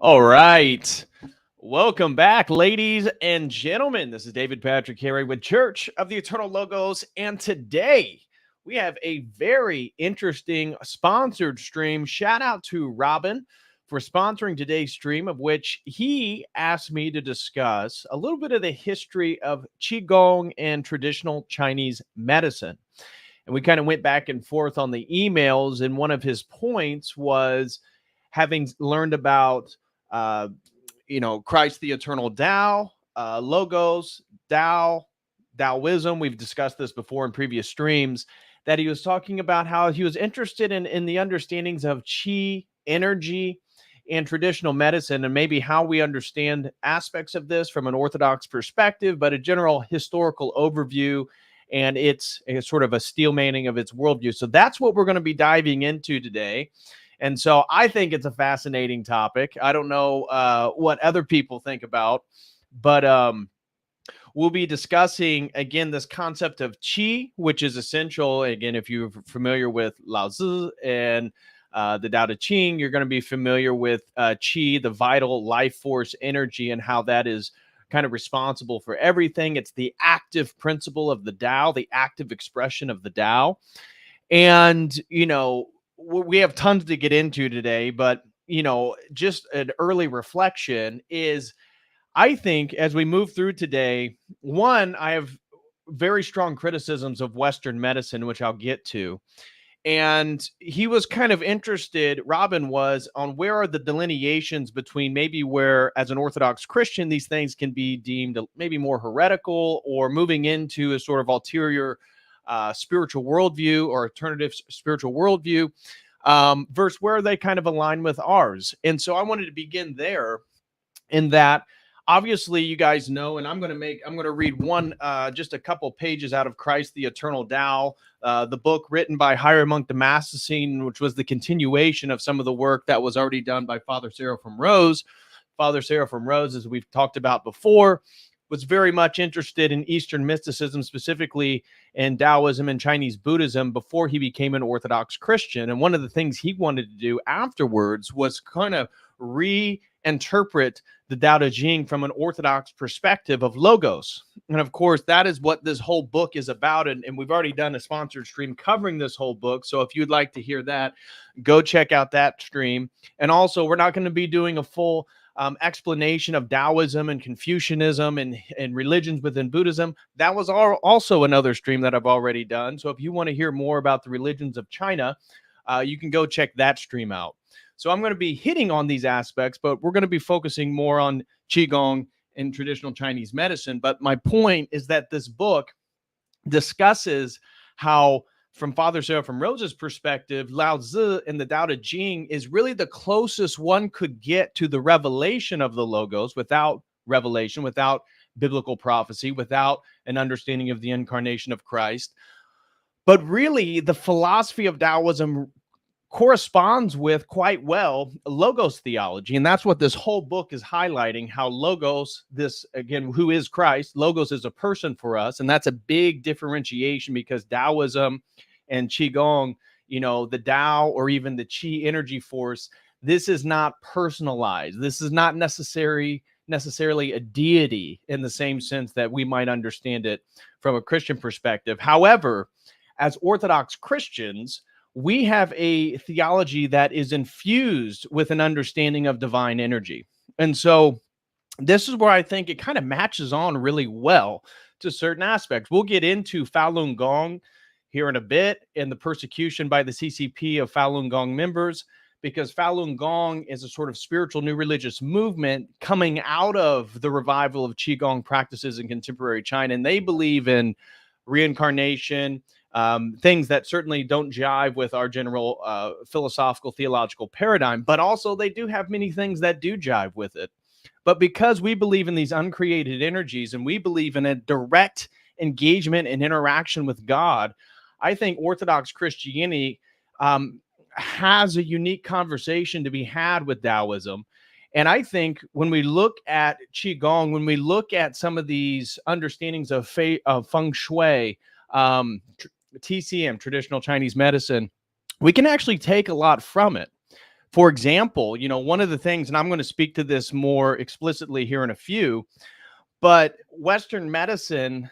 All right. Welcome back, ladies and gentlemen. This is David Patrick Carey with Church of the Eternal Logos. And today we have a very interesting sponsored stream. Shout out to Robin for sponsoring today's stream, of which he asked me to discuss a little bit of the history of Qigong and traditional Chinese medicine. And we kind of went back and forth on the emails. And one of his points was having learned about Christ, the eternal Tao, logos, Tao, Taoism. We've discussed this before in previous streams, that he was talking about how he was interested in the understandings of Qi, energy, and traditional medicine, and maybe how we understand aspects of this from an Orthodox perspective, but a general historical overview, and it's sort of a steel manning of its worldview. So that's what we're going to be diving into today. And so I think it's a fascinating topic. I don't know what other people think about, but we'll be discussing, again, this concept of Qi, which is essential. Again, if you're familiar with Lao Tzu and the Tao Te Ching, you're going to be familiar with Qi, the vital life force energy, and how that is kind of responsible for everything. It's the active principle of the Tao, the active expression of the Tao. And, we have tons to get into today, but, just an early reflection is, I think as we move through today, one, I have very strong criticisms of Western medicine, which I'll get to. And he was kind of interested, Robin was, on where are the delineations between maybe where, as an Orthodox Christian, these things can be deemed maybe more heretical or moving into a sort of ulterior spiritual worldview or alternative spiritual worldview, versus where they kind of align with ours. And so I wanted to begin there, in that obviously you guys know, and I'm going to read just a couple pages out of Christ, the Eternal Tao, the book written by Higher Monk Damascene, which was the continuation of some of the work that was already done by Father Seraphim Rose. Father Seraphim Rose, as we've talked about before, was very much interested in Eastern mysticism, specifically in Taoism and Chinese Buddhism, before he became an Orthodox Christian. And one of the things he wanted to do afterwards was kind of reinterpret the Tao Te Ching from an Orthodox perspective of logos. And of course, that is what this whole book is about. And we've already done a sponsored stream covering this whole book. So if you'd like to hear that, go check out that stream. And also, we're not going to be doing a full explanation of Taoism and Confucianism and religions within Buddhism. That was also another stream that I've already done. So if you want to hear more about the religions of China, you can go check that stream out. So I'm going to be hitting on these aspects, but we're going to be focusing more on Qigong and traditional Chinese medicine. But my point is that this book discusses how, from Father Seraphim Rose's perspective, Lao Tzu and the Tao Te Ching is really the closest one could get to the revelation of the logos, without revelation, without biblical prophecy, without an understanding of the incarnation of Christ. But really, the philosophy of Taoism corresponds with, quite well, logos theology. And that's what this whole book is highlighting, how logos, this, again, who is Christ, logos is a person for us. And that's a big differentiation, because Taoism and Qigong, the Tao or even the Qi energy force, this is not personalized. This is not necessarily a deity in the same sense that we might understand it from a Christian perspective. However, as Orthodox Christians, we have a theology that is infused with an understanding of divine energy. And so this is where I think it kind of matches on really well to certain aspects. We'll get into Fallon Gong here in a bit, and the persecution by the CCP of Fallon Gong members, because Fallon Gong is a sort of spiritual new religious movement coming out of the revival of Qigong practices in contemporary China. And they believe in reincarnation, things that certainly don't jive with our general philosophical, theological paradigm, but also they do have many things that do jive with it. But because we believe in these uncreated energies and we believe in a direct engagement and interaction with God, I think Orthodox Christianity has a unique conversation to be had with Taoism. And I think when we look at Qigong, when we look at some of these understandings of feng shui, TCM, traditional Chinese medicine, we can actually take a lot from it. For example, one of the things, and I'm going to speak to this more explicitly here in a few, but Western medicine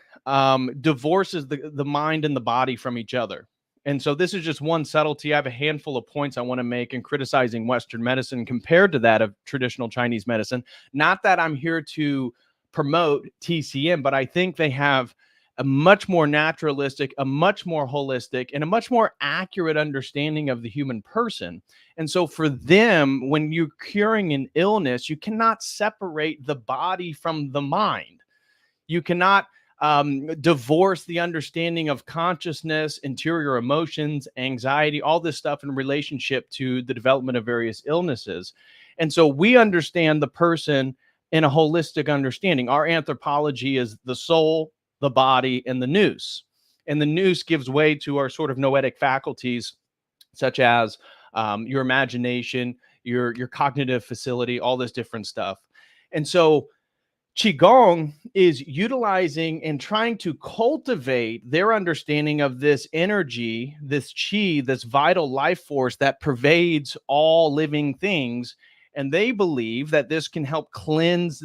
divorces the mind and the body from each other. And so this is just one subtlety. I have a handful of points I want to make in criticizing Western medicine compared to that of traditional Chinese medicine. Not that I'm here to promote TCM, but I think they have a much more naturalistic, a much more holistic, and a much more accurate understanding of the human person. And so for them, when you're curing an illness, you cannot separate the body from the mind. You cannot divorce the understanding of consciousness, interior emotions, anxiety, all this stuff in relationship to the development of various illnesses. And so we understand the person in a holistic understanding. Our anthropology is the soul, the body, and the nous. And the nous gives way to our sort of noetic faculties, such as your imagination, your cognitive facility, all this different stuff. And so Qigong is utilizing and trying to cultivate their understanding of this energy, this qi, this vital life force that pervades all living things. And they believe that this can help cleanse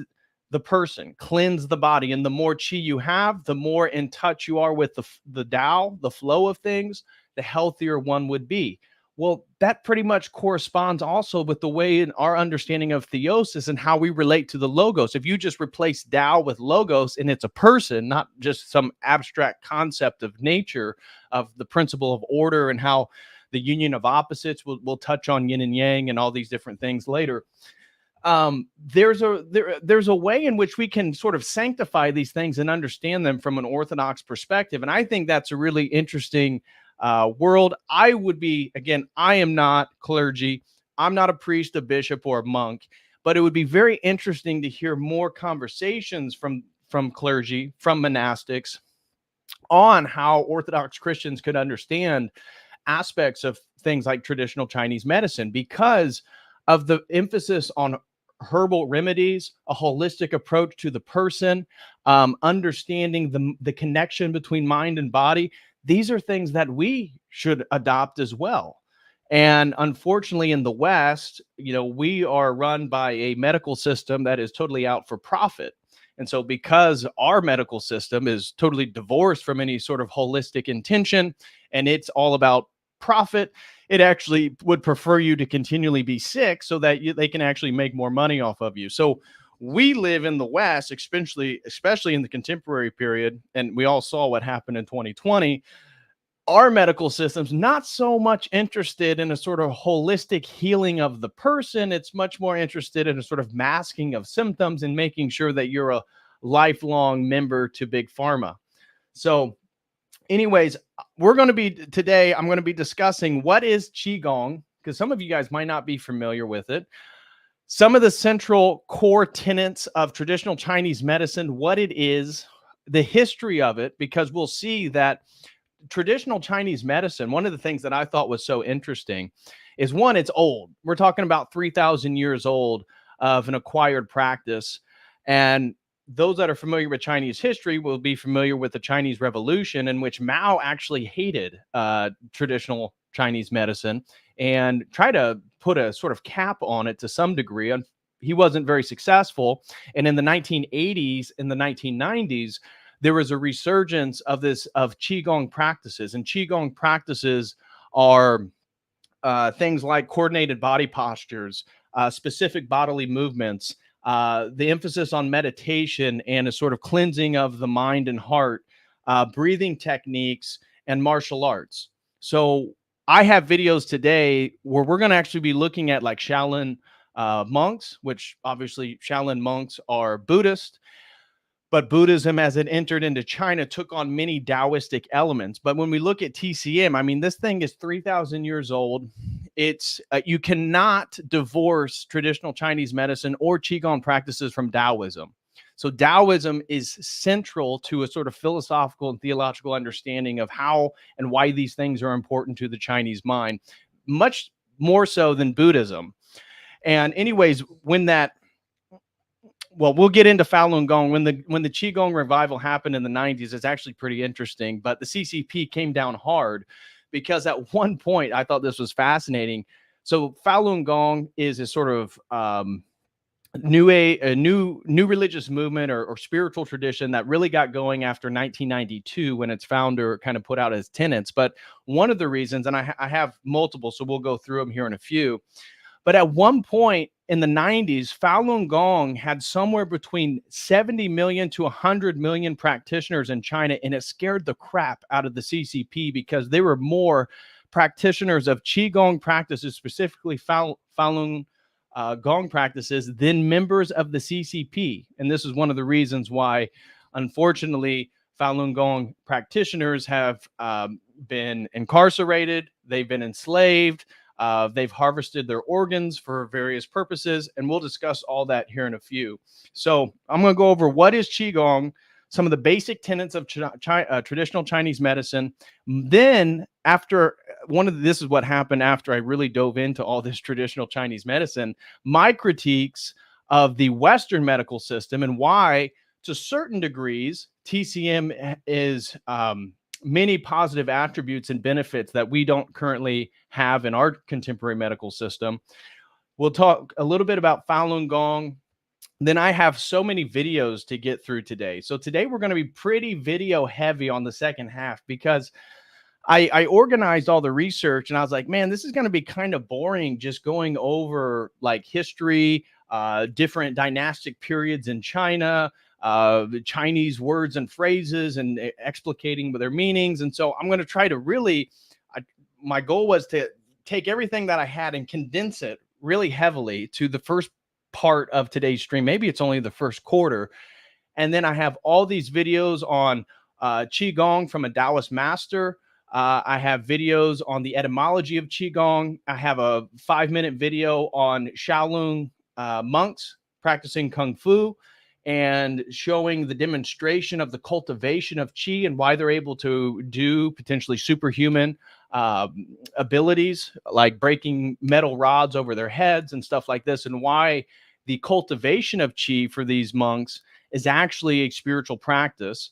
the person, cleanse the body. And the more qi you have, the more in touch you are with the Tao, the flow of things, the healthier one would be. Well, that pretty much corresponds also with the way in our understanding of theosis and how we relate to the logos. If you just replace Tao with logos and it's a person, not just some abstract concept of nature, of the principle of order and how the union of opposites, we'll touch on yin and yang and all these different things later. There's a way in which we can sort of sanctify these things and understand them from an orthodox perspective. And I think that's a really interesting world. I would be, again, I am not clergy. I'm not a priest, a bishop, or a monk, but it would be very interesting to hear more conversations from clergy, from monastics, on how Orthodox Christians could understand aspects of things like traditional Chinese medicine because of the emphasis on herbal remedies, a holistic approach to the person, understanding the connection between mind and body. These are things that we should adopt as well. And unfortunately, in the West, we are run by a medical system that is totally out for profit. And so because our medical system is totally divorced from any sort of holistic intention, and it's all about profit, it actually would prefer you to continually be sick so that they can actually make more money off of you. So we live in the West, especially in the contemporary period, and we all saw what happened in 2020. Our medical system's not so much interested in a sort of holistic healing of the person. It's much more interested in a sort of masking of symptoms and making sure that you're a lifelong member to Big Pharma. So anyways, I'm going to be discussing what is Qigong, because some of you guys might not be familiar with it. Some of the central core tenets of traditional Chinese medicine, what it is, the history of it, because we'll see that traditional Chinese medicine, one of the things that I thought was so interesting is, one, it's old. We're talking about 3,000 years old of an acquired practice. And those that are familiar with Chinese history will be familiar with the Chinese Revolution, in which Mao actually hated traditional Chinese medicine and tried to put a sort of cap on it to some degree. And he wasn't very successful. And in the 1980s, in the 1990s, there was a resurgence of Qigong practices. And Qigong practices are things like coordinated body postures, specific bodily movements, the emphasis on meditation and a sort of cleansing of the mind and heart, breathing techniques, and martial arts. So I have videos today where we're going to actually be looking at like Shaolin monks, which obviously Shaolin monks are Buddhist, but Buddhism, as it entered into China, took on many Daoistic elements. But when we look at TCM, I mean, this thing is 3,000 years old. It's you cannot divorce traditional Chinese medicine or Qigong practices from Taoism. So Taoism is central to a sort of philosophical and theological understanding of how and why these things are important to the Chinese mind, much more so than Buddhism. And anyways, we'll get into Fallon Gong. When the Qigong revival happened in the 90s, it's actually pretty interesting. But the CCP came down hard because at one point, I thought this was fascinating. So Falun Gong is a sort of new religious movement or spiritual tradition that really got going after 1992 when its founder kind of put out his tenets. But one of the reasons, and I have multiple, so we'll go through them here in a few. But at one point in the 90s, Falun Gong had somewhere between 70 million to 100 million practitioners in China, and it scared the crap out of the CCP because there were more practitioners of Qigong practices, specifically Falun Gong practices, than members of the CCP. And this is one of the reasons why, unfortunately, Falun Gong practitioners have been incarcerated, they've been enslaved, they've harvested their organs for various purposes, and we'll discuss all that here in a few. So I'm going to go over what is Qigong, some of the basic tenets of traditional Chinese medicine. Then after this is what happened after I really dove into all this traditional Chinese medicine, my critiques of the Western medical system and why, to certain degrees, TCM is many positive attributes and benefits that we don't currently have in our contemporary medical system. We'll talk a little bit about Falun Gong. Then I have so many videos to get through today. So today we're going to be pretty video heavy on the second half because I organized all the research and I was like, man, this is going to be kind of boring just going over like history, different dynastic periods in China, Chinese words and phrases and explicating their meanings. And so I'm going to try to really, my goal was to take everything that I had and condense it really heavily to the first part of today's stream. Maybe it's only the first quarter. And then I have all these videos on Qigong from a Daoist master. I have videos on the etymology of Qigong. I have a 5-minute video on Shaolin monks practicing Kung Fu and showing the demonstration of the cultivation of Qi and why they're able to do potentially superhuman abilities like breaking metal rods over their heads and stuff like this, and why the cultivation of Qi for these monks is actually a spiritual practice.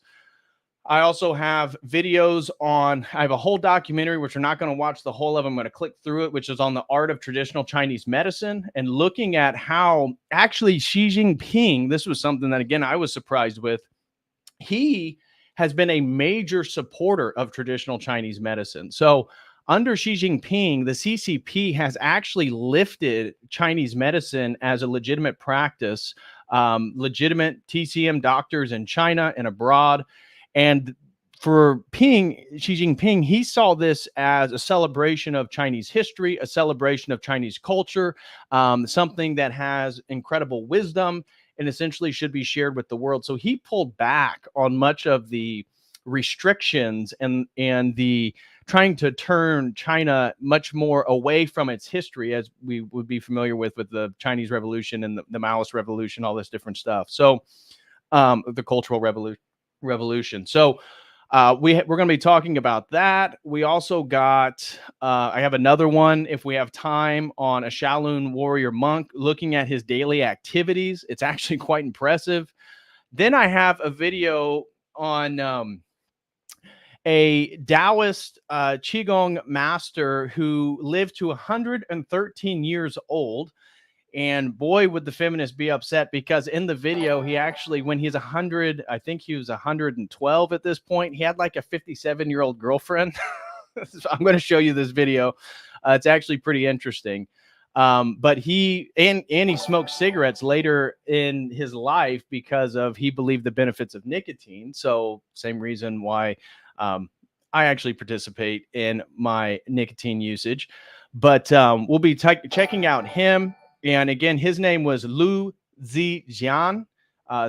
I also have videos on, I have a whole documentary, which we're not going to watch the whole of. I'm going to click through it, which is on the art of traditional Chinese medicine and looking at how actually Xi Jinping, this was something that, again, I was surprised with. He has been a major supporter of traditional Chinese medicine. So under Xi Jinping, the CCP has actually lifted Chinese medicine as a legitimate practice, legitimate TCM doctors in China and abroad. And for Xi Jinping, he saw this as a celebration of Chinese history, a celebration of Chinese culture, something that has incredible wisdom and essentially should be shared with the world. So he pulled back on much of the restrictions and the trying to turn China much more away from its history, as we would be familiar with the Chinese Revolution and the Maoist Revolution, all this different stuff. So the Cultural Revolution. So we're going to be talking about that. We also got, I have another one, if we have time, on a Shaolin warrior monk looking at his daily activities. It's actually quite impressive. Then I have a video on a Daoist Qigong master who lived to 113 years old. And boy, would the feminists be upset, because in the video, he actually, when he's 100, I think he was 112 at this point, he had like a 57-year-old girlfriend. So I'm going to show you this video. It's actually pretty interesting. But he smoked cigarettes later in his life because he believed the benefits of nicotine. So same reason why I actually participate in my nicotine usage. But we'll be checking out him. And again, his name was Lu Zijian.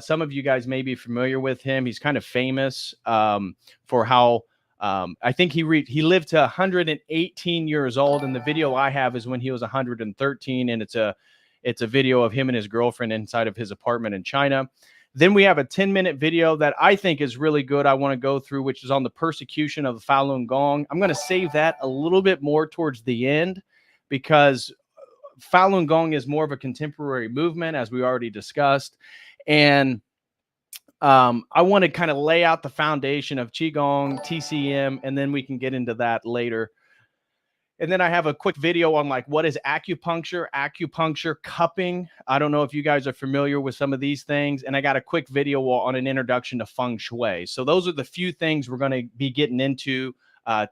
Some of you guys may be familiar with him. He's kind of famous for how I think he lived to 118 years old. And the video I have is when he was 113, and it's a video of him and his girlfriend inside of his apartment in China. Then we have a 10-minute video that I think is really good. I want to go through, which is on the persecution of Falun Gong. I'm going to save that a little bit more towards the end, because Falun Gong is more of a contemporary movement, as we already discussed. And I want to kind of lay out the foundation of Qigong, TCM, and then we can get into that later. And then I have a quick video on like what is acupuncture cupping. I don't know if you guys are familiar with some of these things. And I got a quick video on an introduction to feng shui. So those are the few things we're going to be getting into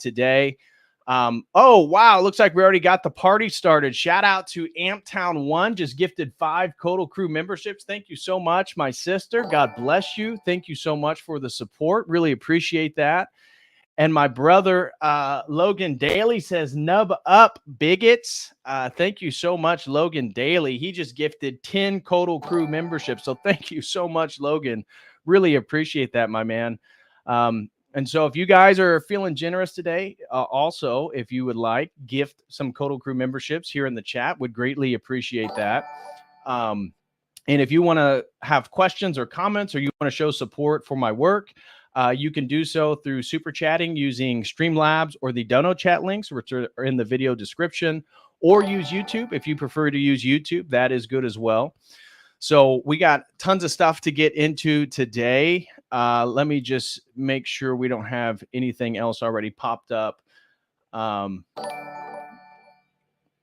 today. Oh, wow. Looks like we already got the party started. Shout out to Amptown 1, just gifted 5 COTEL crew memberships. Thank you so much, my sister. God bless you. Thank you so much for the support. Really appreciate that. And my brother, Logan Daly, says, nub up, bigots. Thank you so much, Logan Daly. He just gifted 10 COTEL crew memberships. So thank you so much, Logan. Really appreciate that, my man. And so if you guys are feeling generous today, also, if you would like, gift some COTEL crew memberships here in the chat. Would greatly appreciate that. And if you want to have questions or comments, or you want to show support for my work, you can do so through super chatting using Streamlabs or the Dono chat links, which are in the video description, or use YouTube. If you prefer to use YouTube, that is good as well. So we got tons of stuff to get into today. Let me just make sure we don't have anything else already popped up.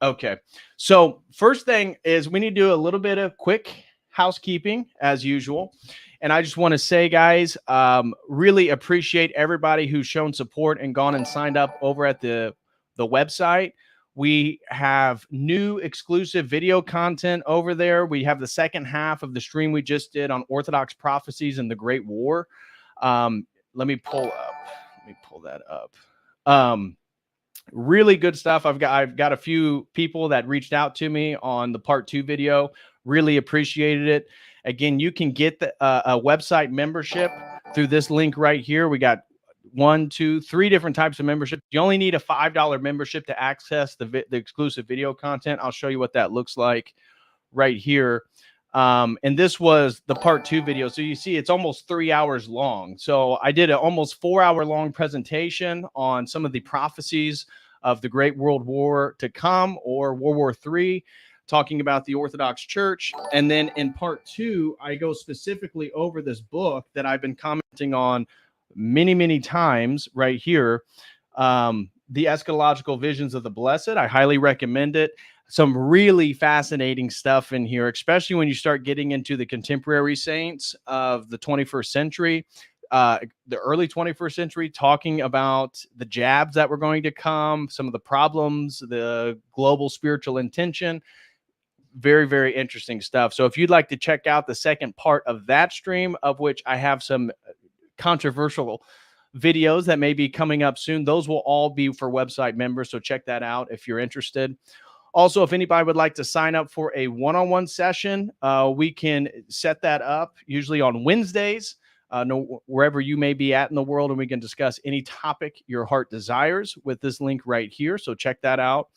Okay. So first thing is we need to do a little bit of quick housekeeping as usual. And I just want to say, guys, really appreciate everybody who's shown support and gone and signed up over at the website. We have new exclusive video content over there. We have the second half of the stream we just did on Orthodox prophecies and the Great War. Let me pull that up. Really good stuff. I've got a few people that reached out to me on the part 2 video. Really appreciated it. Again, you can get a website membership through this link right here. We got 1, 2, 3 different types of membership. You only need a $5 membership to access the exclusive video content. I'll show you what that looks like right here. And this was the part 2 video. So you see it's almost 3 hours long. So I did an almost 4-hour long presentation on some of the prophecies of the Great World War to come, or World War III, talking about the Orthodox Church. And then in part 2, I go specifically over this book that I've been commenting on many, many times right here. The Eschatological Visions of the Blessed. I highly recommend it. Some really fascinating stuff in here, especially when you start getting into the contemporary saints of the 21st century, the early 21st century, talking about the jabs that were going to come, some of the problems, the global spiritual intention. Very, very interesting stuff. So if you'd like to check out the second part of that stream, of which I have some controversial videos that may be coming up soon, those will all be for website members. So check that out if you're interested. Also, if anybody would like to sign up for a one-on-one session, we can set that up usually on Wednesdays, wherever you may be at in the world, and we can discuss any topic your heart desires with this link right here. So check that out.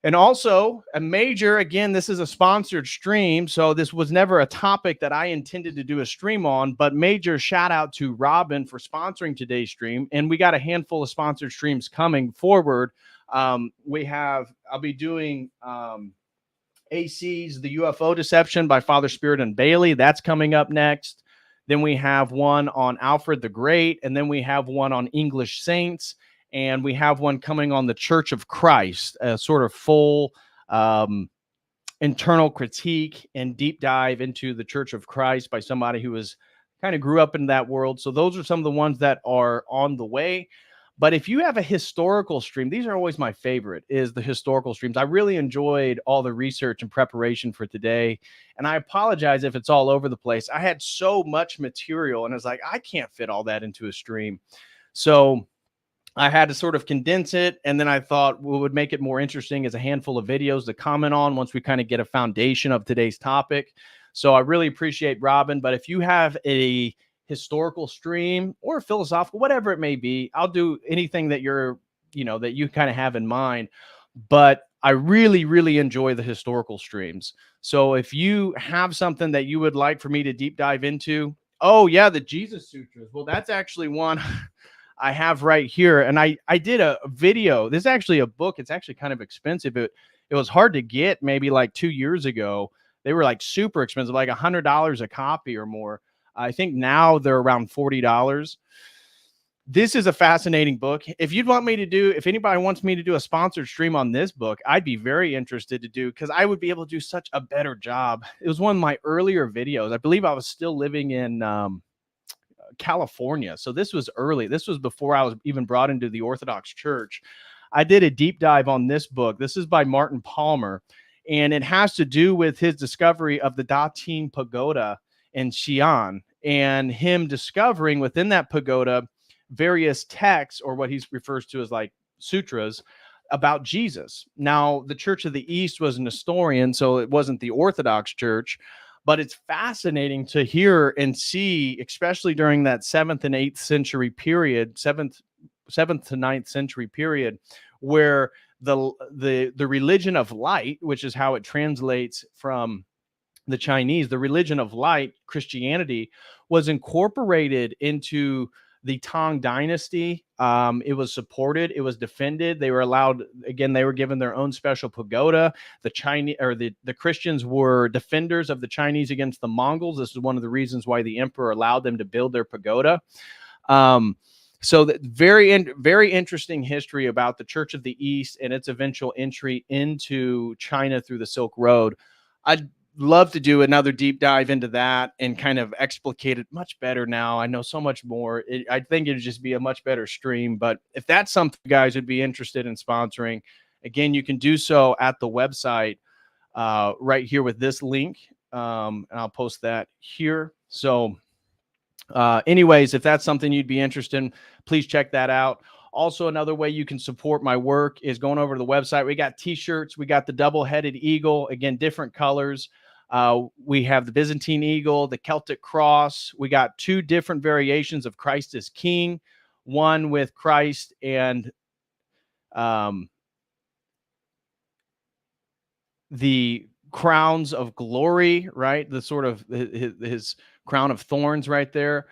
And also a major, again, this is a sponsored stream, so this was never a topic that I intended to do a stream on, but major shout out to Robin for sponsoring today's stream. And we got a handful of sponsored streams coming forward. I'll be doing AC's The UFO Deception by Father Spirit and Bailey. That's coming up next. Then we have one on Alfred the Great, and then we have one on English Saints. And we have one coming on the Church of Christ, a sort of full internal critique and deep dive into the Church of Christ by somebody who was kind of grew up in that world. So those are some of the ones that are on the way. But if you have a historical stream, these are always my favorite, is the historical streams. I really enjoyed all the research and preparation for today. And I apologize if it's all over the place. I had so much material and I was like, I can't fit all that into a stream. So I had to sort of condense it, and then I thought what would make it more interesting is a handful of videos to comment on once we kind of get a foundation of today's topic. So I really appreciate Robin, but if you have a historical stream or philosophical, whatever it may be, I'll do anything that that you kind of have in mind. But I really, really enjoy the historical streams. So if you have something that you would like for me to deep dive into, oh yeah, the Jesus Sutras. Well, that's actually one I have right here. And I did a video. This is actually a book. It's actually kind of expensive. It was hard to get maybe like 2 years ago. They were like super expensive, like $100 a copy or more. I think now they're around $40. This is a fascinating book. If anybody wants me to do a sponsored stream on this book, I'd be very interested to do, because I would be able to do such a better job. It was one of my earlier videos. I believe I was still living in California. So this was early. This was before I was even brought into the Orthodox Church. I did a deep dive on this book. This is by Martin Palmer, and it has to do with his discovery of the Da Ting Pagoda in Xi'an, and him discovering within that pagoda various texts, or what he refers to as like sutras, about Jesus. Now, the Church of the East was an Nestorian, so it wasn't the Orthodox Church, but it's fascinating to hear and see, especially during that 7th and 8th century period, 7th to 9th century period, where the religion of light, which is how it translates from the Chinese, the religion of light, Christianity, was incorporated into the Tang Dynasty. It was supported, it was defended. They were allowed, again, they were given their own special pagoda. The Chinese, or the Christians, were defenders of the Chinese against the Mongols. This is one of the reasons why the emperor allowed them to build their pagoda. So that very interesting history about the Church of the East and its eventual entry into China through the Silk Road. I'd love to do another deep dive into that and kind of explicate it much better now. I know so much more. I think it'd just be a much better stream. But if that's something you guys would be interested in sponsoring, again, you can do so at the website right here with this link. And I'll post that here. So anyways, if that's something you'd be interested in, please check that out. Also, another way you can support my work is going over to the website. We got t-shirts. We got the double-headed eagle, again, different colors. We have the Byzantine eagle, the Celtic cross. We got 2 different variations of Christ as King, one with Christ and the crowns of glory, right? The sort of his crown of thorns right there.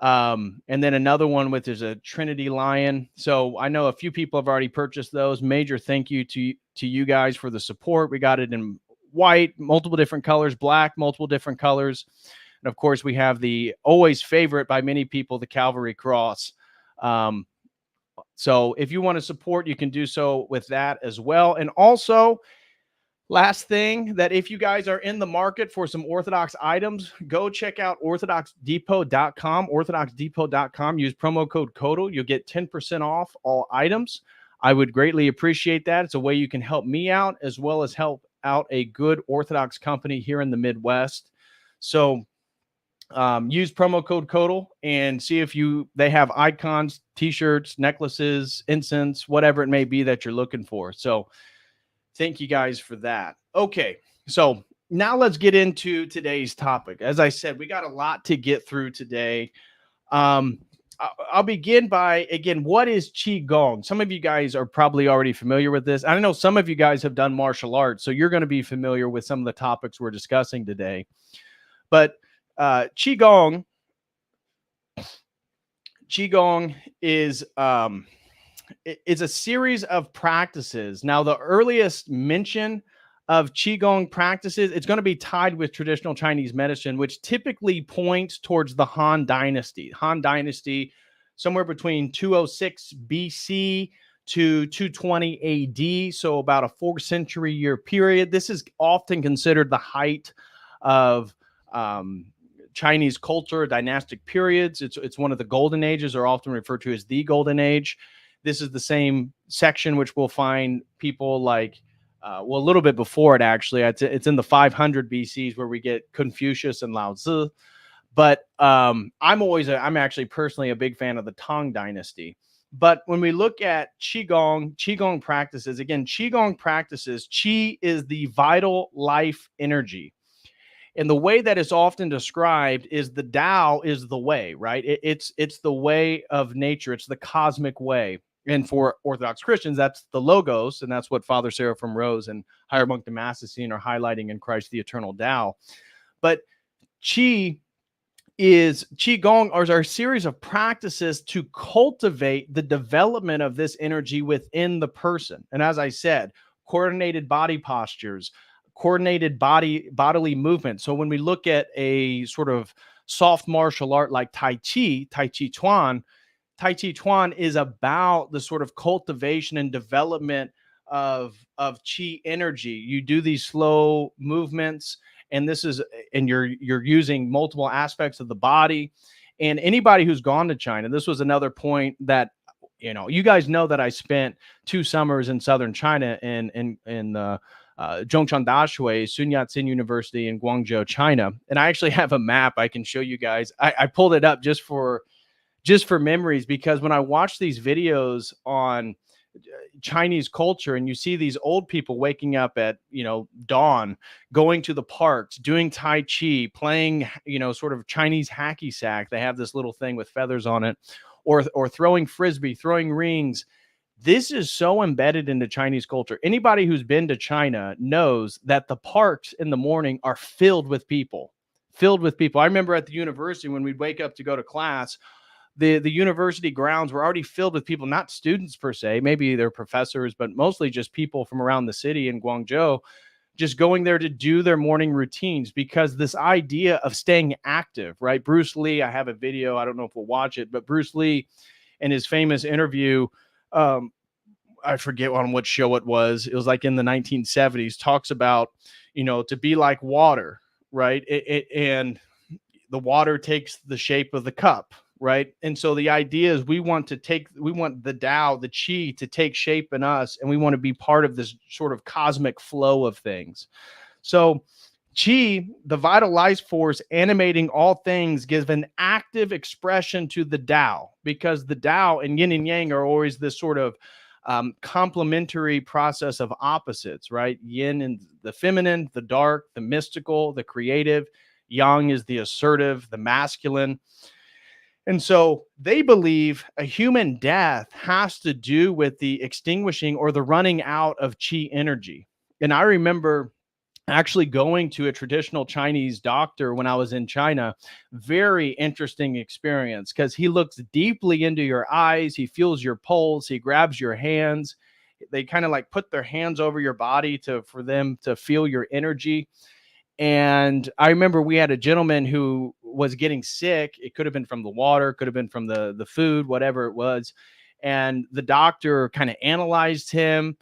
And then another one with there's a Trinity lion. So I know a few people have already purchased those. Major thank you to you guys for the support. We got it in white, multiple different colors, black, multiple different colors. And of course, we have the always favorite by many people, the Calvary cross. So if you want to support, you can do so with that as well. And also, last thing, that if you guys are in the market for some Orthodox items, go check out orthodoxdepot.com, orthodoxdepot.com. Use promo code COTEL. You'll get 10% off all items. I would greatly appreciate that. It's a way you can help me out as well as help out a good Orthodox company here in the Midwest. So use promo code COTEL and see if they have icons, t-shirts, necklaces, incense, whatever it may be that you're looking for. So thank you guys for that. Okay, so now let's get into today's topic. As I said, we got a lot to get through today. I'll begin by, again, what is Qigong? Some of you guys are probably already familiar with this. I know some of you guys have done martial arts, so you're going to be familiar with some of the topics we're discussing today. But Qigong is it's a series of practices. Now, the earliest mention of Qigong practices, it's going to be tied with traditional Chinese medicine, which typically points towards the Han Dynasty. Han Dynasty, somewhere between 206 BC to 220 AD, so about a 4th century year period. This is often considered the height of Chinese culture, dynastic periods. It's one of the golden ages, or often referred to as the golden age. This is the same section which we'll find people like, a little bit before it, actually. It's in the 500 BCs where we get Confucius and Lao Tzu. But I'm actually personally a big fan of the Tang Dynasty. But when we look at Qigong practices, again, Qigong practices, Qi is the vital life energy. And the way that it's often described is the Tao is the way, right? It's the way of nature. It's the cosmic way. And for Orthodox Christians, that's the Logos, and that's what Father Seraphim Rose and Higher Monk Damascene are highlighting in Christ the Eternal Tao. But Qigong are a series of practices to cultivate the development of this energy within the person. And as I said, coordinated body postures, coordinated bodily movement. So when we look at a sort of soft martial art like Tai Chi Chuan, Tai Chi Chuan is about the sort of cultivation and development of chi energy. You do these slow movements, and you're using multiple aspects of the body. And anybody who's gone to China, this was another point that, you guys know that I spent 2 summers in southern China in the Zhongshan Dashui, Sun Yat-sen University in Guangzhou, China. And I actually have a map I can show you guys. I pulled it up just for memories, because when I watch these videos on Chinese culture, and you see these old people waking up at dawn, going to the parks, doing Tai Chi, playing sort of Chinese hacky sack. They have this little thing with feathers on it, or throwing frisbee, throwing rings. This is so embedded into Chinese culture. Anybody who's been to China knows that the parks in the morning are filled with people. Filled with people. I remember at the university when we'd wake up to go to class, the university grounds were already filled with people, not students per se, maybe they're professors, but mostly just people from around the city in Guangzhou, just going there to do their morning routines, because this idea of staying active, right? Bruce Lee, I have a video, I don't know if we'll watch it, but Bruce Lee in his famous interview, I forget on what show it was like in the 1970s, talks about, to be like water, right? And the water takes the shape of the cup, right? And so the idea is we want the Tao, the Qi, to take shape in us, and we want to be part of this sort of cosmic flow of things. So Qi, the vital life force animating all things, gives an active expression to the Tao, because the Tao and yin and yang are always this sort of complementary process of opposites, right? Yin and the feminine, the dark, the mystical, the creative. Yang is the assertive, the masculine. And so they believe a human death has to do with the extinguishing or the running out of Qi energy. And I remember actually going to a traditional Chinese doctor when I was in China. Very interesting experience, because he looks deeply into your eyes. He feels your pulse. He grabs your hands. They kind of like put their hands over your body for them to feel your energy. And I remember we had a gentleman who was getting sick. It could have been from the water, could have been from the food, whatever it was. And the doctor kind of analyzed him,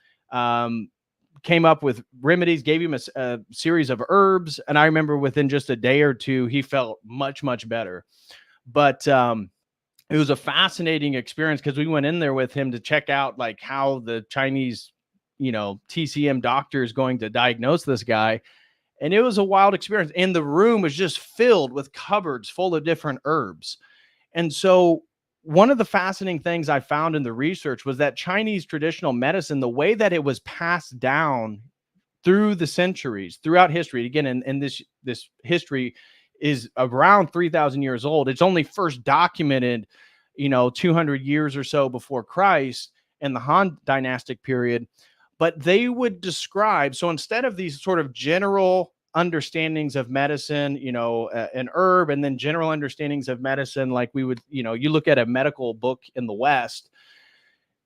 came up with remedies, gave him a series of herbs. And I remember within just a day or two, he felt much, much better. But it was a fascinating experience, because we went in there with him to check out like how the Chinese, TCM doctor is going to diagnose this guy. And it was a wild experience. And the room was just filled with cupboards full of different herbs. And so one of the fascinating things I found in the research was that Chinese traditional medicine, the way that it was passed down through the centuries, throughout history, again, and this history is around 3,000 years old. It's only first documented, 200 years or so before Christ in the Han dynastic period. But they would describe, so instead of these sort of general understandings of medicine, an herb, and then general understandings of medicine, like we would, you look at a medical book in the West,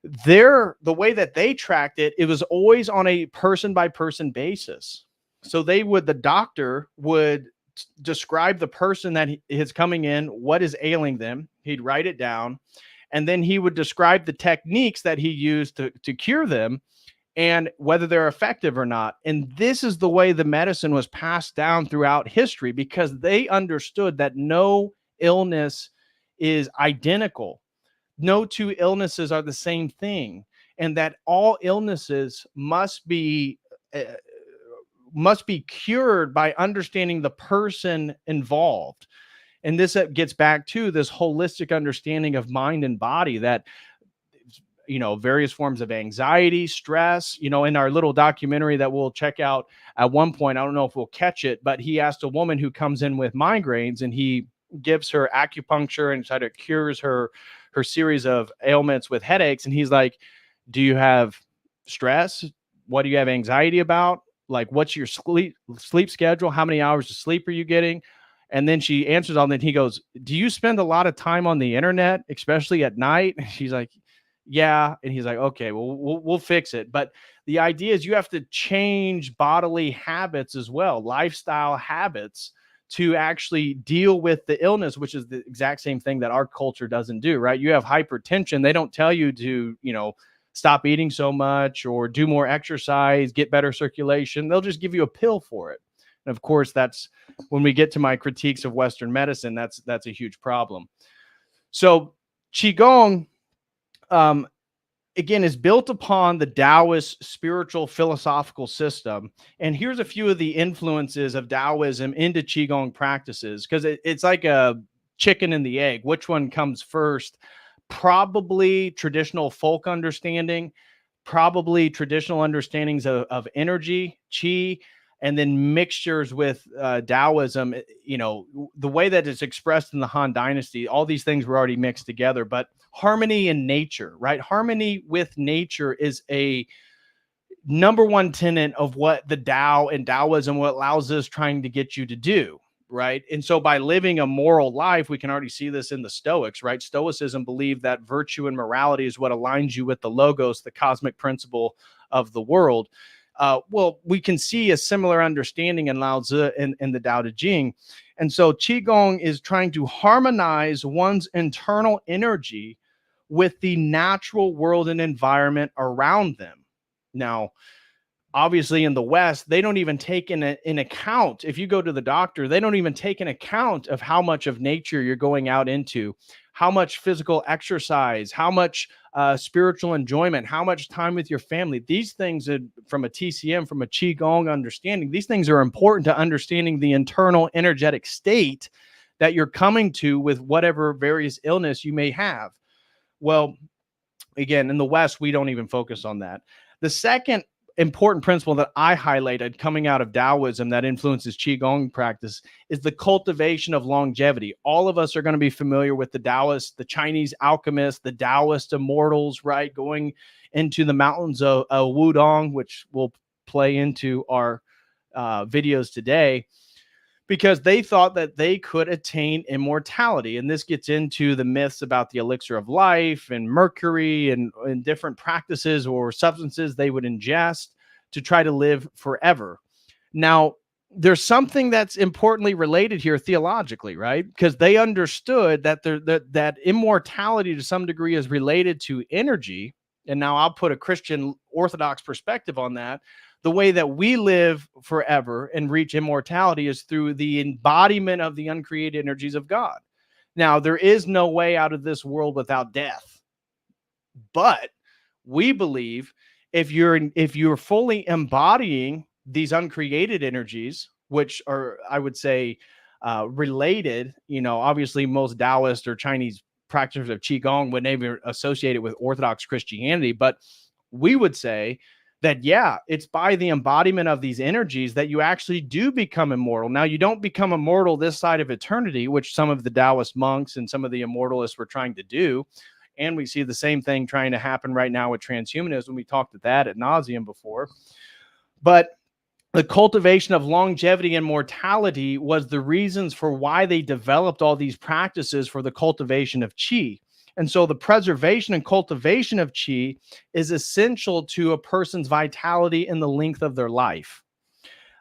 the way that they tracked it, it was always on a person by person basis. So the doctor would describe the person that is coming in, what is ailing them. He'd write it down, and then he would describe the techniques that he used to cure them, and whether they're effective or not. And this is the way the medicine was passed down throughout history, because they understood that no illness is identical. No two illnesses are the same thing, and that all illnesses must be cured by understanding the person involved. And this gets back to this holistic understanding of mind and body, that various forms of anxiety, stress, in our little documentary that we'll check out at one point, I don't know if we'll catch it, but he asked a woman who comes in with migraines, and he gives her acupuncture and sort of cures her series of ailments with headaches. And he's like, do you have stress? What do you have anxiety about? Like, what's your sleep schedule? How many hours of sleep are you getting? And then she answers all that. He goes, do you spend a lot of time on the internet, especially at night? And she's like, yeah. And he's like, okay, well, we'll fix it. But the idea is you have to change bodily habits as well, lifestyle habits, to actually deal with the illness, which is the exact same thing that our culture doesn't do, right? You have hypertension. They don't tell you to, stop eating so much or do more exercise, get better circulation. They'll just give you a pill for it. And of course, that's when we get to my critiques of Western medicine, that's a huge problem. So Qigong, again, is built upon the Daoist spiritual philosophical system. And here's a few of the influences of Taoism into Qigong practices, because it's like a chicken and the egg. Which one comes first? Probably traditional folk understanding, probably traditional understandings of energy, Qi, and then mixtures with Taoism. The way that it's expressed in the Han Dynasty, all these things were already mixed together. But harmony in nature, right? Harmony with nature is a number one tenet of what the Tao and Taoism, what allows us trying to get you to do, right? And so by living a moral life, we can already see this in the Stoics, right? Stoicism believed that virtue and morality is what aligns you with the logos, the cosmic principle of the world. Well, we can see a similar understanding in Lao Tzu in the Tao Te Ching. And so Qigong is trying to harmonize one's internal energy with the natural world and environment around them. Now, obviously in the West, they don't even take in account, if you go to the doctor, they don't even take in account of how much of nature you're going out into, how much physical exercise, how much spiritual enjoyment, how much time with your family. These things, from a TCM, from a Qigong understanding, these things are important to understanding the internal energetic state that you're coming to with whatever various illness you may have. Well, again, in the West, we don't even focus on that. The second important principle that I highlighted coming out of Taoism that influences Qigong practice is the cultivation of longevity. All of us are going to be familiar with the Daoist, the Chinese alchemists, the Daoist immortals, right? Going into the mountains of Wudong, which will play into our videos today, because they thought that they could attain immortality. And this gets into the myths about the elixir of life and mercury and different practices or substances they would ingest to try to live forever. Now, there's something that's importantly related here theologically, right? Because they understood that that immortality to some degree is related to energy. And now I'll put a Christian Orthodox perspective on that. The way that we live forever and reach immortality is through the embodiment of the uncreated energies of God. Now, there is no way out of this world without death. But we believe if you're fully embodying these uncreated energies, which are, I would say, related, obviously most Taoist or Chinese practitioners of Qigong would never associate it with Orthodox Christianity, but we would say that, yeah, it's by the embodiment of these energies that you actually do become immortal. Now, you don't become immortal this side of eternity, which some of the Taoist monks and some of the immortalists were trying to do. And we see the same thing trying to happen right now with transhumanism. We talked at that ad nauseum before. But the cultivation of longevity and mortality was the reasons for why they developed all these practices for the cultivation of Qi. And so the preservation and cultivation of Qi is essential to a person's vitality and the length of their life.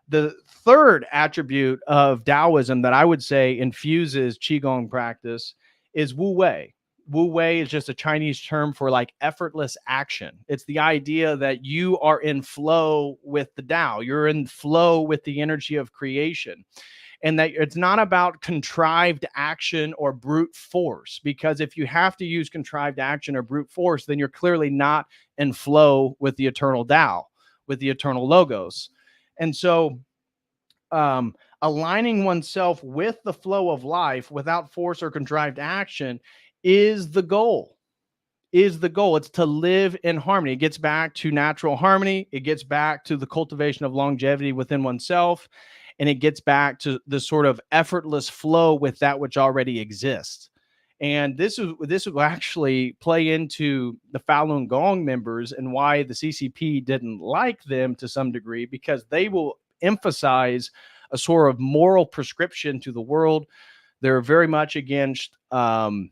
The third attribute of Taoism that I would say infuses Qigong practice is Wu Wei. Wu Wei is just a Chinese term for like effortless action. It's the idea that you are in flow with the Tao. You're in flow with the energy of creation. And that it's not about contrived action or brute force, because if you have to use contrived action or brute force, then you're clearly not in flow with the eternal Tao, with the eternal logos. And so aligning oneself with the flow of life without force or contrived action is the goal. It's to live in harmony. It gets back to natural harmony. It gets back to the cultivation of longevity within oneself. And it gets back to the sort of effortless flow with that which already exists. And this will actually play into the Fallon Gong members and why the CCP didn't like them to some degree, because they will emphasize a sort of moral prescription to the world. They're very much against premarital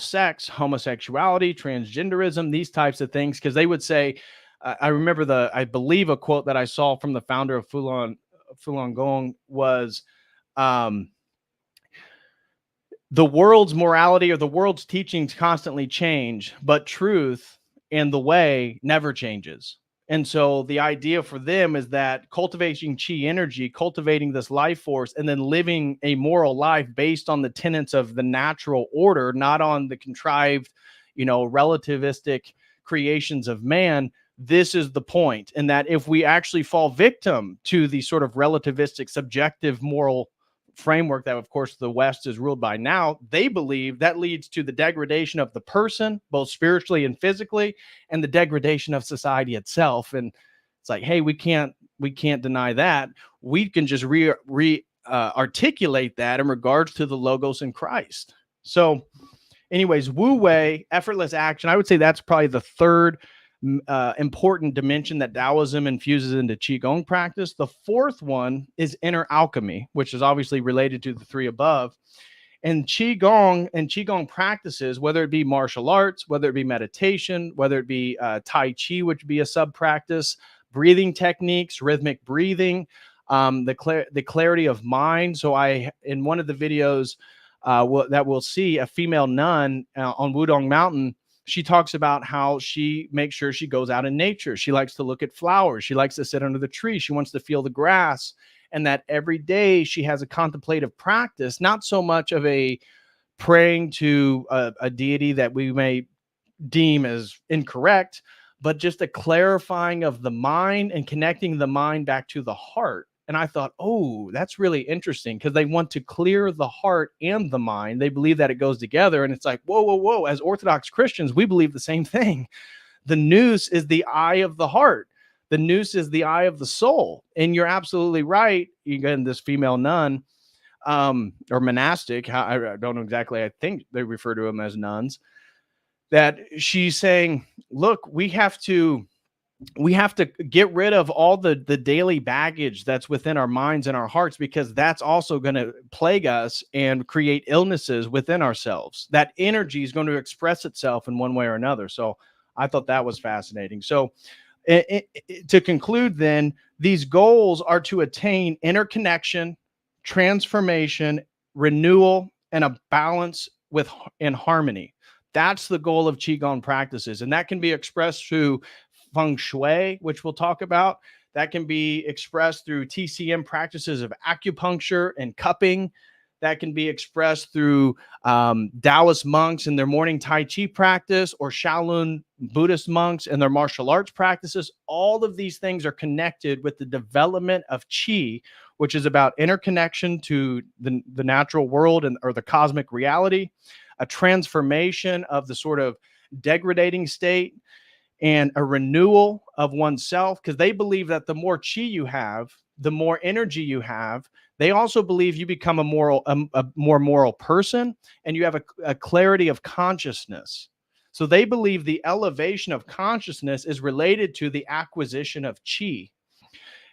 sex, homosexuality, transgenderism, these types of things, because they would say, I remember I believe a quote that I saw from the founder of Fallon Gong was um, the world's morality or the world's teachings constantly change, but truth and the way never changes. And so the idea for them is that cultivating chi energy, cultivating this life force, and then living a moral life based on the tenets of the natural order, not on the contrived, relativistic creations of man. This is the point. And that if we actually fall victim to the sort of relativistic, subjective moral framework that, of course, the West is ruled by now, they believe that leads to the degradation of the person, both spiritually and physically, and the degradation of society itself. And it's like, hey, we can't deny that. We can just articulate that in regards to the logos in Christ. So, anyways, Wu Wei, effortless action. I would say that's probably the third important dimension that Taoism infuses into Qigong practice. The fourth one is inner alchemy, which is obviously related to the three above. And Qigong practices, whether it be martial arts, whether it be meditation, whether it be Tai Chi, which would be a sub practice, breathing techniques, rhythmic breathing, the clarity of mind. So in one of the videos that we'll see, a female nun on Wudong Mountain, she talks about how she makes sure she goes out in nature. She likes to look at flowers. She likes to sit under the tree. She wants to feel the grass. And that every day she has a contemplative practice, not so much of a praying to a deity that we may deem as incorrect, but just a clarifying of the mind and connecting the mind back to the heart. And I thought, oh, that's really interesting, because they want to clear the heart and the mind. They believe that it goes together. And it's like, whoa, whoa, whoa. As Orthodox Christians, we believe the same thing. The nous is the eye of the heart. The nous is the eye of the soul. And you're absolutely right. Again, this female nun or monastic, I don't know exactly. I think they refer to them as nuns, that she's saying, look, we have to get rid of all the daily baggage that's within our minds and our hearts, because that's also going to plague us and create illnesses within ourselves. That energy is going to express itself in one way or another. So I thought that was fascinating. So to conclude, then, these goals are to attain interconnection, transformation, renewal, and a balance in harmony. That's the goal of Qigong practices. And that can be expressed through feng shui, which we'll talk about. That can be expressed through TCM practices of acupuncture and cupping. That can be expressed through Daoist monks and their morning Tai Chi practice, or Shaolin Buddhist monks and their martial arts practices. All of these things are connected with the development of Qi, which is about interconnection to the natural world or the cosmic reality, a transformation of the sort of degrading state, and a renewal of oneself, because they believe that the more chi you have, the more energy you have. They also believe you become a more moral person, and you have a clarity of consciousness. So they believe the elevation of consciousness is related to the acquisition of chi.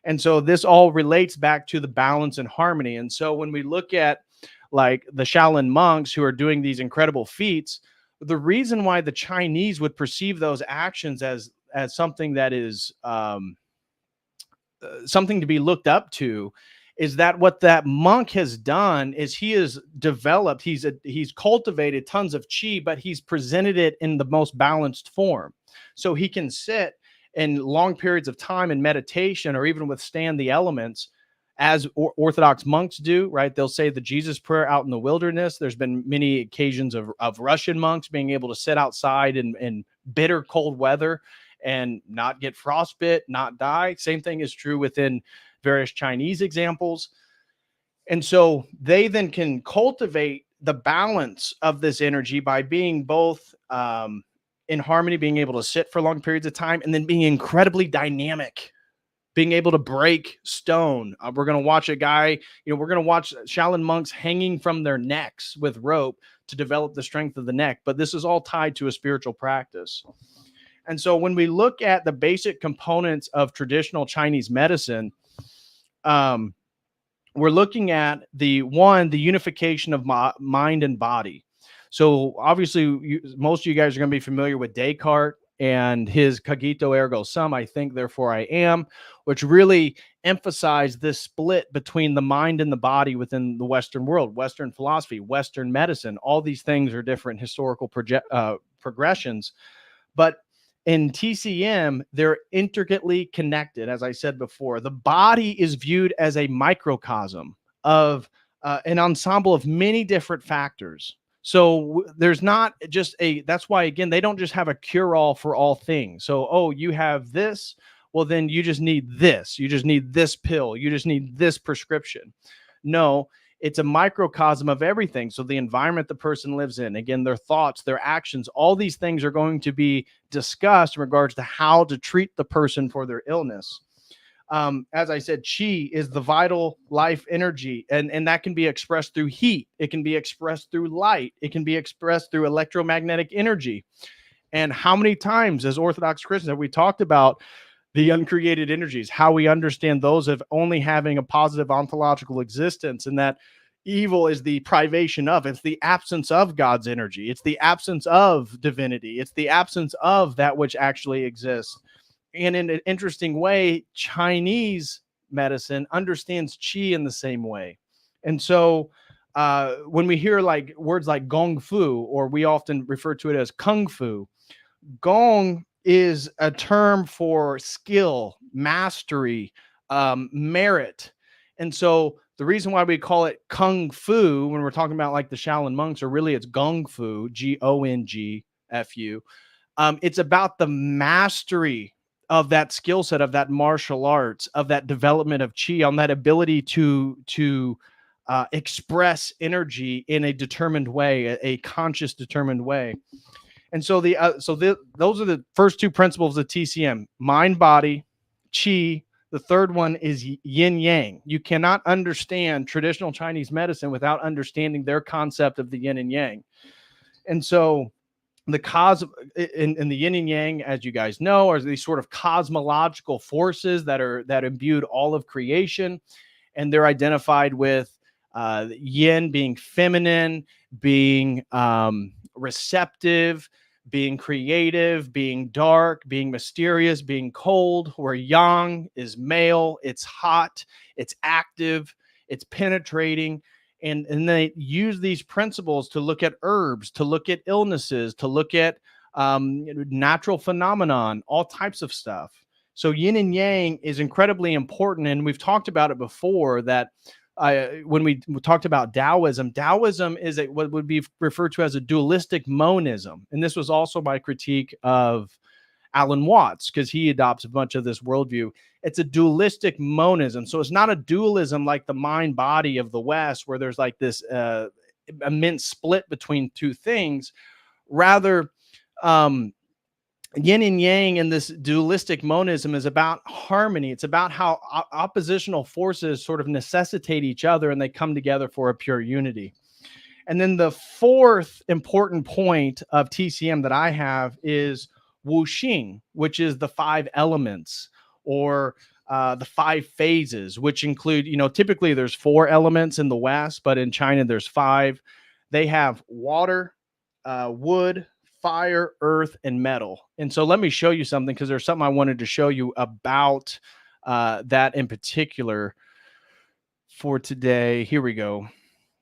And so this all relates back to the balance and harmony. And so when we look at like the Shaolin monks who are doing these incredible feats, the reason why the Chinese would perceive those actions as something that is something to be looked up to is that what that monk has done is he has developed, he's cultivated tons of chi, but he's presented it in the most balanced form. So he can sit in long periods of time in meditation, or even withstand the elements, as Orthodox monks do, right? They'll say the Jesus prayer out in the wilderness. There's been many occasions of Russian monks being able to sit outside in bitter cold weather and not get frostbite, not die. Same thing is true within various Chinese examples. And so they then can cultivate the balance of this energy by being both in harmony, being able to sit for long periods of time, and then being incredibly dynamic, being able to break stone. We're going to watch a guy, we're going to watch Shaolin monks hanging from their necks with rope to develop the strength of the neck. But this is all tied to a spiritual practice. And so when we look at the basic components of traditional Chinese medicine, we're looking at the unification of mind and body. So obviously most of you guys are going to be familiar with Descartes and his cogito ergo sum, I think, therefore I am, which really emphasized this split between the mind and the body within the Western world, Western philosophy, Western medicine. All these things are different historical progressions. But in TCM, they're intricately connected. As I said before, the body is viewed as a microcosm of an ensemble of many different factors. So there's not just that's why, again, they don't just have a cure all for all things. So, oh, you have this. Well, then you just need this. You just need this pill. You just need this prescription. No, it's a microcosm of everything. So the environment the person lives in, again, their thoughts, their actions, all these things are going to be discussed in regards to how to treat the person for their illness. As I said, Qi is the vital life energy, and that can be expressed through heat. It can be expressed through light. It can be expressed through electromagnetic energy. And how many times as Orthodox Christians have we talked about the uncreated energies, how we understand those of only having a positive ontological existence, and that evil is the privation of, it's the absence of God's energy. It's the absence of divinity. It's the absence of that which actually exists. And in an interesting way, Chinese medicine understands Qi in the same way. And so when we hear like words like Gong Fu, or we often refer to it as Kung Fu, Gong is a term for skill, mastery, merit. And so the reason why we call it Kung Fu when we're talking about like the Shaolin monks, or really it's Gong Fu, Gongfu, it's about the mastery of that skill set, of that martial arts, of that development of Qi, on that ability to express energy in a determined way, a conscious, determined way. And so those are the first two principles of TCM: mind, body, Qi. The third one is yin yang. You cannot understand traditional Chinese medicine without understanding their concept of the yin and yang. And so the in the yin and yang, as you guys know, are these sort of cosmological forces that imbued all of creation, and they're identified with yin being feminine, being receptive, being creative, being dark, being mysterious, being cold, where yang is male, it's hot, it's active, it's penetrating. And they use these principles to look at herbs, to look at illnesses, to look at natural phenomenon, all types of stuff. So yin and yang is incredibly important. And we've talked about it before, that when we talked about Daoism is what would be referred to as a dualistic monism. And this was also my critique of Alan Watts, because he adopts a bunch of this worldview. It's a dualistic monism. So it's not a dualism like the mind body of the West, where there's like this immense split between two things. Rather, yin and yang in this dualistic monism is about harmony. It's about how oppositional forces sort of necessitate each other, and they come together for a pure unity. And then the fourth important point of TCM that I have is Wuxing, which is the 5 elements, or the 5 phases, which include, typically there's 4 elements in the West, but in China there's 5. They have water, wood, fire, earth, and metal. And so let me show you something, because there's something I wanted to show you about that in particular for today. Here we go.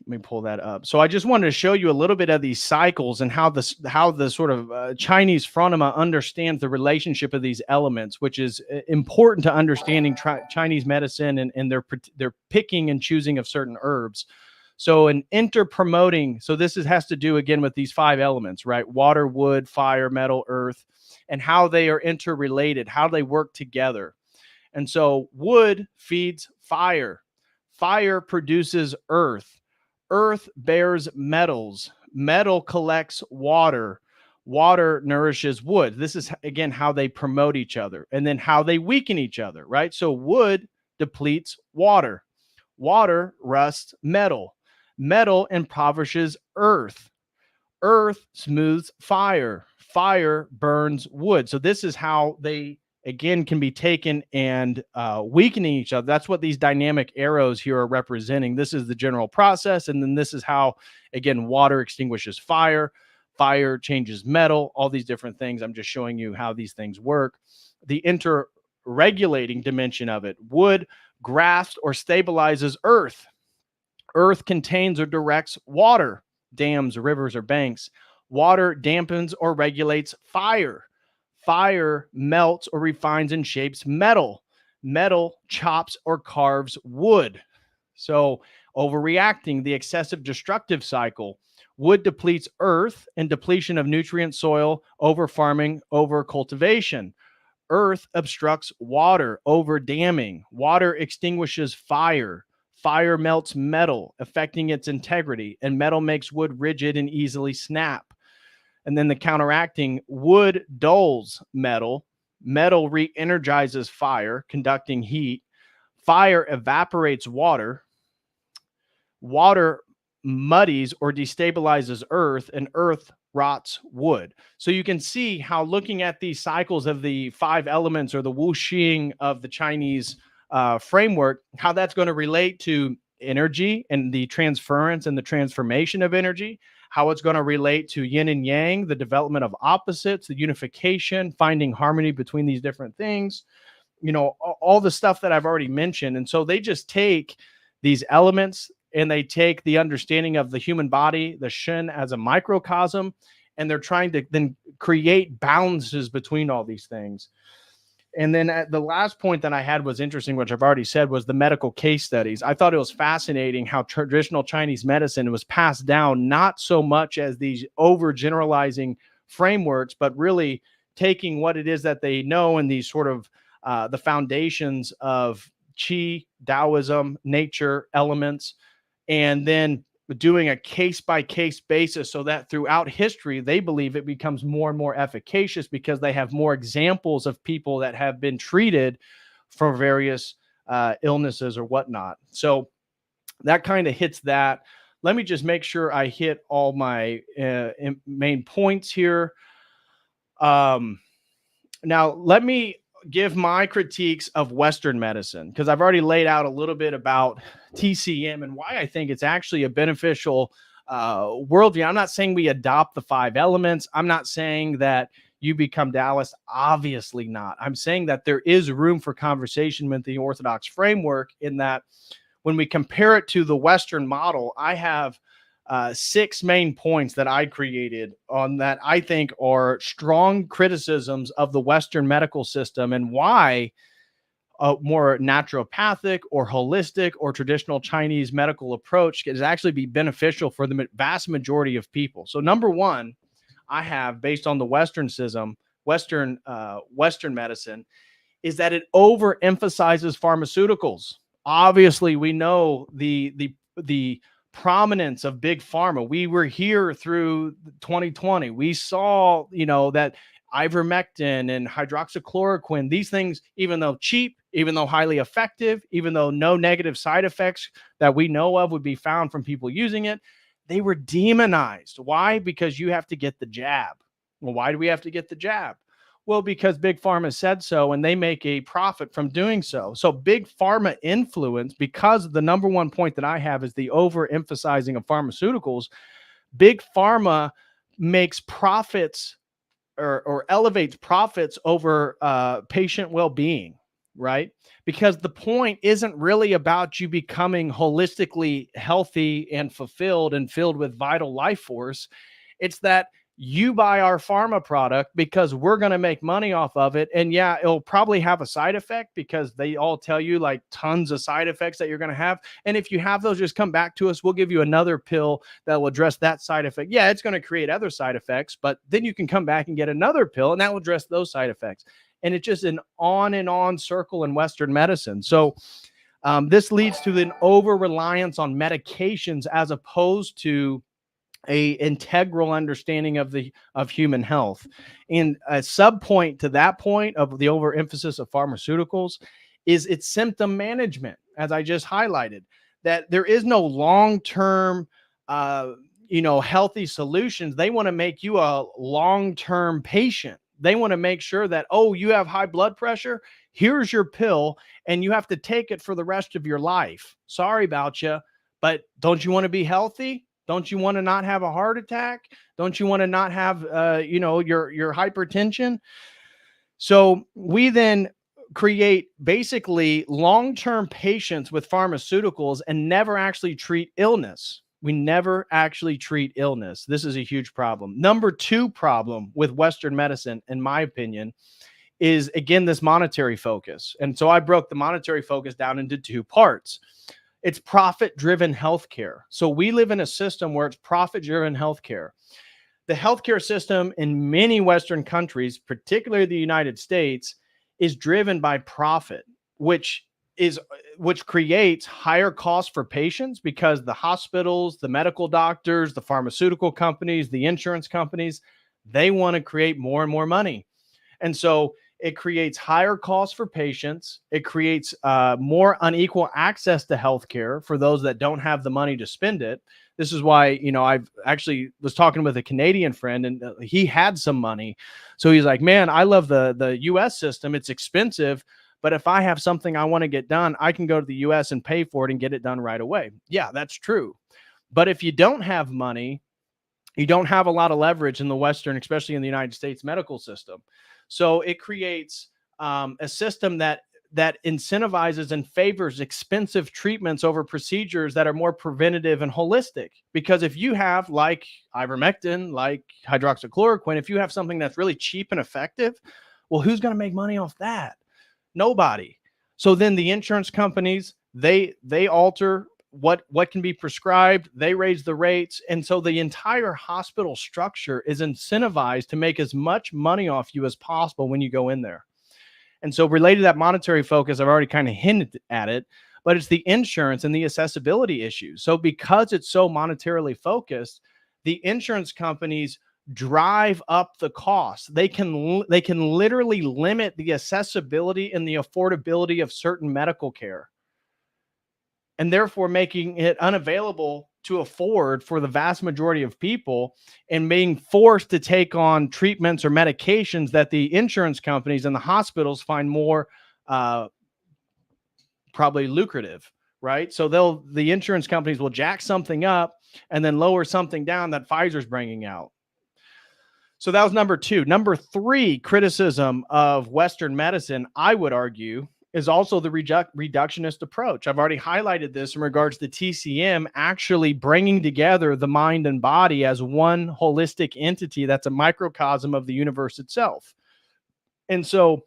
Let me pull that up. So I just wanted to show you a little bit of these cycles and how the sort of Chinese phronema understands the relationship of these elements, which is important to understanding Chinese medicine and their picking and choosing of certain herbs. So an interpromoting, so this has to do again with these 5 elements, right? Water, wood, fire, metal, earth, and how they are interrelated, how they work together. And so wood feeds fire. Fire produces earth. Earth bears metals. Metal collects water. Water nourishes wood. This is, again, how they promote each other, and then how they weaken each other, right? So wood depletes water. Water rusts metal. Metal impoverishes earth. Earth smooths fire. Fire burns wood. So this is how they, again, can be taken and weakening each other. That's what these dynamic arrows here are representing. This is the general process. And then this is how, again, water extinguishes fire. Fire changes metal, all these different things. I'm just showing you how these things work. The interregulating dimension of it: wood grasps or stabilizes earth. Earth contains or directs water, dams, rivers, or banks. Water dampens or regulates fire. Fire melts or refines and shapes metal. Metal chops or carves wood. So, overreacting, the excessive destructive cycle. Wood depletes earth and depletion of nutrient soil, over farming, over cultivation. Earth obstructs water, over damming. Water extinguishes fire. Fire melts metal, affecting its integrity, and metal makes wood rigid and easily snap. And then the counteracting: wood dulls metal. Metal re energizes fire, conducting heat. Fire evaporates water. Water muddies or destabilizes earth, and earth rots wood. So you can see how, looking at these cycles of the five elements, or the wuxing of the Chinese framework, how that's going to relate to energy and the transference and the transformation of energy, how it's going to relate to yin and yang, the development of opposites, the unification, finding harmony between these different things, all the stuff that I've already mentioned. And so they just take these elements and they take the understanding of the human body, the Shen, as a microcosm, and they're trying to then create balances between all these things. And then the last point that I had was interesting, which I've already said, was the medical case studies. I thought it was fascinating how traditional Chinese medicine was passed down, not so much as these overgeneralizing frameworks, but really taking what it is that they know and these sort of the foundations of Qi, Taoism, nature, elements, and then doing a case-by-case basis, so that throughout history, they believe it becomes more and more efficacious because they have more examples of people that have been treated for various illnesses or whatnot. So that kind of hits that. Let me just make sure I hit all my main points here. Now, let me give my critiques of Western medicine, because I've already laid out a little bit about TCM and why I think it's actually a beneficial worldview. I'm not saying we adopt the five elements. I'm not saying that you become Daoist. Obviously not. I'm saying that there is room for conversation with the Orthodox framework, in that when we compare it to the Western model, I have 6 main points that I created on that I think are strong criticisms of the Western medical system, and why a more naturopathic or holistic or traditional Chinese medical approach can actually be beneficial for the vast majority of people. So number one, I have, based on the Western medicine, is that it overemphasizes pharmaceuticals. Obviously, we know the prominence of big pharma. We were here through 2020. We saw, that ivermectin and hydroxychloroquine, these things, even though cheap, even though highly effective, even though no negative side effects that we know of would be found from people using it, they were demonized. Why? Because you have to get the jab. Well, why do we have to get the jab? Well, because big pharma said so, and they make a profit from doing so. So big pharma influence, because the number one point that I have is the overemphasizing of pharmaceuticals. Big pharma makes profits or elevates profits over patient well-being, right? Because the point isn't really about you becoming holistically healthy and fulfilled and filled with vital life force. It's that you buy our pharma product because we're going to make money off of it. And yeah, it'll probably have a side effect, because they all tell you like tons of side effects that you're going to have. And if you have those, just come back to us. We'll give you another pill that will address that side effect. Yeah, it's going to create other side effects, but then you can come back and get another pill and that will address those side effects. And it's just an on and on circle in Western medicine. So this leads to an over reliance on medications, as opposed to a integral understanding of human health. And a sub point to that point of the overemphasis of pharmaceuticals is its symptom management, as I just highlighted, that there is no long-term healthy solutions. They want to make you a long-term patient. They want to make sure that, oh, you have high blood pressure, here's your pill, and you have to take it for the rest of your life. Sorry about you, but don't you want to be healthy? Don't you want to not have a heart attack? Don't you want to not have, your hypertension? So we then create basically long-term patients with pharmaceuticals and never actually treat illness. We never actually treat illness. This is a huge problem. Number two problem with Western medicine, in my opinion, is again this monetary focus. And so I broke the monetary focus down into two parts. It's profit-driven healthcare. So we live in a system where it's profit-driven healthcare. The healthcare system in many Western countries, particularly the United States, is driven by profit, which creates higher costs for patients because the hospitals, the medical doctors, the pharmaceutical companies, the insurance companies, they want to create more and more money. And so it creates higher costs for patients. It creates more unequal access to healthcare for those that don't have the money to spend it. This is why, I've actually was talking with a Canadian friend, and he had some money. So he's like, man, I love the US system. It's expensive, but if I have something I want to get done, I can go to the US and pay for it and get it done right away. Yeah, that's true. But if you don't have money, you don't have a lot of leverage in the Western, especially in the United States medical system. So it creates a system that incentivizes and favors expensive treatments over procedures that are more preventative and holistic. Because if you have, like ivermectin, like hydroxychloroquine, if you have something that's really cheap and effective, well, who's going to make money off that? Nobody. So then the insurance companies, they alter what can be prescribed, they raise the rates, and so the entire hospital structure is incentivized to make as much money off you as possible when you go in there. And so related to that monetary focus, I've already kind of hinted at it, but it's the insurance and the accessibility issues. So because it's so monetarily focused, the insurance companies drive up the cost. They can literally limit the accessibility and the affordability of certain medical care, and therefore making it unavailable to afford for the vast majority of people, and being forced to take on treatments or medications that the insurance companies and the hospitals find more probably lucrative, right? So the insurance companies will jack something up and then lower something down that Pfizer's bringing out. So that was number two. Number three criticism of Western medicine, I would argue, is also the reductionist approach. I've already highlighted this in regards to TCM actually bringing together the mind and body as one holistic entity that's a microcosm of the universe itself. And so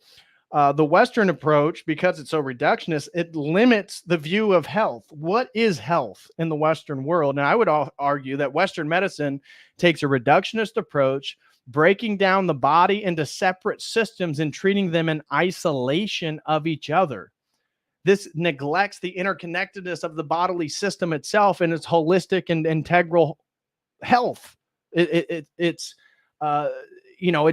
the Western approach, because it's so reductionist, it limits the view of health. What is health in the Western world? And I would argue that Western medicine takes a reductionist approach, breaking down the body into separate systems and treating them in isolation of each other. This neglects the interconnectedness of the bodily system itself and its holistic and integral health. It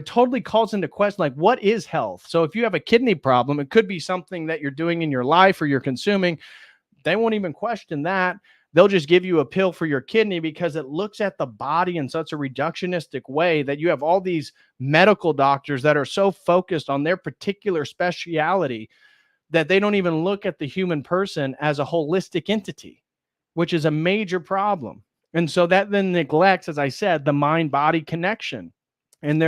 totally calls into question, like, what is health? So if you have a kidney problem, it could be something that you're doing in your life or you're consuming. They won't even question that. They'll just give you a pill for your kidney because it looks at the body in such a reductionistic way that you have all these medical doctors that are so focused on their particular specialty that they don't even look at the human person as a holistic entity, which is a major problem. And so that then neglects, as I said, the mind-body connection. And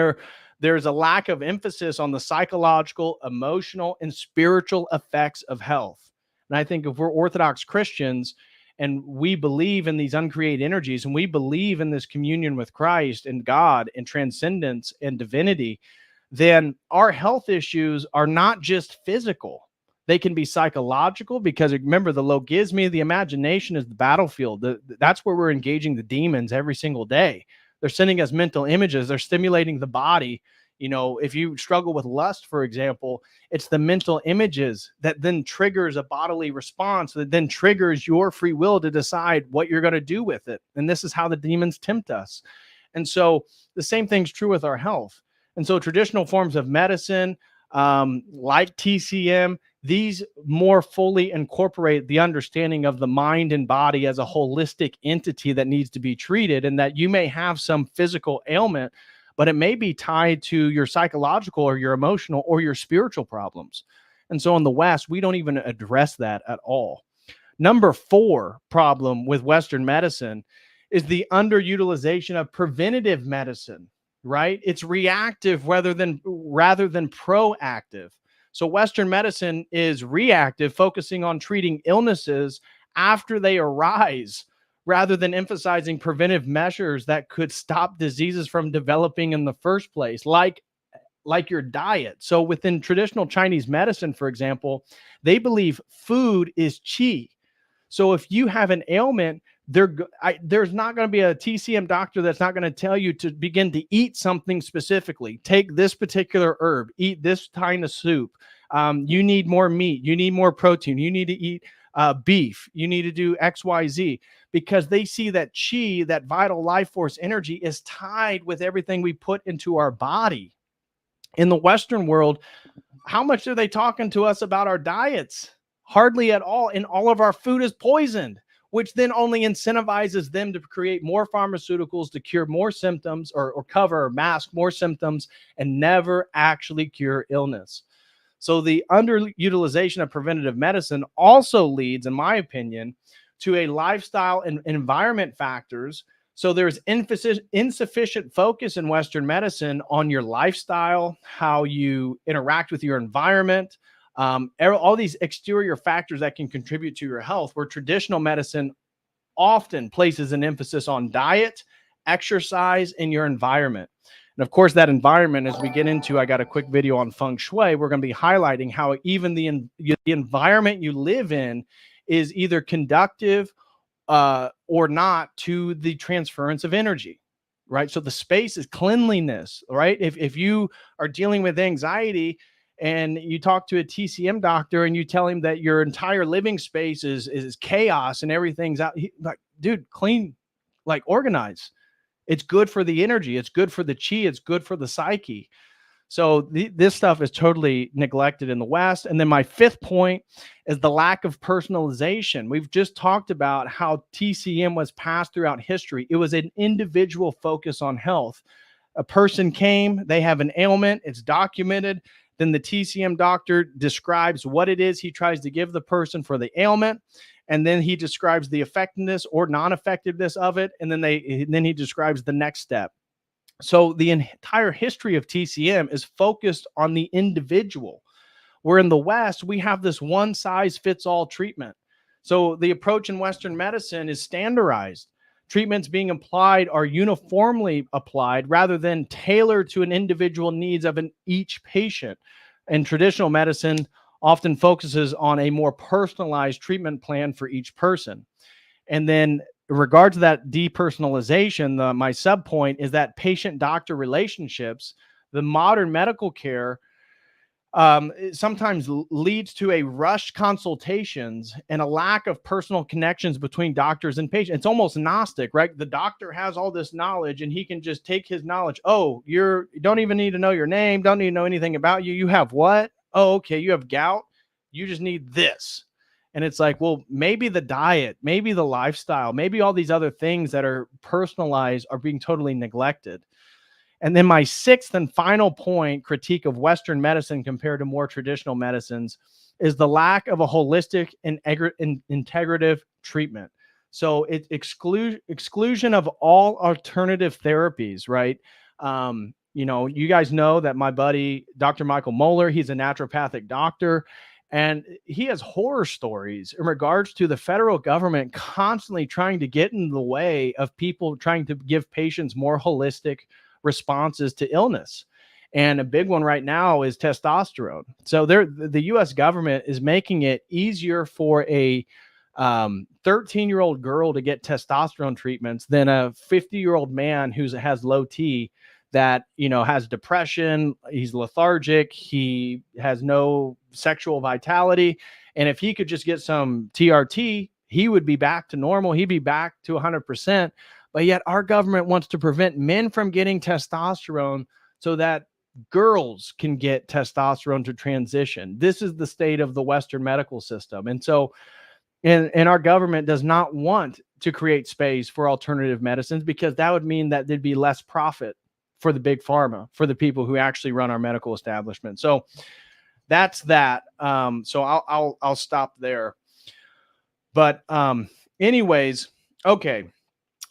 there's a lack of emphasis on the psychological, emotional, and spiritual effects of health. And I think if we're Orthodox Christians and we believe in these uncreated energies, and we believe in this communion with Christ and God and transcendence and divinity, then our health issues are not just physical. They can be psychological, because remember, the logismy of the imagination is the battlefield. That's where we're engaging the demons every single day. They're sending us mental images. They're stimulating the body. If you struggle with lust, for example, it's the mental images that then triggers a bodily response that then triggers your free will to decide what you're going to do with it. And this is how the demons tempt us. And so the same thing's true with our health. And so traditional forms of medicine, like TCM, these more fully incorporate the understanding of the mind and body as a holistic entity that needs to be treated, and that you may have some physical ailment, but it may be tied to your psychological or your emotional or your spiritual problems. And so in the West, we don't even address that at all. Number four problem with Western medicine is the underutilization of preventative medicine, right? It's reactive rather than proactive. So Western medicine is reactive, focusing on treating illnesses after they arise rather than emphasizing preventive measures that could stop diseases from developing in the first place, like your diet. So within traditional Chinese medicine, for example, they believe food is qi. So if you have an ailment, there's not going to be a TCM doctor that's not going to tell you to begin to eat something specifically. Take this particular herb, eat this kind of soup. You need more meat. You need more protein. You need to eat beef. You need to do X, Y, Z, because they see that qi, that vital life force energy, is tied with everything we put into our body. In the Western world, how much are they talking to us about our diets? Hardly at all. And all of our food is poisoned, which then only incentivizes them to create more pharmaceuticals to cure more symptoms, or cover or mask more symptoms, and never actually cure illness. So the underutilization of preventative medicine also leads, in my opinion, to a lifestyle and environment factors. So there's insufficient focus in Western medicine on your lifestyle, how you interact with your environment, all these exterior factors that can contribute to your health, where traditional medicine often places an emphasis on diet, exercise, and your environment. And of course, that environment, as we get into, I got a quick video on feng shui. We're going to be highlighting how even the environment you live in is either conductive or not to the transference of energy, right? So the space is cleanliness, right? If you are dealing with anxiety and you talk to a TCM doctor and you tell him that your entire living space is chaos and everything's out, like, dude, clean, like organize. It's good for the energy. It's good for the chi. It's good for the psyche. So this stuff is totally neglected in the West. And then my fifth point is the lack of personalization. We've just talked about how TCM was passed throughout history. It was an individual focus on health. A person came, they have an ailment, it's documented. Then the TCM doctor describes what it is he tries to give the person for the ailment. And then he describes the effectiveness or non-effectiveness of it. And then he describes the next step. So the entire history of TCM is focused on the individual, where in the West, we have this one size fits all treatment. So the approach in Western medicine is standardized. Treatments being applied are uniformly applied rather than tailored to an individual needs of each patient. And traditional medicine often focuses on a more personalized treatment plan for each person. And then in regard to that depersonalization, my sub point is that patient-doctor relationships, the modern medical care, it sometimes leads to a rushed consultations and a lack of personal connections between doctors and patients. It's almost Gnostic, right? The doctor has all this knowledge and he can just take his knowledge. Oh, you don't even need to know your name. Don't need to know anything about you. You have what? Oh, okay. You have gout. You just need this. And it's like, well, maybe the diet, maybe the lifestyle, maybe all these other things that are personalized are being totally neglected. And then my sixth and final point, critique of Western medicine compared to more traditional medicines, is the lack of a holistic and integrative treatment. So it's exclusion of all alternative therapies, right? You guys know that my buddy, Dr. Michael Moeller, he's a naturopathic doctor. And he has horror stories in regards to the federal government constantly trying to get in the way of people trying to give patients more holistic responses to illness. And a big one right now is testosterone. So the US government is making it easier for a 13-year-old girl to get testosterone treatments than a 50-year-old man who has low T that, has depression, he's lethargic, he has no sexual vitality. And if he could just get some TRT, he would be back to normal. He'd be back to 100%. But yet our government wants to prevent men from getting testosterone so that girls can get testosterone to transition. This is the state of the Western medical system. And so, and our government does not want to create space for alternative medicines, because that would mean that there'd be less profit for the big pharma, for the people who actually run our medical establishment. So that's that. So I'll stop there. But anyways, okay.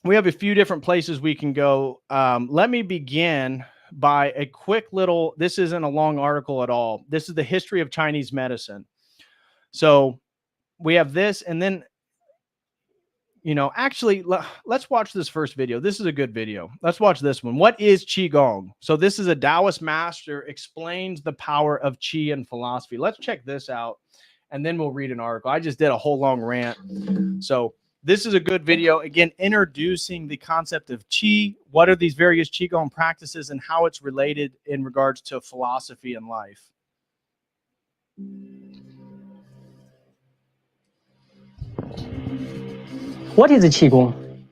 we have a few different places we can go. Let me begin by a quick little, this isn't a long article at all. This is the history of Chinese medicine. So we have this, and then, actually, let's watch this first video. This is a good video. Let's watch this one. What is Qigong? So this is a Daoist master explains the power of Qi and philosophy. Let's check this out, and then we'll read an article. I just did a whole long rant. So this is a good video, again, introducing the concept of Qi. What are these various Qigong practices and how it's related in regards to philosophy and life? What is Qigong?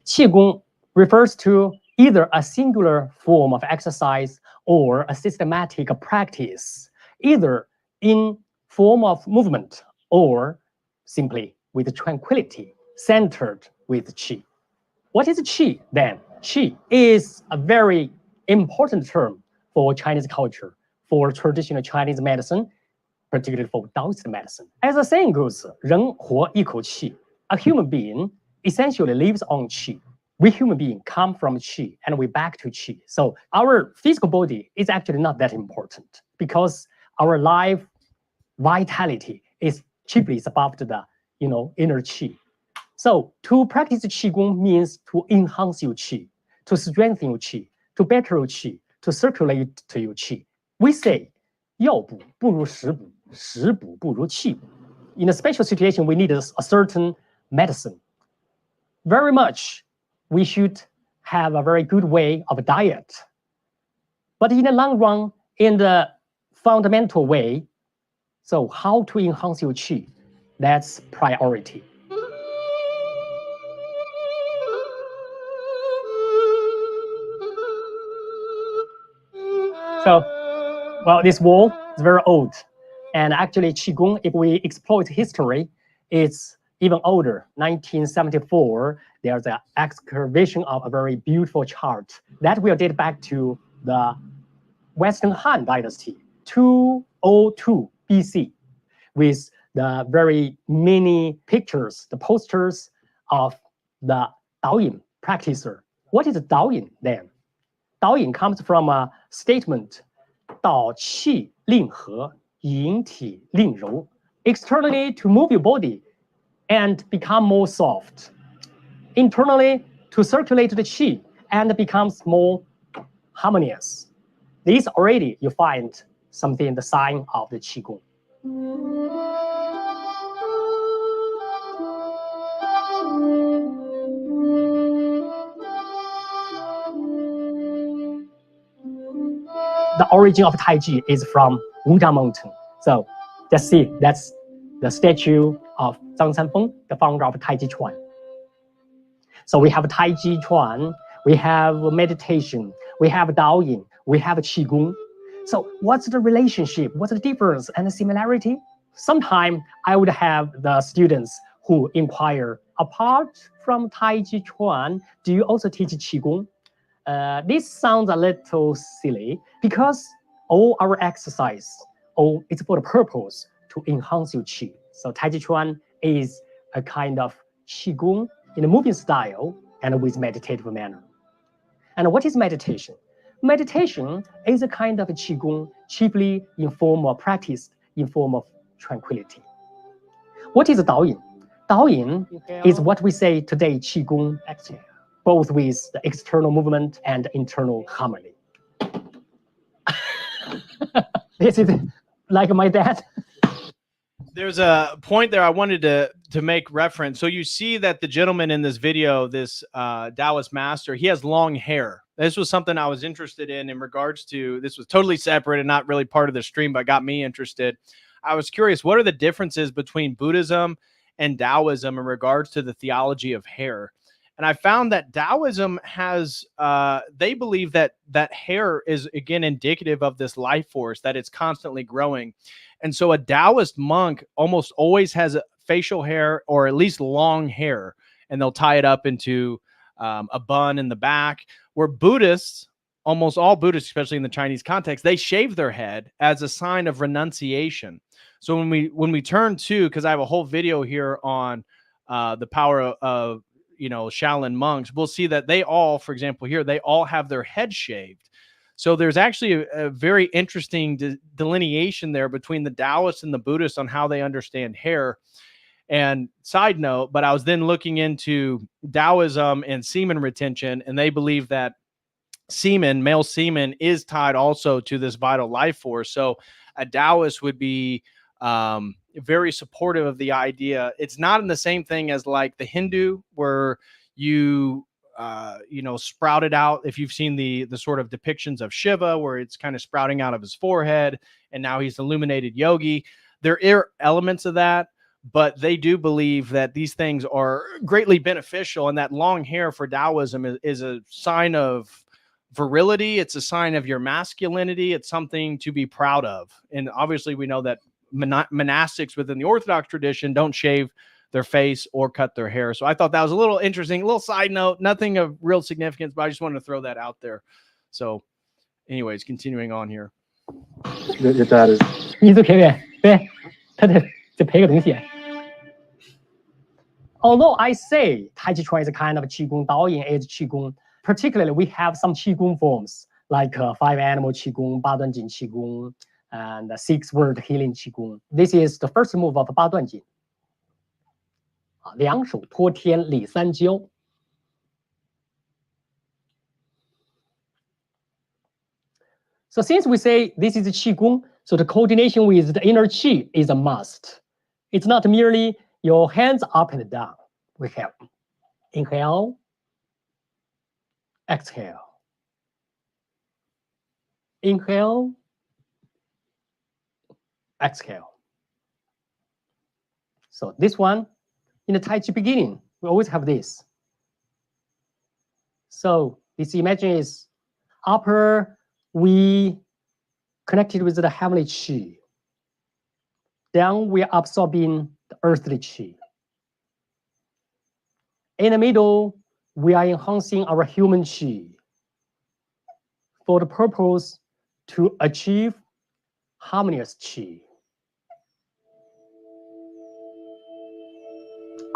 Qigong refers to either a singular form of exercise or a systematic practice, either in form of movement or simply with tranquility, centered with Qi. What is Qi then? Qi is a very important term for Chinese culture, for traditional Chinese medicine, particularly for Daoist medicine. As the saying goes, 人活一口气. A human being essentially lives on Qi. We human beings come from Qi and we back to Qi. So our physical body is actually not that important because our life vitality is chiefly above the inner Qi. So to practice Qigong means to enhance your Qi, to strengthen your Qi, to better your Qi, to circulate to your Qi. We say, 药补不如食补, 食补不如气补. In a special situation, we need a certain medicine. Very much, we should have a very good way of diet. But in the long run, in the fundamental way, so how to enhance your Qi, that's priority. So, well, this wall is very old. And actually, Qigong, if we explore its history, it's even older. 1974, there's an excavation of a very beautiful chart that will date back to the Western Han Dynasty, 202 BC, with the very many pictures, the posters of the Daoyin practitioner. What is Daoyin then? Daoyin comes from a statement, 导气令和, 引体令柔, externally to move your body and become more soft. Internally to circulate the Qi and becomes more harmonious. This already you find something the sign of the Qigong. The origin of Tai Chi is from Wuzhang Mountain. So let's see, that's the statue of Zhang Sanfeng, the founder of Tai Chi Chuan. So we have Tai Chi Chuan, we have meditation, we have Daoyin, we have Qigong. So what's the relationship? What's the difference and the similarity? Sometime I would have the students who inquire, apart from Tai Chi Chuan, do you also teach Qigong? This sounds a little silly because all our exercise, it's for the purpose to enhance your Qi. So Tai Chi Chuan is a kind of Qigong in a moving style and with meditative manner. And what is meditation? Meditation is a kind of Qigong, chiefly in form of practice, in form of tranquility. What is Daoyin? Daoyin is what we say today, Qigong, both with the external movement and internal harmony. This is like my dad. There's a point there I wanted to make reference. So you see that the gentleman in this video, this Daoist master, he has long hair. This was something I was interested in regards to, this was totally separate and not really part of the stream, but got me interested. I was curious, what are the differences between Buddhism and Taoism in regards to the theology of hair? And I found that Taoism has, they believe that hair is, again, indicative of this life force, that it's constantly growing. And so a Taoist monk almost always has facial hair, or at least long hair, and they'll tie it up into a bun in the back. Where Buddhists, almost all Buddhists, especially in the Chinese context, they shave their head as a sign of renunciation. So when we turn to, because I have a whole video here on the power of Shaolin monks, we'll see that they all, for example, here, they all have their head shaved. So there's actually a very interesting delineation there between the Taoists and the Buddhists on how they understand hair. And side note, but I was then looking into Taoism and semen retention, and they believe that semen, male semen, is tied also to this vital life force. So a Taoist would be very supportive of the idea. It's not in the same thing as like the Hindu, where you sprouted out. If you've seen the sort of depictions of Shiva, where it's kind of sprouting out of his forehead, and now he's illuminated yogi. There are elements of that, but they do believe that these things are greatly beneficial, and that long hair for Taoism is a sign of virility. It's a sign of your masculinity. It's something to be proud of. And obviously we know that monastics within the Orthodox tradition don't shave their face or cut their hair. So I thought that was a little interesting, a little side note, nothing of real significance, but I just wanted to throw that out there. So anyways, continuing on here. 你是 Kevin， 对，他这配个东西。Although I say Tai Chi Chuan is a kind of Qigong, Daoyin is Qigong, particularly we have some Qigong forms like 5 animal Qigong, 八段锦 Qigong, and 6 word healing Qigong. This is the first move of 八段锦。两手托天理三焦。So since we say this is Qigong, so the coordination with the inner Qi is a must. It's not merely your hands up and down. We have inhale, exhale, inhale, exhale. So this one, in the Tai Chi beginning, we always have this. So this imagine is upper, we connected with the heavenly Qi. Then we are absorbing the earthly Qi. In the middle, we are enhancing our human Qi for the purpose to achieve harmonious Qi.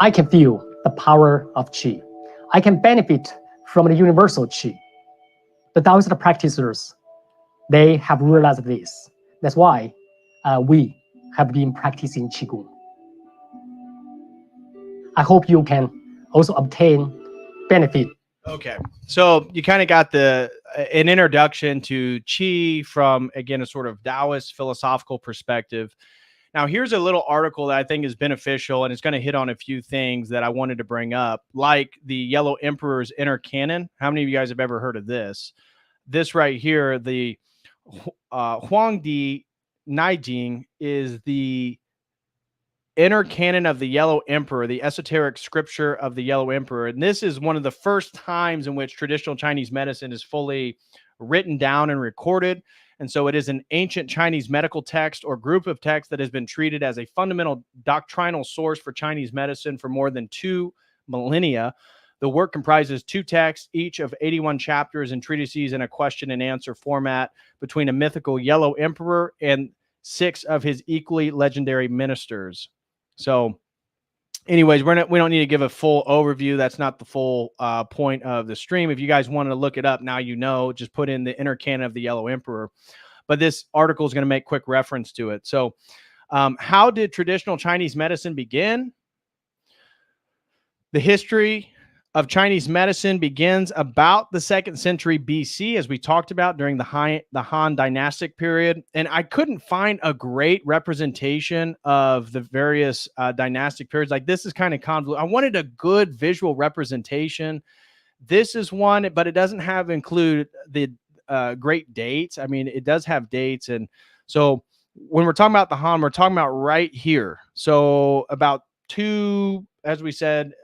I can feel the power of Qi. I can benefit from the universal Qi. The Taoist practitioners, they have realized this. That's why we have been practicing Qigong. I hope you can also obtain benefit. Okay, so you kind of got an introduction to Qi from, again, a sort of Taoist philosophical perspective. Now, here's a little article that I think is beneficial, and it's going to hit on a few things that I wanted to bring up, like the Yellow Emperor's inner canon. How many of you guys have ever heard of this? This right here, the Huangdi Neijing, is the inner canon of the Yellow Emperor, the esoteric scripture of the Yellow Emperor. And this is one of the first times in which traditional Chinese medicine is fully written down and recorded. And so it is an ancient Chinese medical text or group of texts that has been treated as a fundamental doctrinal source for Chinese medicine for more than 2 millennia. The work comprises 2 texts, each of 81 chapters and treatises in a question and answer format between a mythical Yellow Emperor and 6 of his equally legendary ministers. So anyways, we don't need to give a full overview. That's not the full point of the stream. If you guys wanted to look it up, now you know, just put in the inner canon of the Yellow Emperor. But this article is going to make quick reference to it. So how did traditional Chinese medicine begin? The history of Chinese medicine begins about the 2nd century BC, as we talked about during the Han dynastic period. And I couldn't find a great representation of the various dynastic periods. Like, this is kind of convoluted. I wanted a good visual representation. This is one, but it doesn't have include the great dates. I mean, it does have dates. And so when we're talking about the Han, we're talking about right here. So about as we said,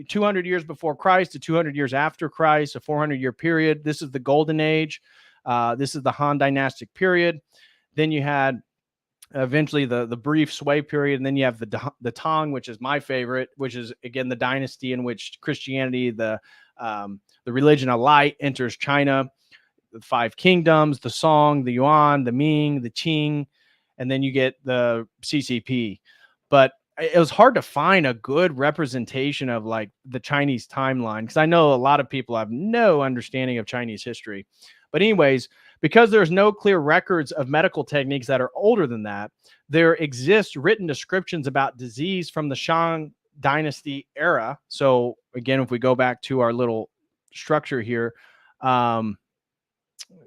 200 years before Christ to 200 years after Christ, a 400-year period. This is the Golden Age. This is the Han dynastic period. Then you had eventually the brief sway period, and then you have the Tang, which is my favorite, which is, again, the dynasty in which Christianity, the religion of light, enters China. The 5 kingdoms, the Song, the Yuan, the Ming, the Qing, and then you get the CCP. But it was hard to find a good representation of like the Chinese timeline, because I know a lot of people have no understanding of Chinese history. But anyways, because there's no clear records of medical techniques that are older than that, there exist written descriptions about disease from the Shang dynasty era. So again, if we go back to our little structure here,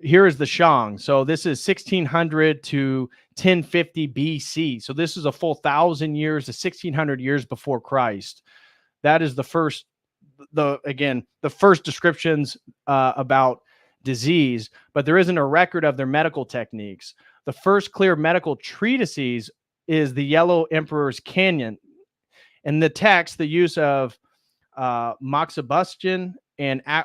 here is the Shang. So this is 1600 to 1050 BC. So this is a full 1,000 years to 1600 years before Christ. That is the first, the first descriptions about disease, but there isn't a record of their medical techniques. The first clear medical treatises is the Yellow Emperor's Canyon. In the text, the use of moxibustion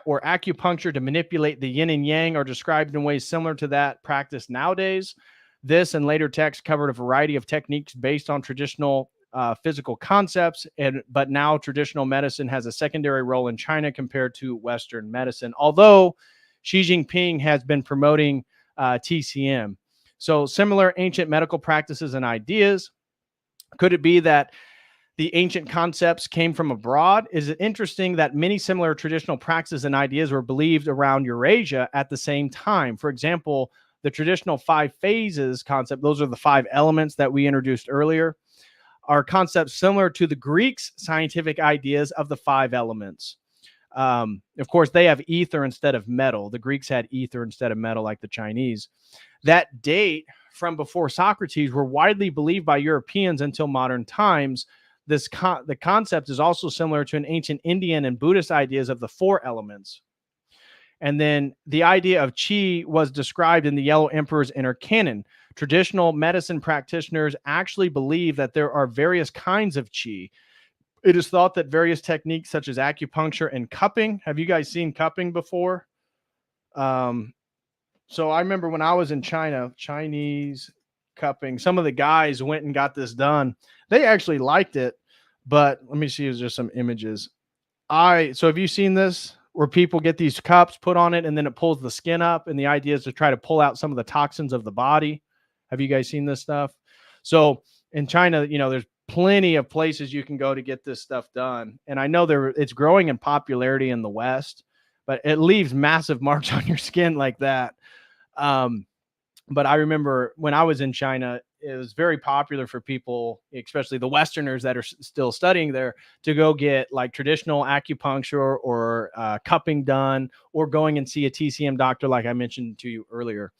or acupuncture to manipulate the yin and yang are described in ways similar to that practiced nowadays. This and later texts covered a variety of techniques based on traditional physical concepts, but now traditional medicine has a secondary role in China compared to Western medicine, although Xi Jinping has been promoting TCM. So similar ancient medical practices and ideas. Could it be that the ancient concepts came from abroad? Is it interesting that many similar traditional practices and ideas were believed around Eurasia at the same time? For example, the traditional 5 phases concept, those are the 5 elements that we introduced earlier, are concepts similar to the Greeks' scientific ideas of the 5 elements. Of course, they have ether instead of metal. The Greeks had ether instead of metal, like the Chinese. That date from before Socrates were widely believed by Europeans until modern times. The concept is also similar to an ancient Indian and Buddhist ideas of the 4 elements. And then the idea of qi was described in the Yellow Emperor's Inner Canon. Traditional medicine practitioners actually believe that there are various kinds of qi. It is thought that various techniques such as acupuncture and cupping. Have you guys seen cupping before? So I remember when I was in China, Chinese cupping, some of the guys went and got this done. They actually liked it, but let me see if there's some images. So have you seen this where people get these cups put on it and then it pulls the skin up, and the idea is to try to pull out some of the toxins of the body? Have you guys seen this stuff? So in China, there's plenty of places you can go to get this stuff done. And I know it's growing in popularity in the West, but it leaves massive marks on your skin like that. But I remember when I was in China, it was very popular for people, especially the Westerners that are still studying there, to go get like traditional acupuncture or cupping done, or going and see a TCM doctor, like I mentioned to you earlier.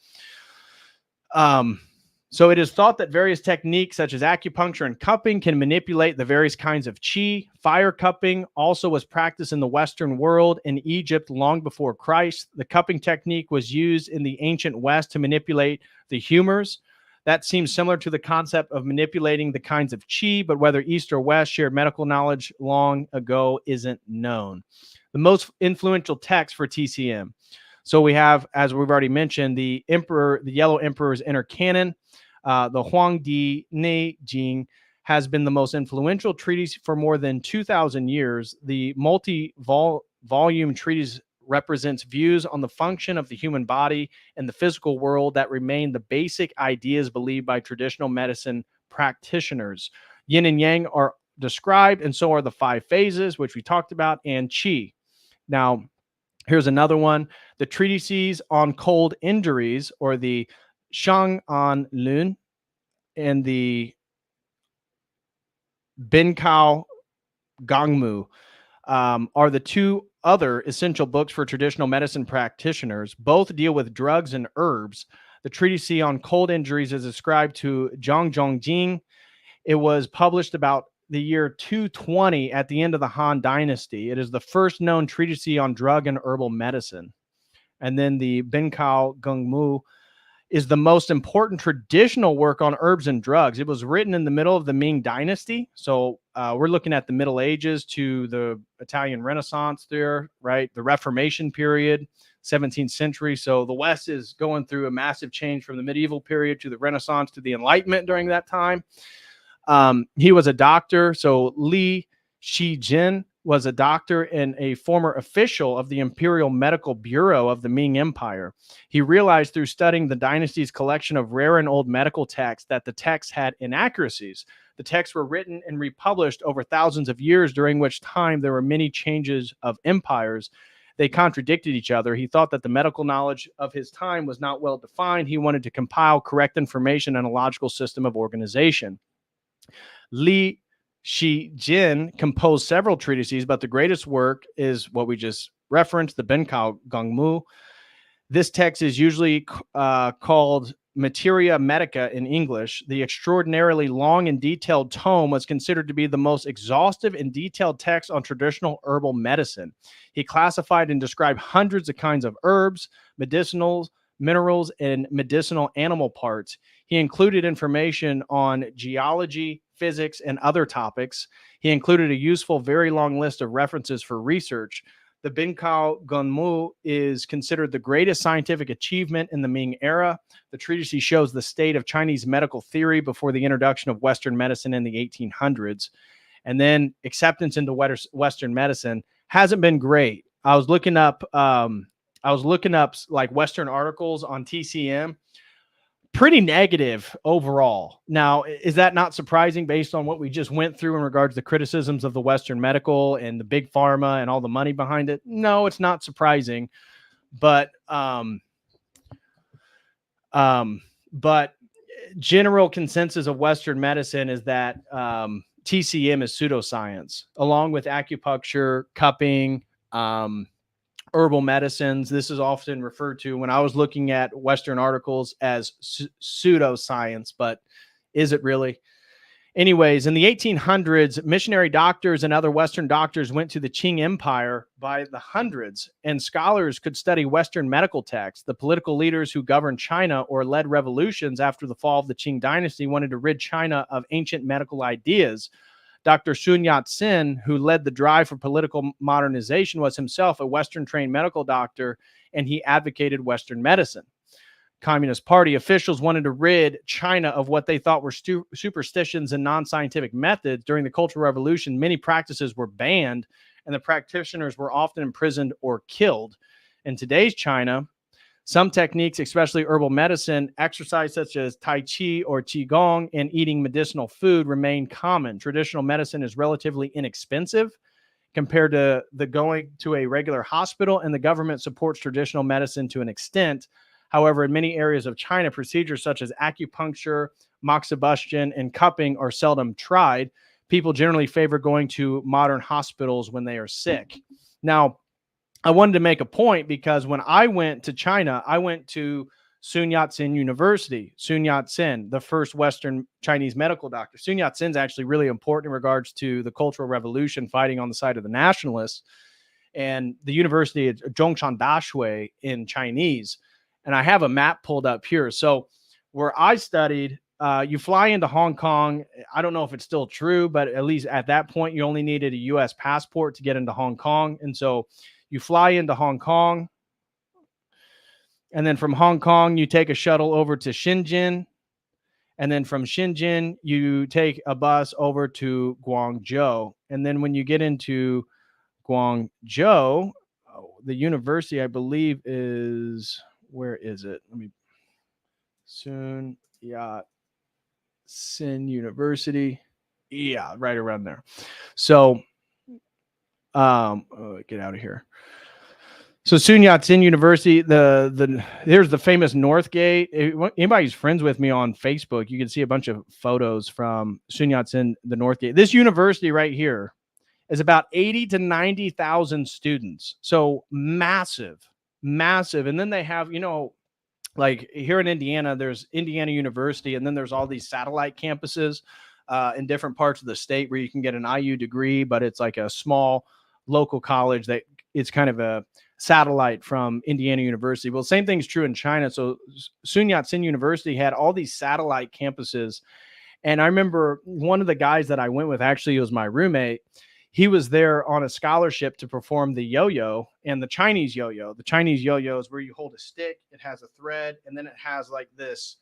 So it is thought that various techniques such as acupuncture and cupping can manipulate the various kinds of qi. Fire cupping also was practiced in the Western world in Egypt long before Christ. The cupping technique was used in the ancient West to manipulate the humors. That seems similar to the concept of manipulating the kinds of qi, but whether East or West shared medical knowledge long ago isn't known. The most influential text for TCM. So we have, as we've already mentioned, the Yellow Emperor's Inner Canon. The Huangdi Ne Jing has been the most influential treatise for more than 2,000 years. The multi-volume treatise represents views on the function of the human body and the physical world that remain the basic ideas believed by traditional medicine practitioners. Yin and yang are described, and so are the 5 phases, which we talked about, and qi. Now, here's another one. The treatises on cold injuries, or the Shang An Lun, and the Binkao Gongmu are the 2 other essential books for traditional medicine practitioners. Both deal with drugs and herbs. The treatise on cold injuries is ascribed to Zhang Zhongjing. It was published about the year 220 at the end of the Han Dynasty. It is the first known treatise on drug and herbal medicine. And then the Binkao Gongmu is the most important traditional work on herbs and drugs. It was written in the middle of the Ming Dynasty. So we're looking at the Middle Ages to the Italian Renaissance there, right? The Reformation period, 17th century. So the West is going through a massive change from the medieval period to the Renaissance to the Enlightenment during that time. He was a doctor. So Li Shijin was a doctor and a former official of the Imperial Medical Bureau of the Ming Empire. He realized through studying the dynasty's collection of rare and old medical texts that the texts had inaccuracies. The texts were written and republished over thousands of years, during which time there were many changes of empires. They contradicted each other. He thought that the medical knowledge of his time was not well defined. He wanted to compile correct information and a logical system of organization. Li Shijin composed several treatises, but the greatest work is what we just referenced, the Benkao Gongmu. This text is usually called Materia Medica in English. The extraordinarily long and detailed tome was considered to be the most exhaustive and detailed text on traditional herbal medicine. He classified and described hundreds of kinds of herbs, medicinals, minerals, and medicinal animal parts. He included information on geology, physics, and other topics. He included a useful, very long list of references for research. The Benkao Gongmu is considered the greatest scientific achievement in the Ming era. The treatise shows the state of Chinese medical theory before the introduction of Western medicine in the 1800s. And then acceptance into Western medicine hasn't been great. I was looking up like Western articles on TCM. Pretty negative overall. Now, is that not surprising based on what we just went through in regards to criticisms of the Western medical and the big pharma and all the money behind it? No, it's not surprising. But general consensus of Western medicine is that TCM is pseudoscience, along with acupuncture, cupping, herbal medicines. This is often referred to when I was looking at Western articles as pseudoscience, but is it really? Anyways, in the 1800s, missionary doctors and other Western doctors went to the Qing Empire by the hundreds, and scholars could study Western medical texts. The political leaders who governed China or led revolutions after the fall of the Qing dynasty wanted to rid China of ancient medical ideas. Dr. Sun Yat-sen, who led the drive for political modernization, was himself a Western-trained medical doctor, and he advocated Western medicine. Communist Party officials wanted to rid China of what they thought were superstitions and non-scientific methods. During the Cultural Revolution, many practices were banned, and the practitioners were often imprisoned or killed. In today's China, some techniques, especially herbal medicine, exercise such as Tai Chi or Qigong, and eating medicinal food remain common. Traditional medicine is relatively inexpensive compared to the going to a regular hospital, and the government supports traditional medicine to an extent. However, in many areas of China, procedures such as acupuncture, moxibustion, and cupping are seldom tried. People generally favor going to modern hospitals when they are sick. Now, I wanted to make a point because when I went to China, I went to Sun Yat-sen University. Sun Yat-sen, the first Western Chinese medical doctor. Sun Yat-sen is actually really important in regards to the Cultural Revolution, fighting on the side of the nationalists. And the university is Zhongshan Dashui in Chinese. And I have a map pulled up here. So where I studied, you fly into Hong Kong. I don't know if it's still true, but at least at that point, you only needed a U.S. passport to get into Hong Kong. And so you fly into Hong Kong, and then from Hong Kong, you take a shuttle over to Shenzhen. And then from Shenzhen, you take a bus over to Guangzhou. And then when you get into Guangzhou, the university, I believe, is, where is it? Sun Yat-sen University. Yeah, right around there. So, get out of here. So Sun Yat-sen University, there's the famous North Gate. Anybody who's friends with me on Facebook, you can see a bunch of photos from Sun Yat-sen, the North Gate. This university right here is about 80 to 90,000 students. So massive. And then they have, like here in Indiana, there's Indiana University, and then there's all these satellite campuses in different parts of the state where you can get an IU degree, but it's like a small local college that it's kind of a satellite from Indiana University. Well, same thing's true in China. So Sun Yat-sen University had all these satellite campuses. And I remember one of the guys that I went with, actually, was my roommate. He was there on a scholarship to perform the yo-yo and the Chinese yo-yo. The Chinese yo-yo is where you hold a stick, it has a thread, and then it has like this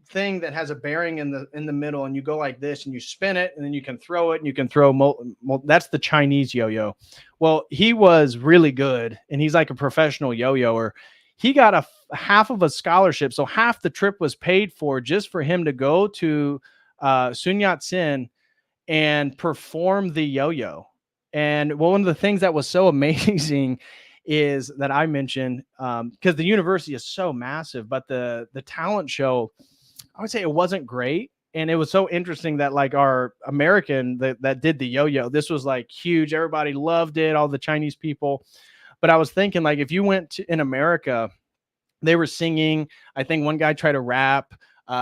thing that has a bearing in the middle, and you go like this and you spin it, and then you can throw it, and you can throw that's the Chinese yo-yo. Well, he was really good, and he's like a professional yo-yoer. He got half of a scholarship, so half the trip was paid for just for him to go to Sun Yat-sen and perform the yo-yo. And one of the things that was so amazing is that I mentioned, because the university is so massive, but the talent show, I would say it wasn't great. And it was so interesting that like our American that did the yo-yo, this was like huge. Everybody loved it, all the Chinese people. But I was thinking, like, if you went to in America, they were singing. I think one guy tried to rap.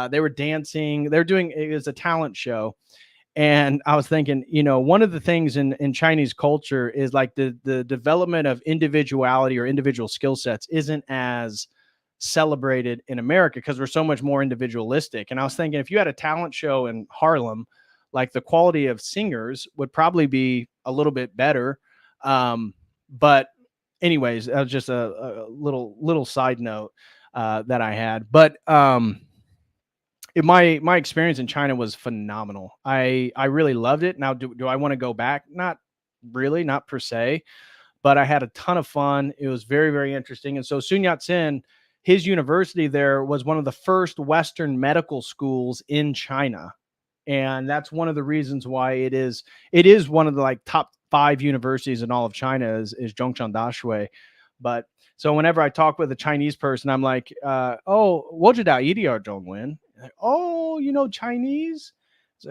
They were dancing. They're doing, it was a talent show. And I was thinking, you know, one of the things in Chinese culture is like the development of individuality or individual skill sets isn't as celebrated in America because we're so much more individualistic. And I was thinking, if you had a talent show in Harlem, like the quality of singers would probably be a little bit better. But anyways, that was just a little side note that I had. But my experience in China was phenomenal. I really loved it. Now, do I want to go back? Not really, not per se, but I had a ton of fun. It was very, very interesting. And so Sun Yat-sen, his university there was one of the first Western medical schools in China. And that's one of the reasons why it is one of the like top 5 universities in all of China is Zhongshan Daxue. But so whenever I talk with a Chinese person, I'm like, oh, 我知道一点儿中文. Like, oh, you know Chinese? So,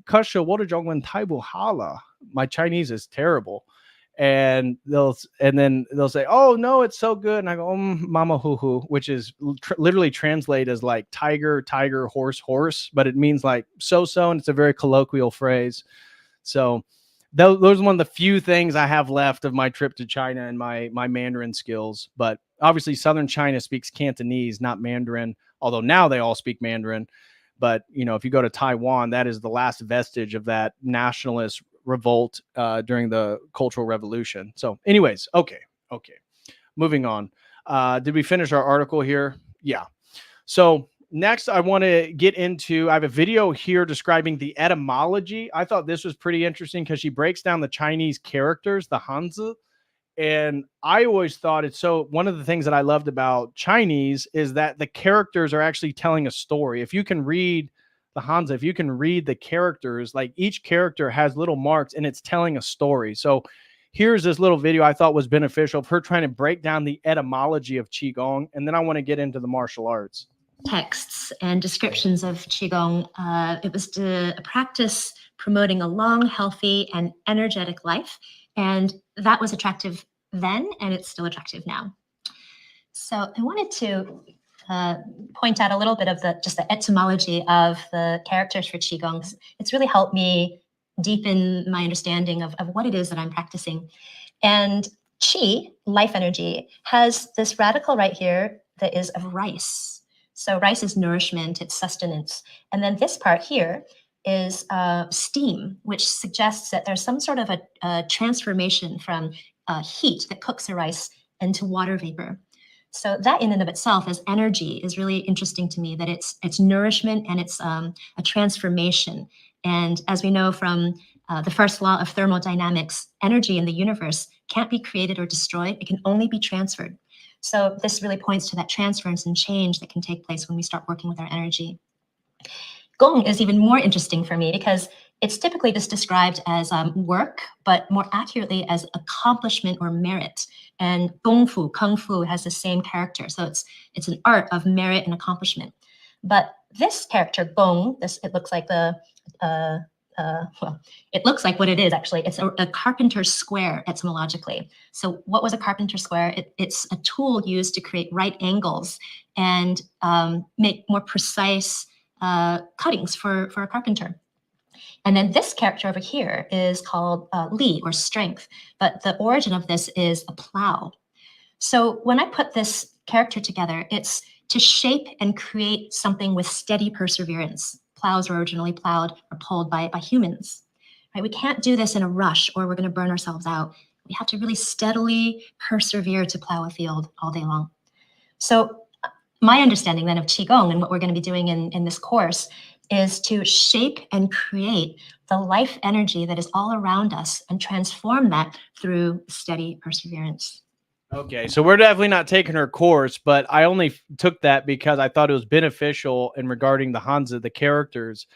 可是我的中文太不好了. My Chinese is terrible. And then they'll say, oh no, it's so good. And I go, mama hoo hoo, which is literally translate as like tiger, horse, but it means like so, and it's a very colloquial phrase. So those are one of the few things I have left of my trip to China and my Mandarin skills. But obviously southern China speaks Cantonese, not Mandarin, although now they all speak Mandarin. But, you know, if you go to Taiwan, that is the last vestige of that nationalist revolt during the Cultural Revolution. So anyways, okay. Moving on. Did we finish our article here? Yeah. So next, I want to get into, I have a video here describing the etymology. I thought this was pretty interesting because she breaks down the Chinese characters, the Hanzi. And I always thought it's so, one of the things that I loved about Chinese is that the characters are actually telling a story. If you can read the Hanzi, if you can read the characters, like each character has little marks and it's telling a story. So here's this little video I thought was beneficial of her trying to break down the etymology of Qigong. And then I want to get into the martial arts. Texts and descriptions of Qigong. It was a practice promoting a long, healthy, and energetic life. And that was attractive then, and it's still attractive now. So I wanted to point out a little bit of just the etymology of the characters for Qigong. It's really helped me deepen my understanding of what it is that I'm practicing. And Qi, life energy, has this radical right here that is of rice. So rice is nourishment, it's sustenance. And then this part here is steam, which suggests that there's some sort of a transformation from heat that cooks the rice into water vapor. So that in and of itself as energy is really interesting to me, that it's nourishment and it's a transformation. And as we know from the first law of thermodynamics, energy in the universe can't be created or destroyed. It can only be transferred. So this really points to that transference and change that can take place when we start working with our energy. Gong is even more interesting for me because it's typically just described as work, but more accurately as accomplishment or merit. And gongfu, kung fu has the same character. So it's an art of merit and accomplishment. But this character, gong, it looks like it looks like what it is actually. It's a carpenter's square etymologically. So what was a carpenter's square? It's a tool used to create right angles and make more precise cuttings for a carpenter. And then this character over here is called Li, or strength. But the origin of this is a plow. So when I put this character together, it's to shape and create something with steady perseverance. Plows were originally plowed or pulled by humans. Right? We can't do this in a rush or we're going to burn ourselves out. We have to really steadily persevere to plow a field all day long. So my understanding then of Qigong and what we're going to be doing in this course is to shape and create the life energy that is all around us and transform that through steady perseverance. Okay, so we're definitely not taking her course, but I only took that because I thought it was beneficial in regarding the Hanzi, the characters,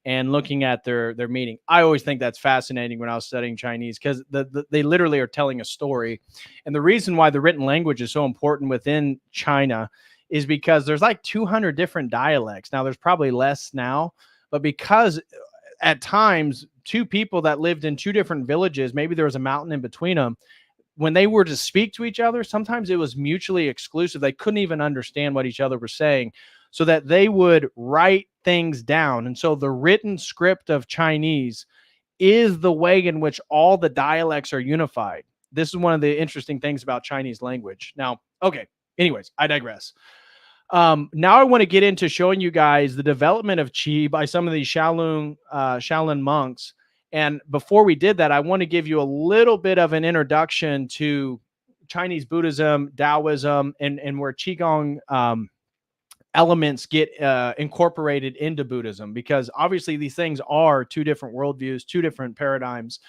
and looking at their meaning. I always think that's fascinating when I was studying Chinese because they literally are telling a story. And the reason why the written language is so important within China is because there's like 200 different dialects. Now, there's probably less now, but because at times two people that lived in two different villages, maybe there was a mountain in between them, when they were to speak to each other, sometimes it was mutually exclusive. They couldn't even understand what each other were saying, so that they would write things down. And so the written script of Chinese is the way in which all the dialects are unified. This is one of the interesting things about Chinese language. Now, okay, anyways, I digress. Now I want to get into showing you guys the development of Qi by some of these Shaolin monks. And before we did that, I want to give you a little bit of an introduction to Chinese Buddhism, Taoism, and where Qigong elements get incorporated into Buddhism, because obviously these things are two different worldviews, two different paradigms.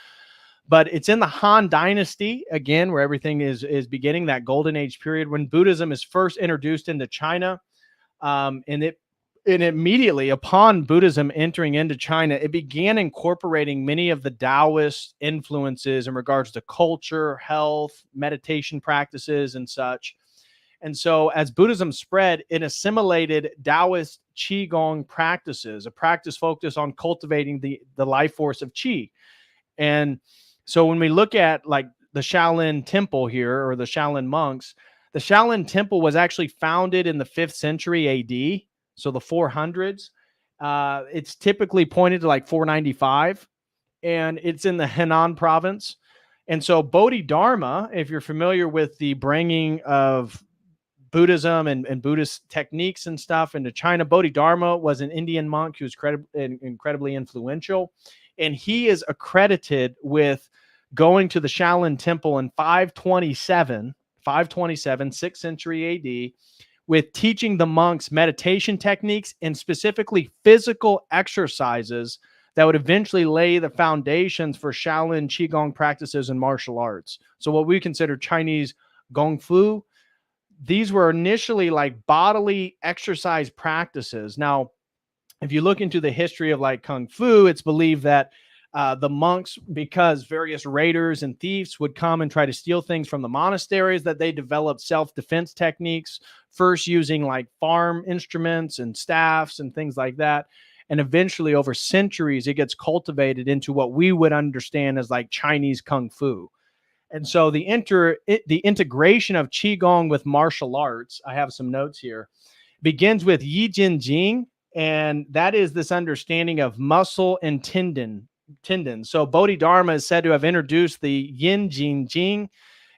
But it's in the Han Dynasty, again, where everything is beginning, that golden age period when Buddhism is first introduced into China. And immediately upon Buddhism entering into China, it began incorporating many of the Daoist influences in regards to culture, health, meditation practices, and such. And so as Buddhism spread, it assimilated Daoist Qigong practices, a practice focused on cultivating the life force of Qi. And so when we look at like the Shaolin temple here, or the Shaolin monks, the Shaolin temple was actually founded in the 5th century AD. So the 400s. It's typically pointed to like 495, and it's in the Henan province. And so Bodhidharma, if you're familiar with the bringing of Buddhism and Buddhist techniques and stuff into China, Bodhidharma was an Indian monk who was incredibly influential. And he is accredited with going to the Shaolin temple in 527, 6th century AD, with teaching the monks meditation techniques and specifically physical exercises that would eventually lay the foundations for Shaolin Qigong practices and martial arts. So what we consider Chinese Gong Fu, these were initially like bodily exercise practices. Now, if you look into the history of like Kung Fu, it's believed that the monks, because various raiders and thieves would come and try to steal things from the monasteries, that they developed self-defense techniques, first using like farm instruments and staffs and things like that. And eventually over centuries, it gets cultivated into what we would understand as like Chinese Kung Fu. And so the integration of Qigong with martial arts, I have some notes here, begins with Yi Jin Jing, and that is this understanding of muscle and tendon. So Bodhidharma is said to have introduced the Yin Jin Jing,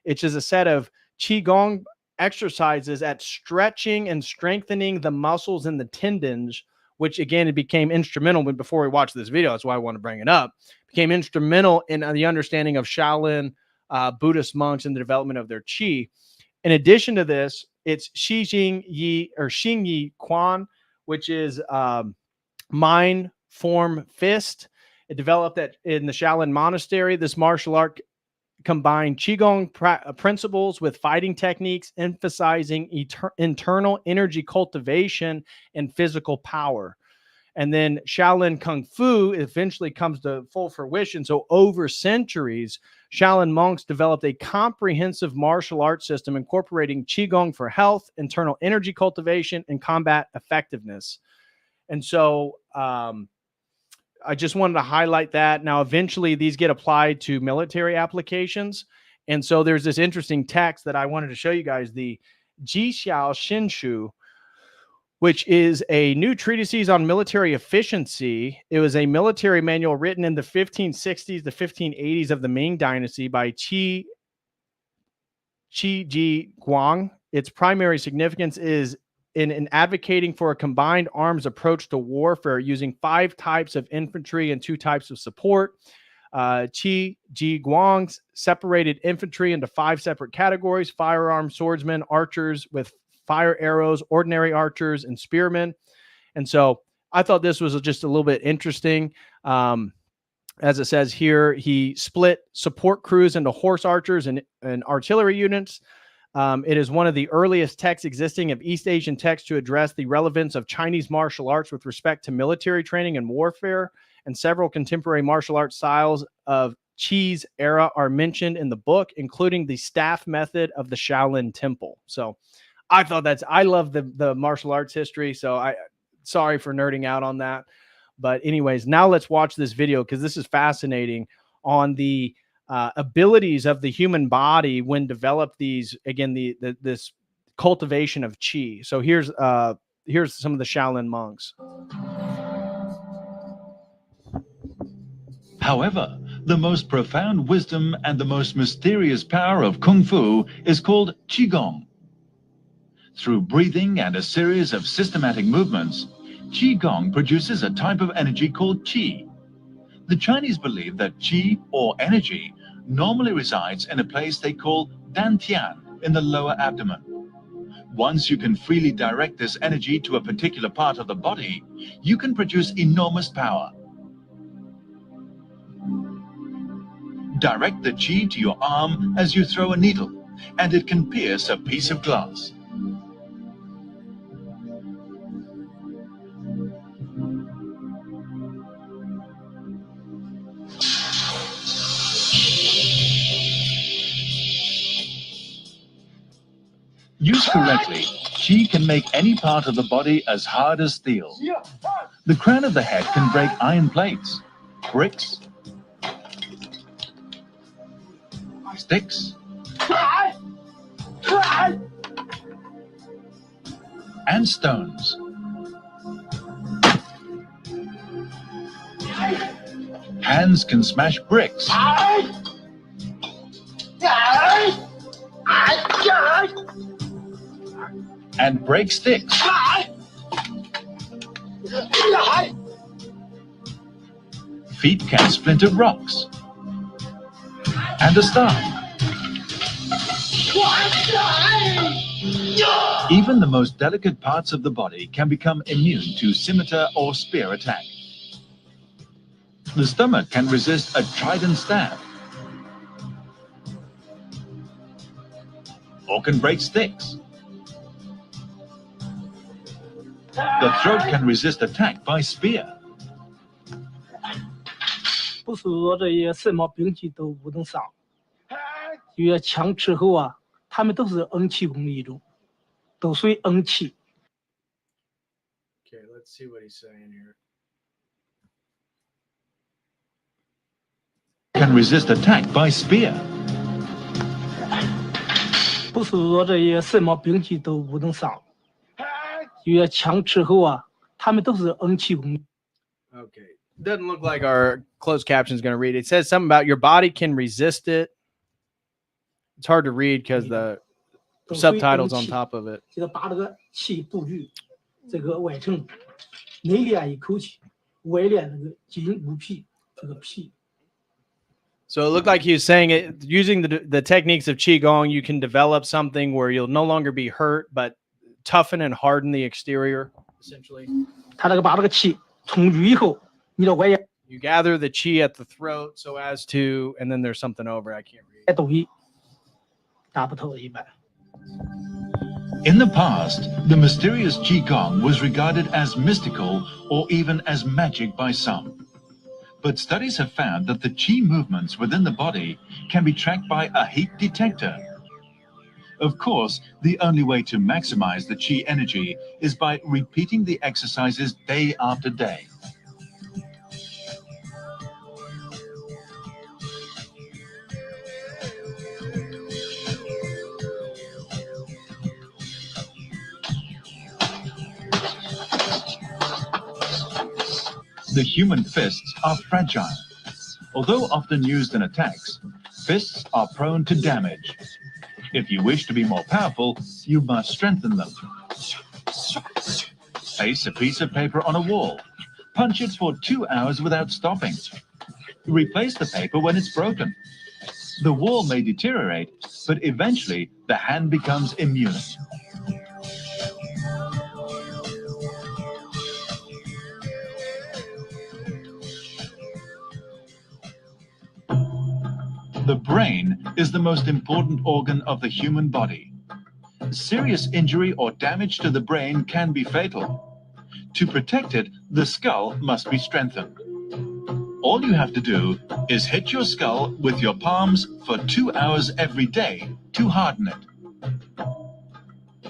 which is a set of Qigong exercises at stretching and strengthening the muscles and the tendons, which again, it became instrumental. But before we watch this video, that's why I want to bring it up, became instrumental in the understanding of Shaolin Buddhist monks and the development of their Qi. In addition to this, it's Xing Yi Quan, which is mind, form, fist. It developed that in the Shaolin monastery. This martial art combined Qigong principles with fighting techniques, emphasizing internal energy cultivation and physical power. And then Shaolin Kung Fu eventually comes to full fruition. So over centuries, Shaolin monks developed a comprehensive martial arts system incorporating Qigong for health, internal energy cultivation, and combat effectiveness. And so I just wanted to highlight that. Now, eventually, these get applied to military applications. And so there's this interesting text that I wanted to show you guys, the Jixiao Shinshu, which is a new treatise on military efficiency. It was a military manual written in the 1560s, the 1580s of the Ming Dynasty by Qi Ji Guang. Its primary significance is in advocating for a combined arms approach to warfare using 5 types of infantry and 2 types of support. Qi Ji Guang separated infantry into 5 separate categories: firearms, swordsmen, archers with fire arrows, ordinary archers, and spearmen. And so I thought this was just a little bit interesting. As it says here, he split support crews into horse archers and artillery units. It is one of the earliest texts existing of East Asian texts to address the relevance of Chinese martial arts with respect to military training and warfare, and several contemporary martial arts styles of Qi's era are mentioned in the book, including the staff method of the Shaolin Temple. So I thought I love the martial arts history, so sorry for nerding out on that. But anyways, now let's watch this video because this is fascinating on the abilities of the human body when developed these, again, this cultivation of qi. So here's some of the Shaolin monks. However, the most profound wisdom and the most mysterious power of Kung Fu is called Qigong. Through breathing and a series of systematic movements, Qigong produces a type of energy called qi. The Chinese believe that qi, or energy, normally resides in a place they call dantian in the lower abdomen. Once you can freely direct this energy to a particular part of the body, you can produce enormous power. Direct the qi to your arm as you throw a needle, and it can pierce a piece of glass. Used correctly, qi can make any part of the body as hard as steel. The crown of the head can break iron plates, bricks, sticks, and stones. Hands can smash bricks and break sticks. Feet can splinter rocks and a staff. Even the most delicate parts of the body can become immune to scimitar or spear attack. The stomach can resist a trident stab or can break sticks. The throat can resist attack by spear. 不是说这些什么兵器都不能上，因为枪之后啊，他们都是恩气功的一种，都属于恩气。Okay, let's see what he's saying here. Can resist attack by spear. 不是说这些什么兵器都不能上，因为枪之后啊，他们都是恩气功。 Okay. Doesn't look like our closed caption is going to read. It says something about your body can resist it. It's hard to read because the subtitles on top of it. 这个把这个气布局，这个外层内敛一口气，外敛那个筋骨皮，这个皮。 So it looked like he was saying it using the techniques of Qigong, you can develop something where you'll no longer be hurt, but toughen and harden the exterior, essentially. 他这个把这个气充聚以后，你的外眼 You gather the qi at the throat so as to, and then there's something over. I can't read. 东西打不透一般。 In the past, the mysterious Qigong was regarded as mystical or even as magic by some. But studies have found that the qi movements within the body can be tracked by a heat detector. Of course, the only way to maximize the qi energy is by repeating the exercises day after day. The human fists are fragile. Although often used in attacks, fists are prone to damage. If you wish to be more powerful, you must strengthen them. Place a piece of paper on a wall. Punch it for 2 hours without stopping. Replace the paper when it's broken. The wall may deteriorate, but eventually the hand becomes immune. brain is the most important organ of the human body. Serious injury or damage to the brain can be fatal. To protect it, the skull must be strengthened. All you have to do is hit your skull with your palms for 2 hours every day to harden it.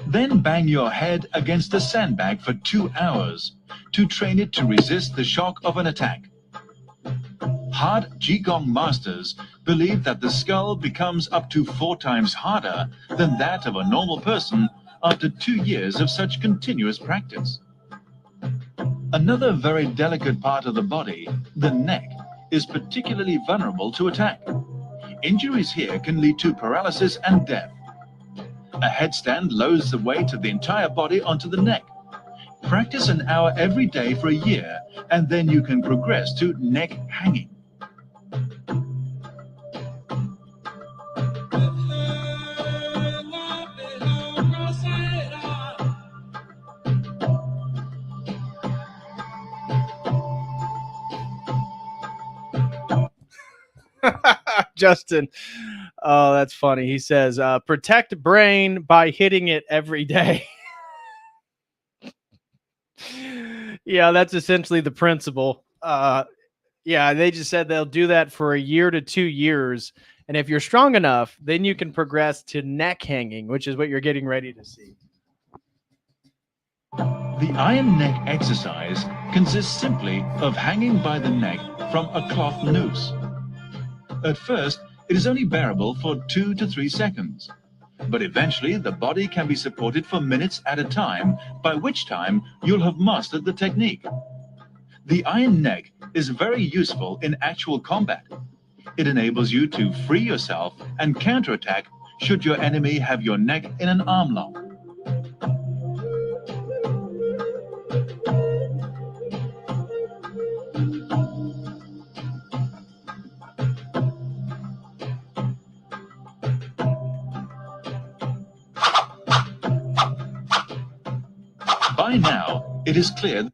Then bang your head against a sandbag for 2 hours to train it to resist the shock of an attack. Hard Qigong masters believe that the skull becomes up to 4 times harder than that of a normal person after 2 years of such continuous practice. Another very delicate part of the body, the neck, is particularly vulnerable to attack. Injuries here can lead to paralysis and death. A headstand lowers the weight of the entire body onto the neck. Practice an hour every day for a year, and then you can progress to neck hanging. Justin, oh, that's funny. He says, protect brain by hitting it every day. Yeah, that's essentially the principle. Yeah, they just said they'll do that for a year to 2 years. And if you're strong enough, then you can progress to neck hanging, which is what you're getting ready to see. The iron neck exercise consists simply of hanging by the neck from a cloth noose. At first, it is only bearable for 2 to 3 seconds. But eventually, the body can be supported for minutes at a time, by which time you'll have mastered the technique. The iron neck is very useful in actual combat. It enables you to free yourself and counterattack should your enemy have your neck in an arm lock. By now, it is clear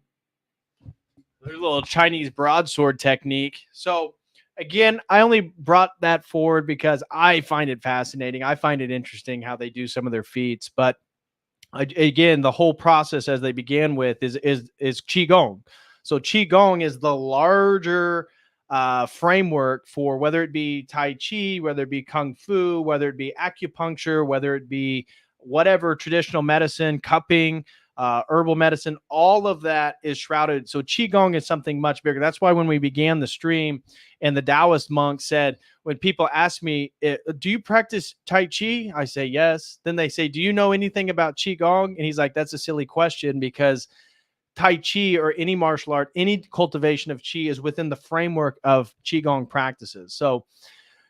There's a little Chinese broadsword technique. So again, I only brought that forward because I find it fascinating. I find it interesting how they do some of their feats. But again, the whole process as they began with is Qigong. So Qigong is the larger framework for whether it be Tai Chi, whether it be Kung Fu, whether it be acupuncture, whether it be whatever traditional medicine, cupping, herbal medicine, all of that is shrouded. So Qigong is something much bigger. That's why when we began the stream and the Daoist monk said, when people ask me, do you practice Tai Chi? I say, yes. Then they say, do you know anything about Qigong? And he's like, that's a silly question because Tai Chi or any martial art, any cultivation of Qi is within the framework of Qigong practices. So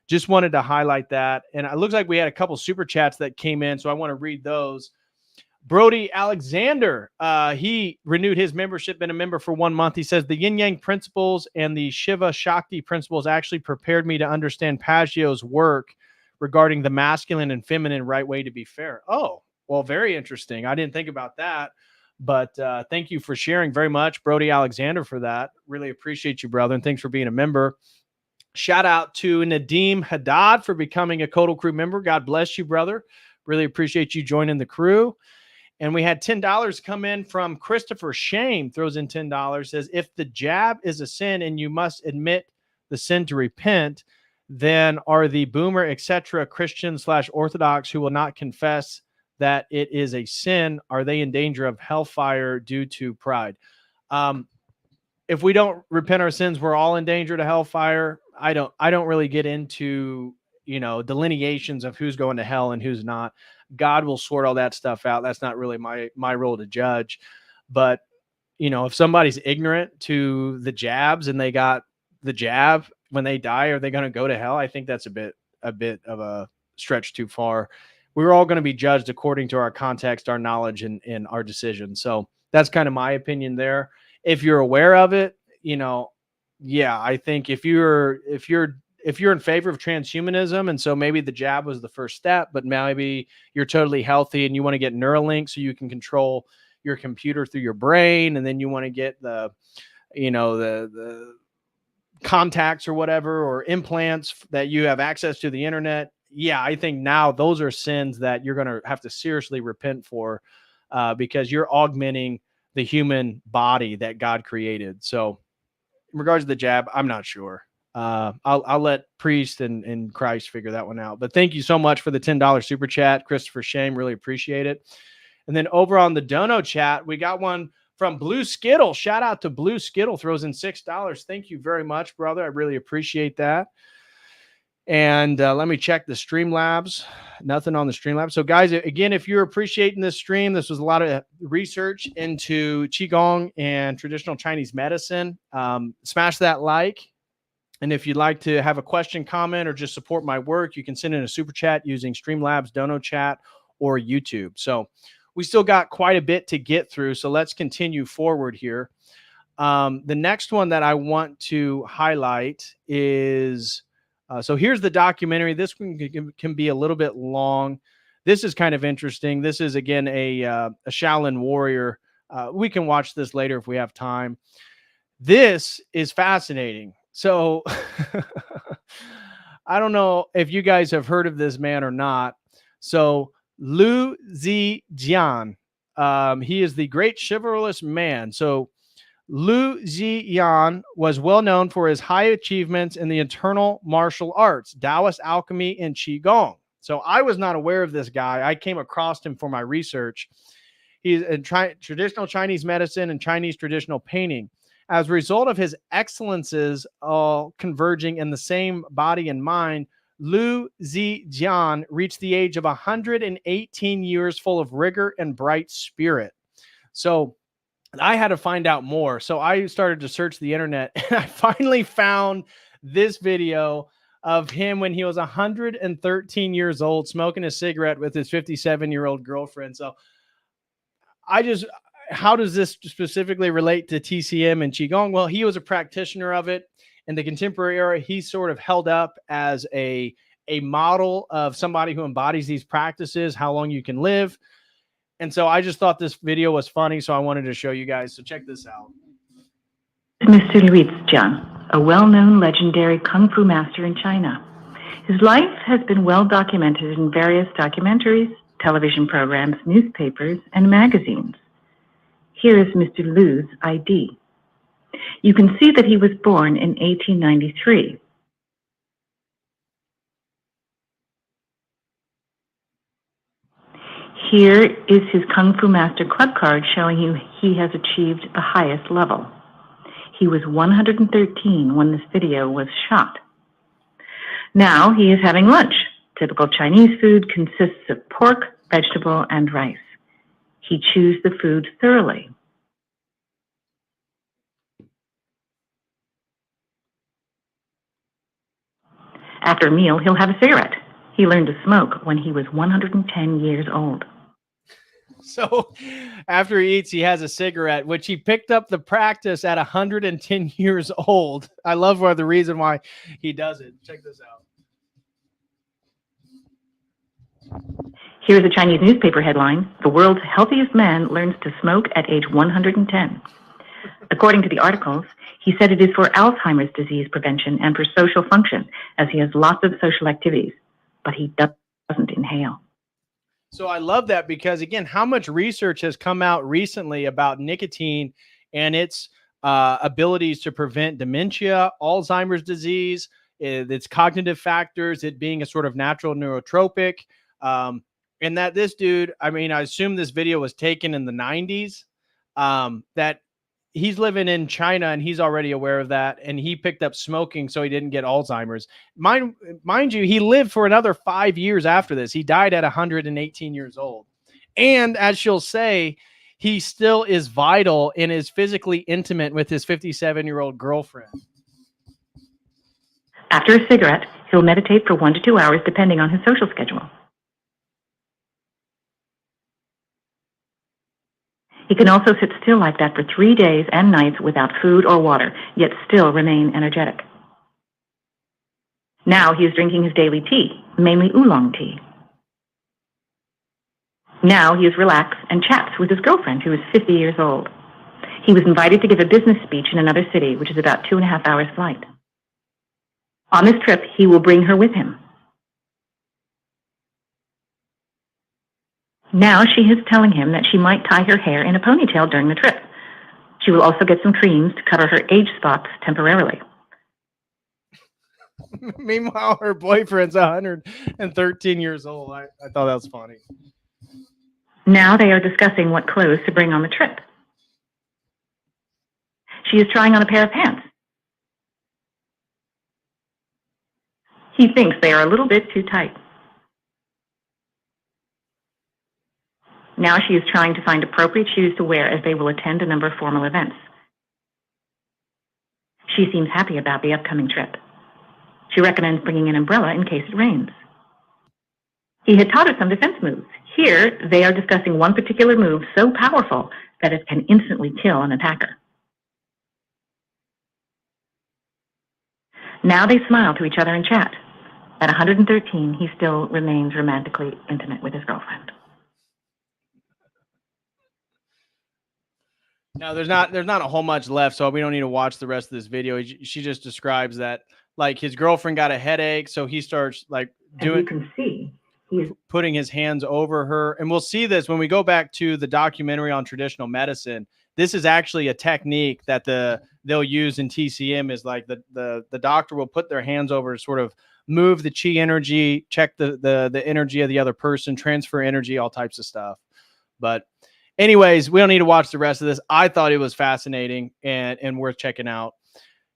just wanted to highlight that. And it looks like we had a couple super chats that came in. So I want to read those. Brody Alexander, he renewed his membership, been a member for 1 month. He says the yin yang principles and the Shiva Shakti principles actually prepared me to understand Paggio's work regarding the masculine and feminine right way to be fair. Oh, well, very interesting. I didn't think about that, but thank you for sharing very much, Brody Alexander, for that. Really appreciate you, brother, and thanks for being a member. Shout out to Nadeem Haddad for becoming a COTEL crew member. God bless you, brother. Really appreciate you joining the crew. And we had $10 come in from Christopher Shame, throws in $10, says, if the jab is a sin and you must admit the sin to repent, then are the boomer, etc., Christian/Orthodox who will not confess that it is a sin, are they in danger of hellfire due to pride? If we don't repent our sins, we're all in danger to hellfire. I don't really get into, delineations of who's going to hell and who's not. God will sort all that stuff out. That's not really my role to judge. But, if somebody's ignorant to the jabs and they got the jab when they die, are they going to go to hell? I think that's a bit of a stretch too far. We're all going to be judged according to our context, our knowledge, and our decisions. So that's kind of my opinion there. If you're aware of it, yeah, I think if you're in favor of transhumanism, and so maybe the jab was the first step, but maybe you're totally healthy and you want to get Neuralink so you can control your computer through your brain, and then you want to get the contacts or whatever, or implants that you have access to the internet, yeah, I think now those are sins that you're going to have to seriously repent for, because you're augmenting the human body that God created. So in regards to the jab, I'm not sure. I'll let Priest and Christ figure that one out. But thank you so much for the $10 super chat, Christopher Shame. Really appreciate it. And then over on the dono chat, we got one from Blue Skittle. Shout out to Blue Skittle, throws in $6. Thank you very much, brother. I really appreciate that. And let me check the Streamlabs. Nothing on the Streamlabs. So guys, again, if you're appreciating this stream, this was a lot of research into Qigong and traditional Chinese medicine. Smash that like. And if you'd like to have a question, comment, or just support my work, you can send in a super chat using Streamlabs, Dono Chat, or YouTube. So we still got quite a bit to get through. So let's continue forward here. The next one that I want to highlight is, so here's the documentary. This one can be a little bit long. This is kind of interesting. This is, again, a Shaolin warrior. We can watch this later if we have time. This is fascinating. So I don't know if you guys have heard of this man or not. So Lu Zijian, he is the great chivalrous man. So Lu Zijian was well known for his high achievements in the internal martial arts, Daoist alchemy, and Qigong. So I was not aware of this guy. I came across him for my research. He's in traditional Chinese medicine and Chinese traditional painting. As a result of his excellences all converging in the same body and mind, Lu Zijian reached the age of 118 years, full of rigor and bright spirit. So I had to find out more. So I started to search the internet, and I finally found this video of him when he was 113 years old, smoking a cigarette with his 57-year-old girlfriend. So how does this specifically relate to TCM and Qigong? Well, he was a practitioner of it. In the contemporary era, he's sort of held up as a model of somebody who embodies these practices, how long you can live. And so I just thought this video was funny, so I wanted to show you guys. So check this out. Mr. Lu Zijian, a well-known legendary Kung Fu master in China. His life has been well documented in various documentaries, television programs, newspapers, and magazines. Here is Mr. Lu's ID. You can see that he was born in 1893. Here is his Kung Fu Master Club card showing you he has achieved the highest level. He was 113 when this video was shot. Now he is having lunch. Typical Chinese food consists of pork, vegetable, and rice. He chews the food thoroughly. After a meal, he'll have a cigarette. He learned to smoke when he was 110 years old. So after he eats, he has a cigarette, which he picked up the practice at 110 years old. I love the reason why he does it. Check this out. Here's a Chinese newspaper headline: "The world's healthiest man learns to smoke at age 110. According to the articles, he said it is for Alzheimer's disease prevention and for social function, as he has lots of social activities, but he doesn't inhale. So I love that because, again, how much research has come out recently about nicotine and its abilities to prevent dementia, Alzheimer's disease, its cognitive factors, it being a sort of natural neurotropic. And that this dude, I mean, I assume this video was taken in the 90s, that he's living in China and he's already aware of that. And he picked up smoking so he didn't get Alzheimer's. Mind you, he lived for another 5 years after this. He died at 118 years old. And as she'll say, he still is vital and is physically intimate with his 57-year-old girlfriend. After a cigarette, he'll meditate for 1 to 2 hours, depending on his social schedule. He can also sit still like that for 3 days and nights without food or water, yet still remain energetic. Now he is drinking his daily tea, mainly oolong tea. Now he is relaxed and chats with his girlfriend, who is 50 years old. He was invited to give a business speech in another city, which is about 2.5 hours flight. On this trip, he will bring her with him. Now she is telling him that she might tie her hair in a ponytail during the trip. She will also get some creams to cover her age spots temporarily. Meanwhile, her boyfriend's 113 years old. I thought that was funny. Now they are discussing what clothes to bring on the trip. She is trying on a pair of pants. He thinks they are a little bit too tight. Now she is trying to find appropriate shoes to wear as they will attend a number of formal events. She seems happy about the upcoming trip. She recommends bringing an umbrella in case it rains. He had taught her some defense moves. Here, they are discussing one particular move so powerful that it can instantly kill an attacker. Now they smile to each other and chat. At 113, he still remains romantically intimate with his girlfriend. Now, there's not a whole much left, so we don't need to watch the rest of this video. She just describes that, like, his girlfriend got a headache, so he starts, like, doing. As you can see, he's putting his hands over her. And we'll see this when we go back to the documentary on traditional medicine. This is actually a technique that they'll use in TCM, is like the doctor will put their hands over to sort of move the chi energy, check the energy of the other person, transfer energy, all types of stuff. But anyways, we don't need to watch the rest of this. I thought it was fascinating and worth checking out.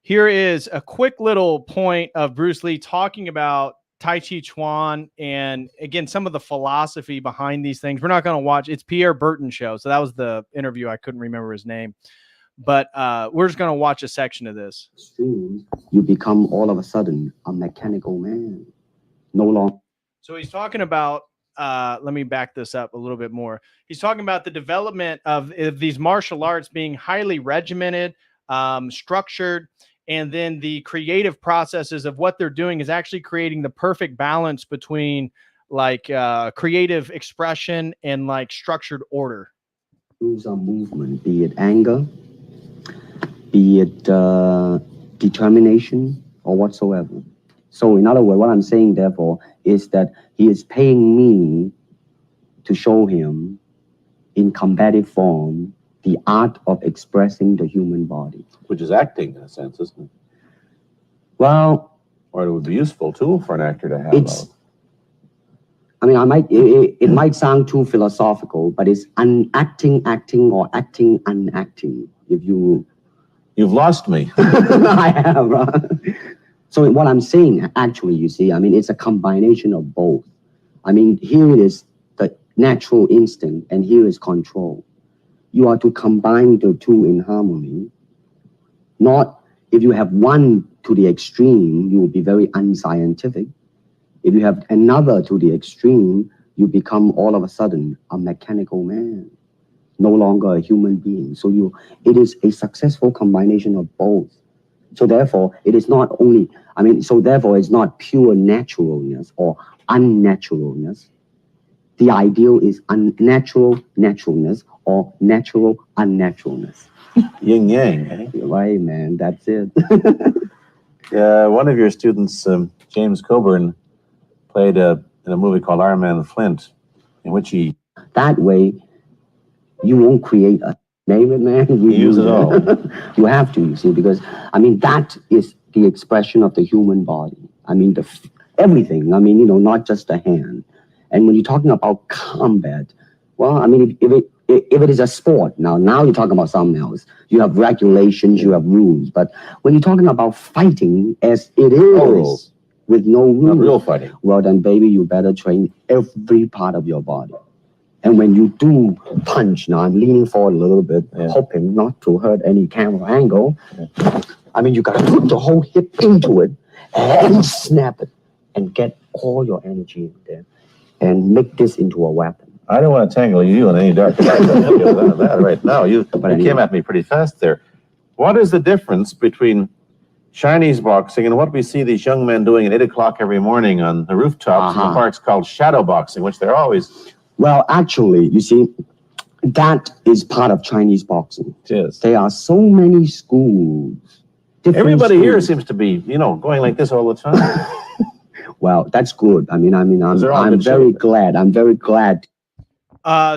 Here is a quick little point of Bruce Lee talking about Tai Chi Chuan and, again, some of the philosophy behind these things. We're not going to watch. It's Pierre Burton show. So that was the interview. I couldn't remember his name. But we're just going to watch a section of this. You become all of a sudden a mechanical man. No longer. So he's talking about, let me back this up a little bit more. He's talking about the development of these martial arts being highly regimented, structured, and then the creative processes of what they're doing is actually creating the perfect balance between, like, creative expression and, like, structured order. Some movement, be it anger, be it determination, or whatsoever. So in other words, what I'm saying, therefore, is that he is paying me to show him in combative form the art of expressing the human body. Which is acting, in a sense, isn't it? Well, or it would be useful, too, for an actor to have. It might sound too philosophical, but it's acting, or acting, unacting. You've lost me. I have, right? So what I'm saying, actually, you see, it's a combination of both. Here it is the natural instinct, and here is control. You are to combine the two in harmony. Not, if you have one to the extreme, you will be very unscientific. If you have another to the extreme, you become all of a sudden a mechanical man, no longer a human being. So it is a successful combination of both. So therefore, it is not only, therefore it's not pure naturalness or unnaturalness. The ideal is unnatural naturalness or natural unnaturalness. Yin yang, eh? Right, man, that's it. One of your students, James Coburn, played in a movie called Iron Man Flint, in which he... That way, you won't create a... Name it, man. You use it all. You have to, you see, because, that is the expression of the human body. Everything, not just the hand. And when you're talking about combat, well, if it is a sport, now you're talking about something else. You have regulations, you have rules. But when you're talking about fighting as it is, with no rules, not real fighting, well then, baby, you better train every part of your body. And when you do punch, now I'm leaning forward a little bit, hoping not to hurt any camera angle. You got to put the whole hip into it and snap it and get all your energy in there and make this into a weapon. I don't want to tangle you in any dark that right now. You came at me pretty fast there. What is the difference between Chinese boxing and what we see these young men doing at 8 o'clock every morning on the rooftops in the parks called shadow boxing, which they're always... Well, actually, you see, that is part of Chinese boxing. Yes. There are so many schools different Everybody here schools. seems to be, going like this all the time. Well, that's good. I'm They're all I'm good very shape. glad. I'm very glad.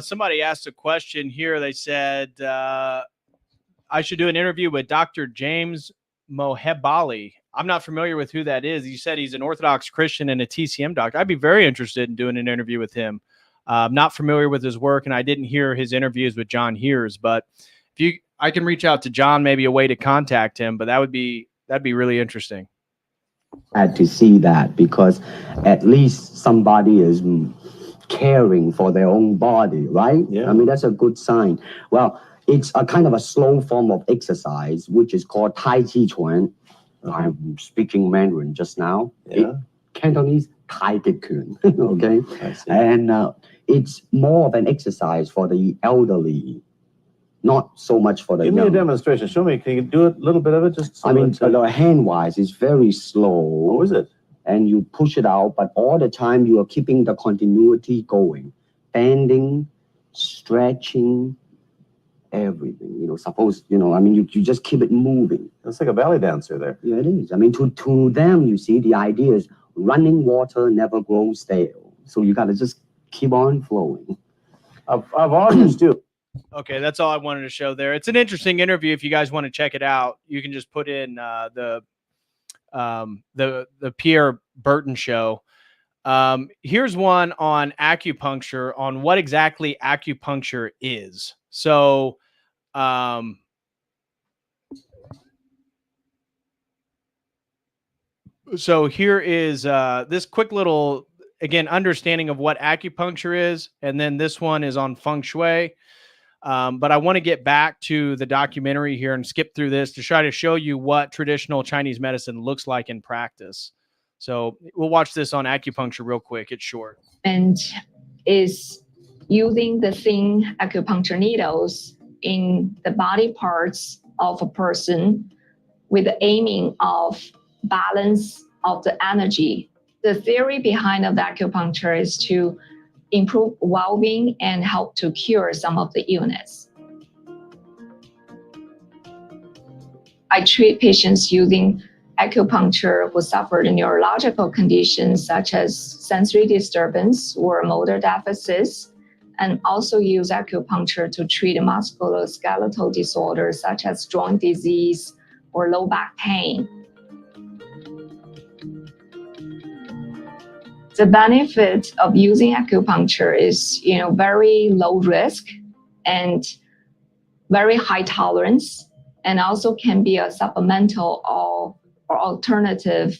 Somebody asked a question here. They said I should do an interview with Dr. James Mohebali. I'm not familiar with who that is. You said he's an Orthodox Christian and a TCM doctor. I'd be very interested in doing an interview with him. I'm not familiar with his work, and I didn't hear his interviews with John Heers. But I can reach out to John, maybe a way to contact him. But that'd be really interesting. Glad to see that, because at least somebody is caring for their own body, right? Yeah. I mean, that's a good sign. Well, it's a kind of a slow form of exercise, which is called Tai Chi Chuan. I'm speaking Mandarin just now. Yeah. Cantonese Tai Chi Chuan. Okay. I see. And it's more of an exercise for the elderly, not so much for the Give me young. a demonstration. Show me. Can you do it? A little bit of it? Just. I mean, hand-wise, it's very slow. Oh, is it? And you push it out, but all the time you are keeping the continuity going, bending, stretching, everything. Suppose, I mean, you just keep it moving. It's like a ballet dancer there. Yeah, it is. I mean, to them, you see, the idea is running water never grows stale. So you got to just keep on flowing. I've audience too. Okay, that's all I wanted to show there. It's an interesting interview. If you guys want to check it out, you can just put in the Pierre Burton show. Here's one on acupuncture, on what exactly acupuncture is. So, here is this quick little, again, understanding of what acupuncture is, and then this one is on feng shui. But I want to get back to the documentary here and skip through this to try to show you what traditional Chinese medicine looks like in practice. So we'll watch this on acupuncture real quick. It's short. And is using the thin acupuncture needles in the body parts of a person with the aiming of balance of the energy. The theory behind of the acupuncture is to improve well-being and help to cure some of the illness. I treat patients using acupuncture who suffered neurological conditions such as sensory disturbance or motor deficits, and also use acupuncture to treat musculoskeletal disorders such as joint disease or low back pain. The benefit of using acupuncture is, very low risk and very high tolerance, and also can be a supplemental or alternative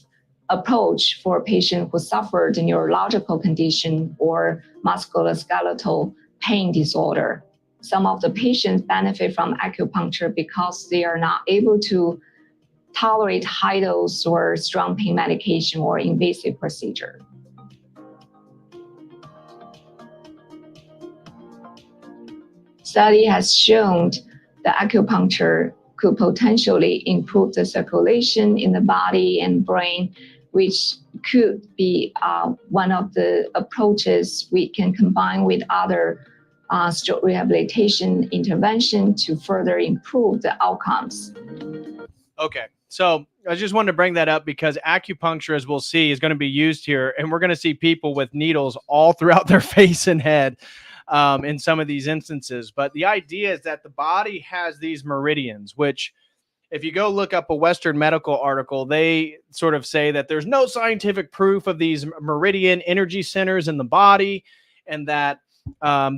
approach for a patient who suffered a neurological condition or musculoskeletal pain disorder. Some of the patients benefit from acupuncture because they are not able to tolerate high dose or strong pain medication or invasive procedure. Study has shown that acupuncture could potentially improve the circulation in the body and brain, which could be one of the approaches we can combine with other stroke rehabilitation intervention to further improve the outcomes. Okay, so I just wanted to bring that up because acupuncture, as we'll see, is going to be used here, and we're going to see people with needles all throughout their face and head in some of these instances. But the idea is that the body has these meridians, which if you go look up a Western medical article, they sort of say that there's no scientific proof of these meridian energy centers in the body, and that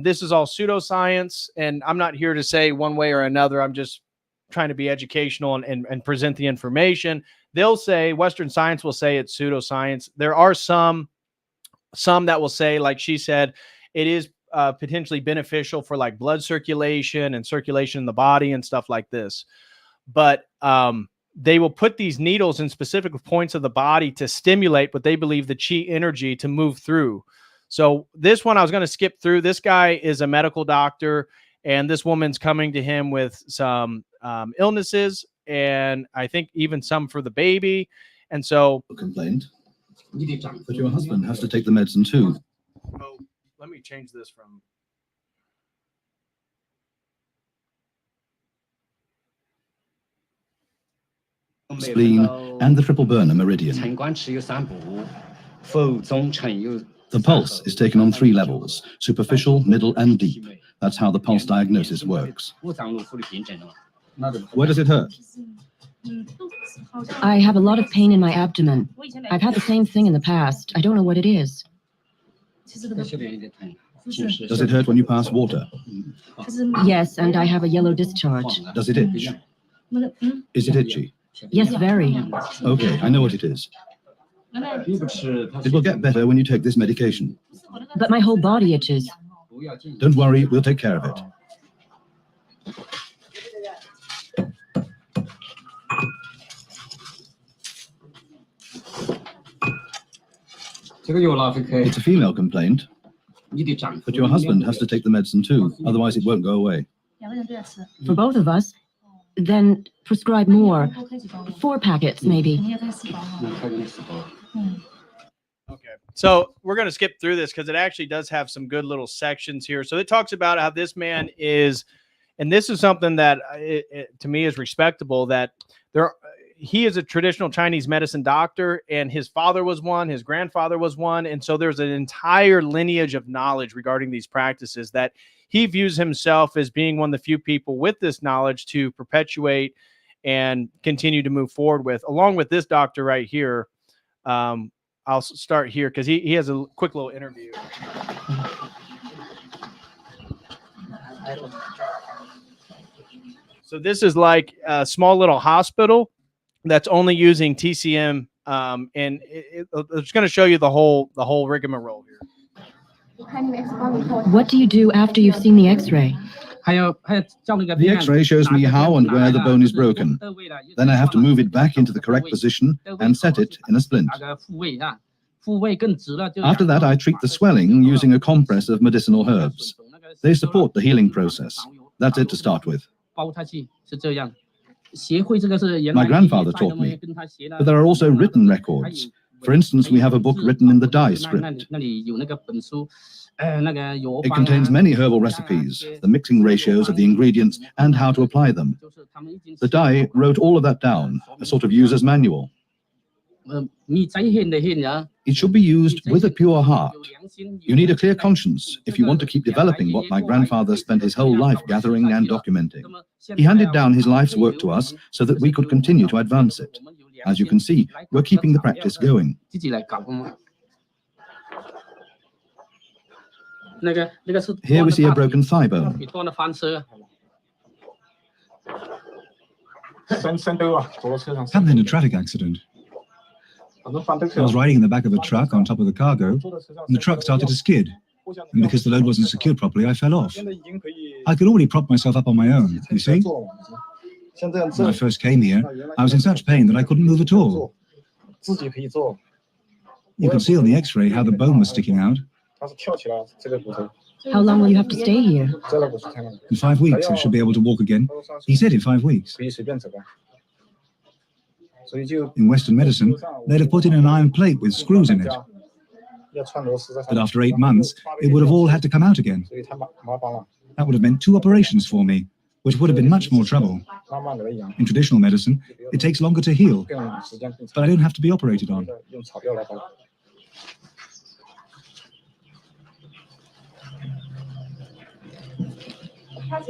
this is all pseudoscience. And I'm not here to say one way or another. I'm just trying to be educational and present the information. They'll say, Western science will say it's pseudoscience. There are some that will say, like she said, it is potentially beneficial for like blood circulation and circulation in the body and stuff like this. But they will put these needles in specific points of the body to stimulate what they believe the chi energy to move through. So this one I was going to skip through. This guy is a medical doctor, and this woman's coming to him with some illnesses, and I think even some for the baby. And so complained, but your husband has to take the medicine too. Oh, let me change this from. spleen, and the triple burner meridian. The pulse is taken on 3 levels: superficial, middle, and deep. That's how the pulse diagnosis works. Where does it hurt? I have a lot of pain in my abdomen. I've had the same thing in the past. I don't know what it is. Does it hurt when you pass water? Yes, and I have a yellow discharge. Does it itch? Is it itchy? Yes, very. Okay, I know what it is. It will get better when you take this medication. But my whole body itches. Don't worry, we'll take care of it. It's a female complaint, but your husband has to take the medicine too, otherwise it won't go away. For both of us? Then prescribe more. 4 packets, maybe. Okay. So we're going to skip through this because it actually does have some good little sections here. So it talks about how this man is, and this is something that to me is respectable, that he is a traditional Chinese medicine doctor, and his father was one, his grandfather was one. And so there's an entire lineage of knowledge regarding these practices that he views himself as being one of the few people with this knowledge to perpetuate and continue to move forward with, along with this doctor right here. I'll start here because he has a quick little interview. So this is like a small little hospital that's only using TCM, and it's going to show you the whole rigmarole here. What do you do after you've seen the X-ray? The X-ray shows me how and where the bone is broken. Then I have to move it back into the correct position and set it in a splint. After that, I treat the swelling using a compress of medicinal herbs. They support the healing process. That's it to start with. My grandfather taught me, but there are also written records. For instance, we have a book written in the Daoist script. It contains many herbal recipes, the mixing ratios of the ingredients, and how to apply them. The Dai wrote all of that down, a sort of user's manual. It should be used with a pure heart. You need a clear conscience if you want to keep developing what my grandfather spent his whole life gathering and documenting. He handed down his life's work to us so that we could continue to advance it. As you can see, we're keeping the practice going. Here we see a broken thigh bone. Happened in a traffic accident. I was riding in the back of a truck on top of the cargo, and the truck started to skid. And because the load wasn't secured properly, I fell off. I could already prop myself up on my own, you see? When I first came here, I was in such pain that I couldn't move at all. You could see on the X-ray how the bone was sticking out. How long will you have to stay here? In 5 weeks, I should be able to walk again. He said in 5 weeks. In Western medicine, they'd have put in an iron plate with screws in it. But after 8 months, it would have all had to come out again. That would have meant 2 operations for me, which would have been much more trouble. In traditional medicine, it takes longer to heal, but I don't have to be operated on.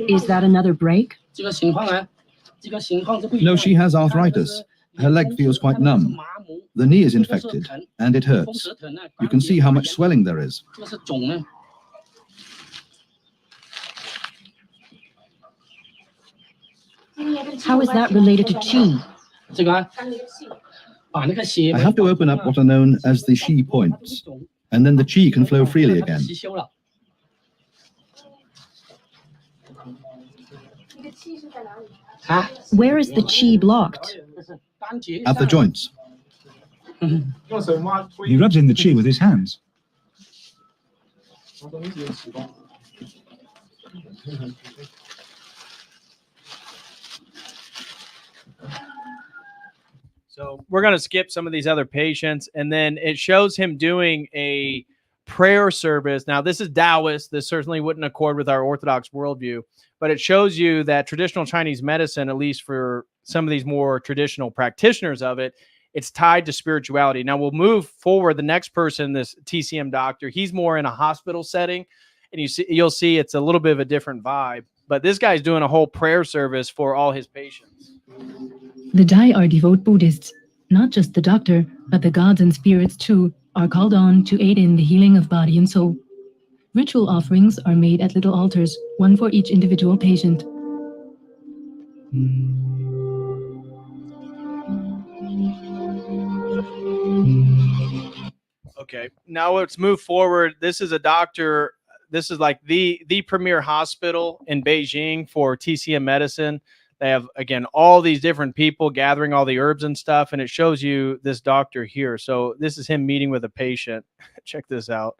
Is that another break? No, she has arthritis. Her leg feels quite numb. The knee is infected, and it hurts. You can see how much swelling there is. How is that related to Qi? I have to open up what are known as the Qi points, and then the Qi can flow freely again. Where is the Qi blocked? At the joints. He rubs in the Qi with his hands. So we're going to skip some of these other patients, and then it shows him doing a prayer service. Now, this is Daoist. This certainly wouldn't accord with our Orthodox worldview, but it shows you that traditional Chinese medicine, at least for some of these more traditional practitioners of it, it's tied to spirituality. Now we'll move forward. The next person, this TCM doctor, he's more in a hospital setting, and you'll see it's a little bit of a different vibe. But this guy's doing a whole prayer service for all his patients. The Dai are devout Buddhists. Not just the doctor, but the gods and spirits too are called on to aid in the healing of body and soul. Ritual offerings are made at little altars, one for each individual patient. Okay, now let's move forward. This is a doctor. This is like the premier hospital in Beijing for TCM medicine. They have, again, all these different people gathering all the herbs and stuff, and it shows you this doctor here. So this is him meeting with a patient. Check this out.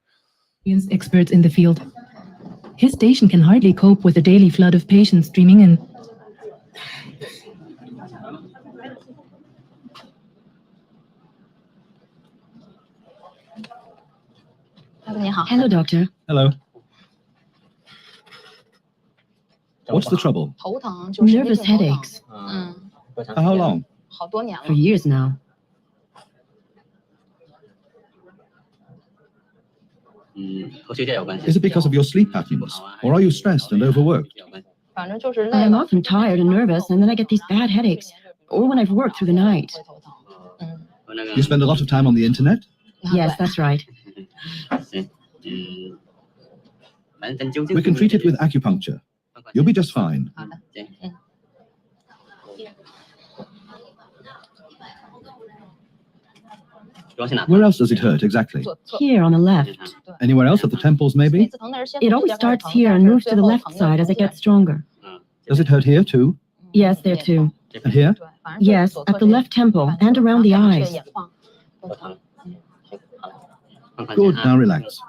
Experts in the field. His station can hardly cope with the daily flood of patients streaming in. Hello, doctor. Hello. What's the trouble? Nervous headaches. For how long? For years now. Is it because of your sleep patterns, or are you stressed and overworked? I'm often tired and nervous, and then I get these bad headaches, or when I've worked through the night. You spend a lot of time on the internet? Yes, that's right. We can treat it with acupuncture. You'll be just fine. Where else does it hurt exactly? Here on the left. Anywhere else at the temples, maybe? It always starts here and moves to the left side as it gets stronger. Does it hurt here too? Yes, there too. And here? Yes, at the left temple and around the eyes. Good, now relax.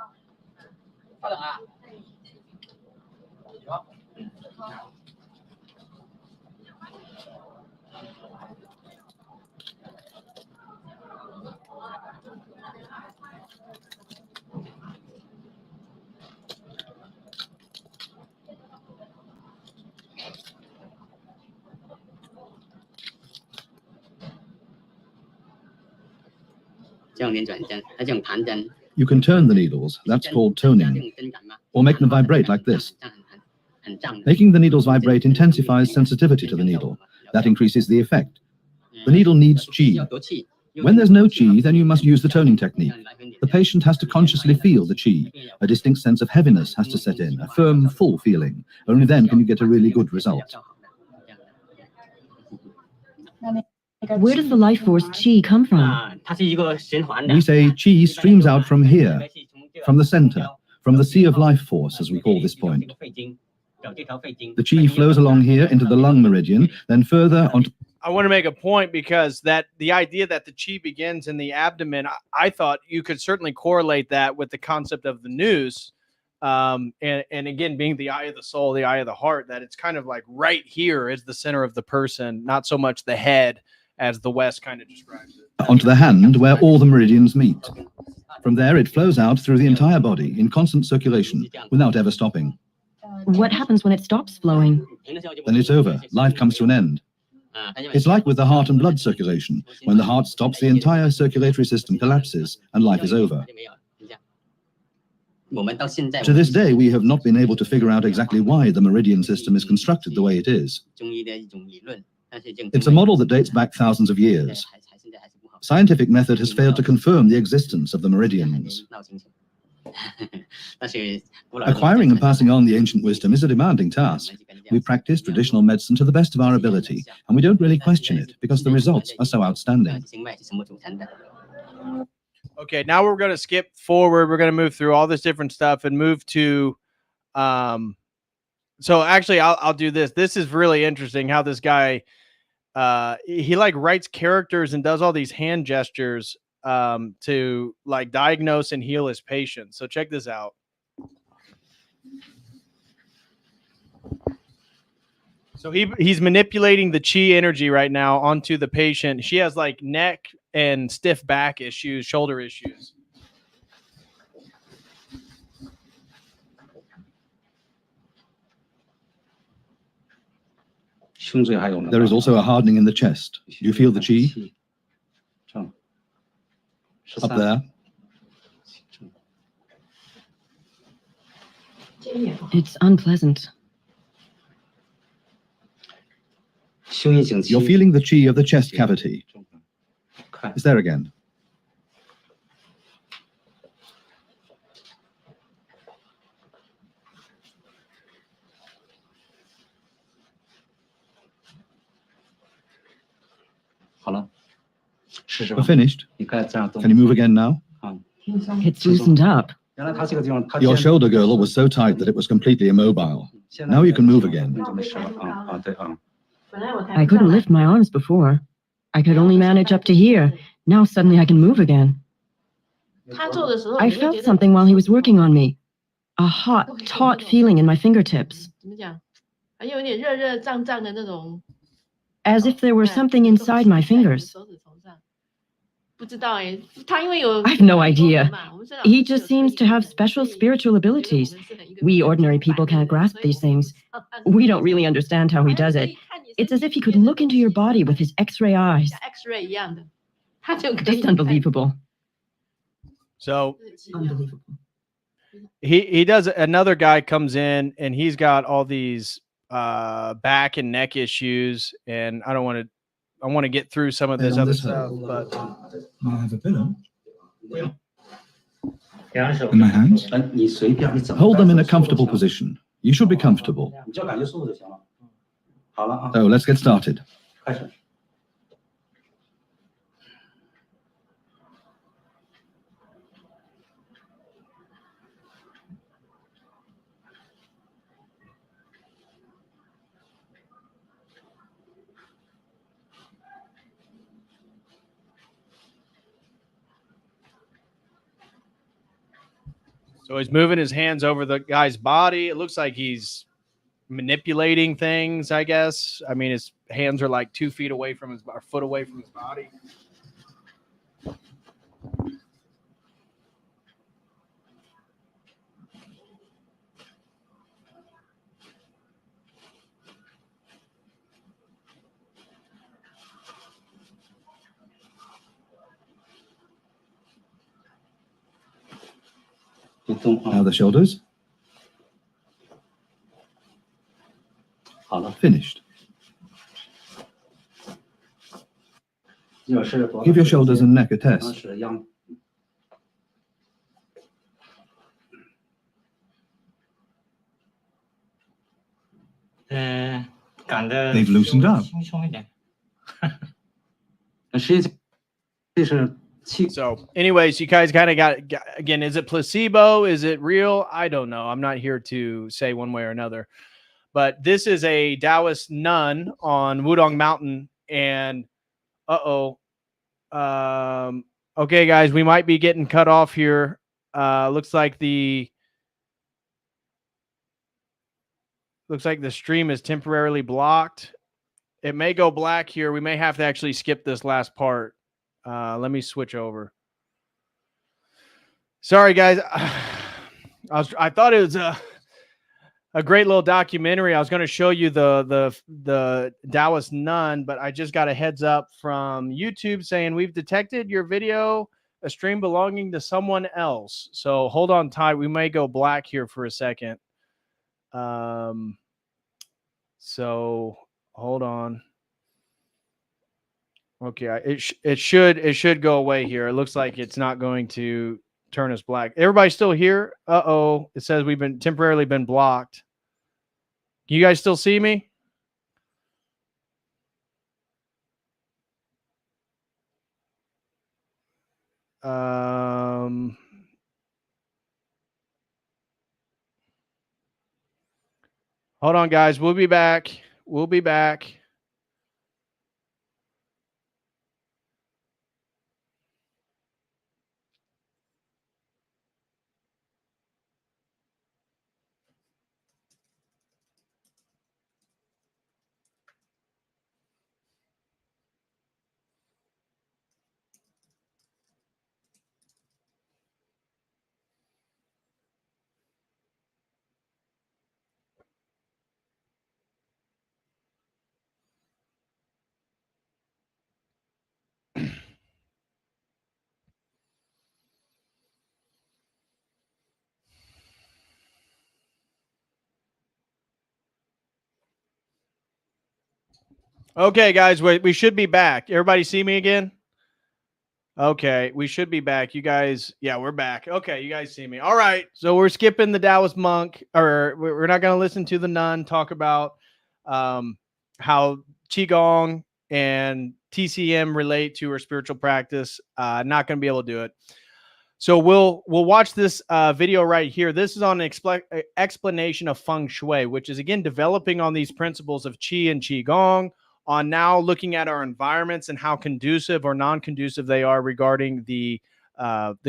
You can turn the needles, that's called toning, or make them vibrate like this. Making the needles vibrate intensifies sensitivity to the needle. That increases the effect. The needle needs qi. When there's no qi, then you must use the toning technique. The patient has to consciously feel the qi. A distinct sense of heaviness has to set in, a firm, full feeling. Only then can you get a really good result. Where does the life force qi come from? We say qi streams out from here, from the center, from the sea of life force, as we call this point. The qi flows along here into the lung meridian, then further onto... I want to make a point because the idea that the qi begins in the abdomen, I thought you could certainly correlate that with the concept of the nous. And again, being the eye of the soul, the eye of the heart, that it's kind of like right here is the center of the person, not so much the head as the West kind of describes it. Onto the hand where all the meridians meet. From there, it flows out through the entire body in constant circulation without ever stopping. What happens when it stops flowing? Then it's over. Life comes to an end. It's like with the heart and blood circulation. When the heart stops, the entire circulatory system collapses and life is over. To this day, we have not been able to figure out exactly why the meridian system is constructed the way it is. It's a model that dates back thousands of years. Scientific method has failed to confirm the existence of the meridians. Acquiring and passing on the ancient wisdom is a demanding task. We practice traditional medicine to the best of our ability, and we don't really question it because the results are so outstanding. Okay, now we're going to skip forward. We're going to move through all this different stuff and move to so actually I'll do this. This is really interesting how this guy he like writes characters and does all these hand gestures to like diagnose and heal his patients. So check this out. So he's manipulating the qi energy right now onto the patient. She has like neck and stiff back issues, shoulder issues. There is also a hardening in the chest. Do you feel the qi? Up there. It's unpleasant. You're feeling the qi of the chest cavity. It's there again. We're finished. Can you move again now? It's loosened up. Your shoulder girdle was so tight that it was completely immobile. Now you can move again. I couldn't lift my arms before. I could only manage up to here. Now suddenly I can move again. I felt something while he was working on me. A hot, taut feeling in my fingertips. As if there were something inside my fingers. I've no idea. He just seems to have special spiritual abilities. We ordinary people can't grasp these things. We don't really understand how he does it. It's as if he could look into your body with his X-ray eyes. Just unbelievable. So Unbelievable. he does. Another guy comes in and he's got all these back and neck issues, and I want to get through some of this other stuff, but I have a pillow. In my hands. Hold them in a comfortable position. You should be comfortable. So let's get started. so he's moving his hands over the guy's body. It looks like he's manipulating things, I guess. I mean, his hands are like 2 feet away from his, or foot away from his body. Now the shoulders. Finished. Give your shoulders and neck a test. They've loosened up. So anyways, you guys kind of got, again, is it placebo? Is it real? I don't know. I'm not here to say one way or another. But this is a Daoist nun on Wudong Mountain. And okay, guys, we might be getting cut off here. Looks like the stream is temporarily blocked. It may go black here. We may have to actually skip this last part. Let me switch over. Sorry, guys. I thought it was a great little documentary. I was going to show you the Daoist nun, but I just got a heads up from YouTube saying we've detected your video, a stream belonging to someone else. So hold on tight. We may go black here for a second. So hold on. Okay, it should go away here. It looks like it's not going to turn us black. Everybody still here? It says we've been temporarily been blocked. Can you guys still see me? Hold on, guys. We'll be back. We'll be back. Okay, guys, we should be back. Everybody see me again? Okay, we should be back. You guys, yeah, we're back. Okay, you guys see me. All right, so we're skipping the Taoist monk, or we're not going to listen to the nun talk about how Qigong and TCM relate to her spiritual practice. Not going to be able to do it. So we'll watch this video right here. This is on an explanation of feng shui, which is, again, developing on these principles of qi and qigong, on now looking at our environments and how conducive or non-conducive they are regarding the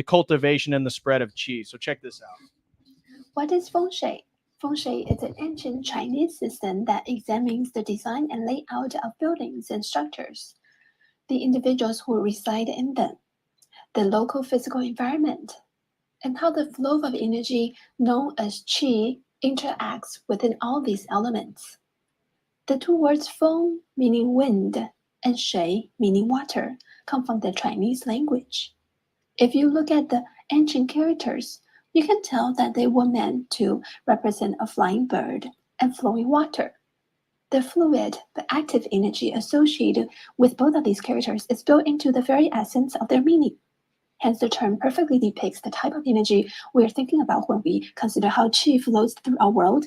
cultivation and the spread of qi. So check this out. What is feng shui? Feng shui is an ancient Chinese system that examines the design and layout of buildings and structures, the individuals who reside in them, the local physical environment, and how the flow of energy known as qi interacts within all these elements. The two words feng, meaning wind, and shui, meaning water, come from the Chinese language. If you look at the ancient characters, you can tell that they were meant to represent a flying bird and flowing water. The fluid but active energy associated with both of these characters is built into the very essence of their meaning. Hence, the term perfectly depicts the type of energy we are thinking about when we consider how qi flows through our world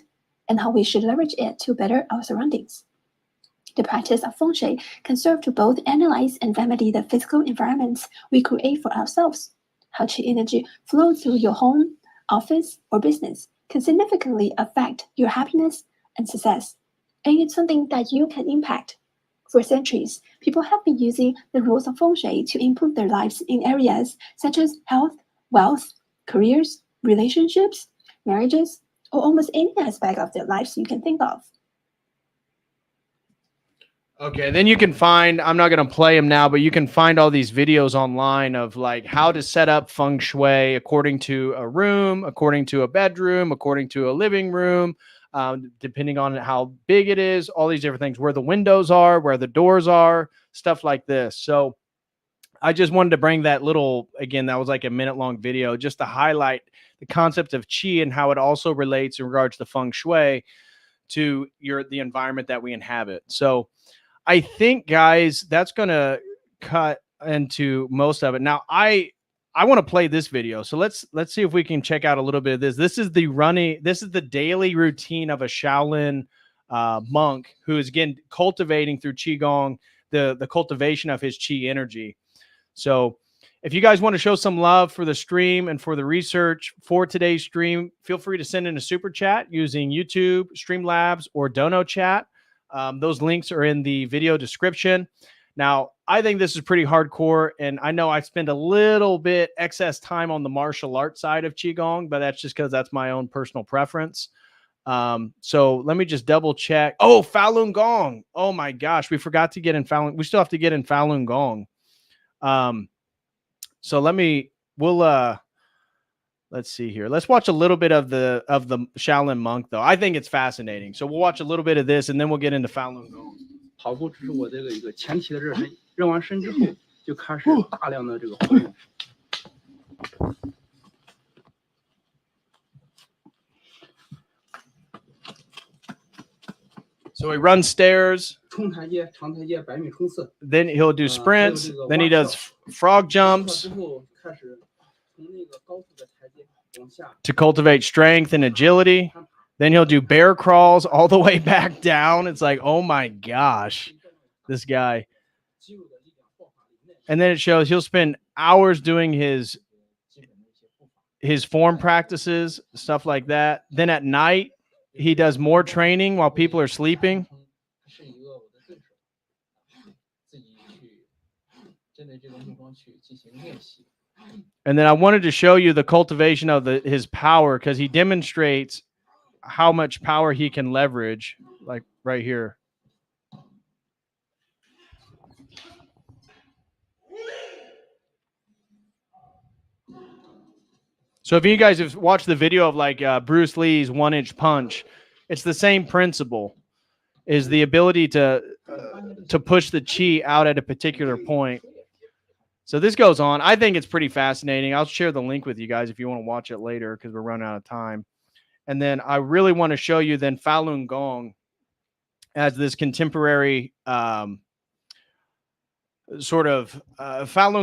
and how we should leverage it to better our surroundings. The practice of feng shui can serve to both analyze and remedy the physical environments we create for ourselves. How qi energy flows through your home, office, or business can significantly affect your happiness and success, and it's something that you can impact. For centuries, people have been using the rules of feng shui to improve their lives in areas such as health, wealth, careers, relationships, marriages, or almost any aspect of their lives you can think of. Okay, then you can find, I'm not going to play them now, but you can find all these videos online of like how to set up feng shui according to a room, according to a bedroom, according to a living room, depending on how big it is, all these different things, where the windows are, where the doors are, stuff like this. So I just wanted to bring that little, again, that was like a minute-long video just to highlight the concept of qi and how it also relates in regards to feng shui to the environment that we inhabit. So I think, guys, that's going to cut into most of it. Now, I want to play this video. So let's see if we can check out a little bit of this. This is the daily routine of a Shaolin monk who is, again, cultivating through Qigong, the cultivation of his Qi energy. So if you guys want to show some love for the stream and for the research for today's stream, feel free to send in a super chat using YouTube, Streamlabs, or Dono Chat. Those links are in the video description. Now, I think this is pretty hardcore, and I know I spend a little bit excess time on the martial art side of Qigong, but that's just because that's my own personal preference. So let me just double check. Oh, Fallon Gong. Oh my gosh, we forgot to get in Fallon. We still have to get in Fallon Gong. So let's see here. Let's watch a little bit of the Shaolin monk, though. I think it's fascinating. So we'll watch a little bit of this, and then we'll get into Fallon Gong. 跑步只是我这个一个前期的热身，热完身之后就开始大量的这个活动。So he runs stairs. 冲台阶、长台阶、100米冲刺。 Then he'll do sprints. Then he does frog jumps. 之后开始从那个高处的台阶往下。 To cultivate strength and agility. Then he'll do bear crawls all the way back down. It's like, oh my gosh, this guy. And then it shows he'll spend hours doing his form practices, stuff like that. Then at night, he does more training while people are sleeping. And then I wanted to show you the cultivation of his power, because he demonstrates how much power he can leverage, like right here. So if you guys have watched the video of like Bruce Lee's 1-inch punch, it's the same principle, is the ability to push the chi out at a particular point. So this goes on. I think it's pretty fascinating. I'll share the link with you guys if you want to watch it later, because we're running out of time. And then I really want to show you then Fallon Gong. as this contemporary Fallon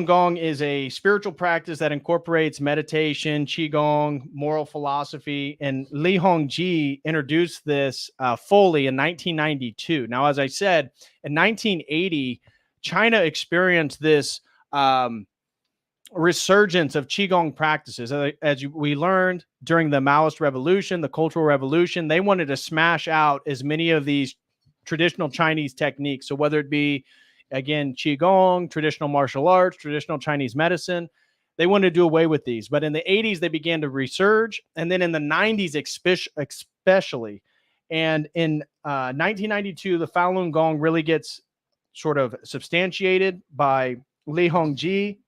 Gong is a spiritual practice that incorporates meditation, Qigong, moral philosophy, and Li Hongji introduced this fully in 1992. Now, as I said, in 1980, China experienced this resurgence of Qigong practices. We learned during the Maoist Revolution, the Cultural Revolution, they wanted to smash out as many of these traditional Chinese techniques. So whether it be, again, Qigong, traditional martial arts, traditional Chinese medicine, they wanted to do away with these. But in the 80s, they began to resurge. And then in the 90s, especially. And in 1992, the Falun Gong really gets sort of substantiated by Li Hongji.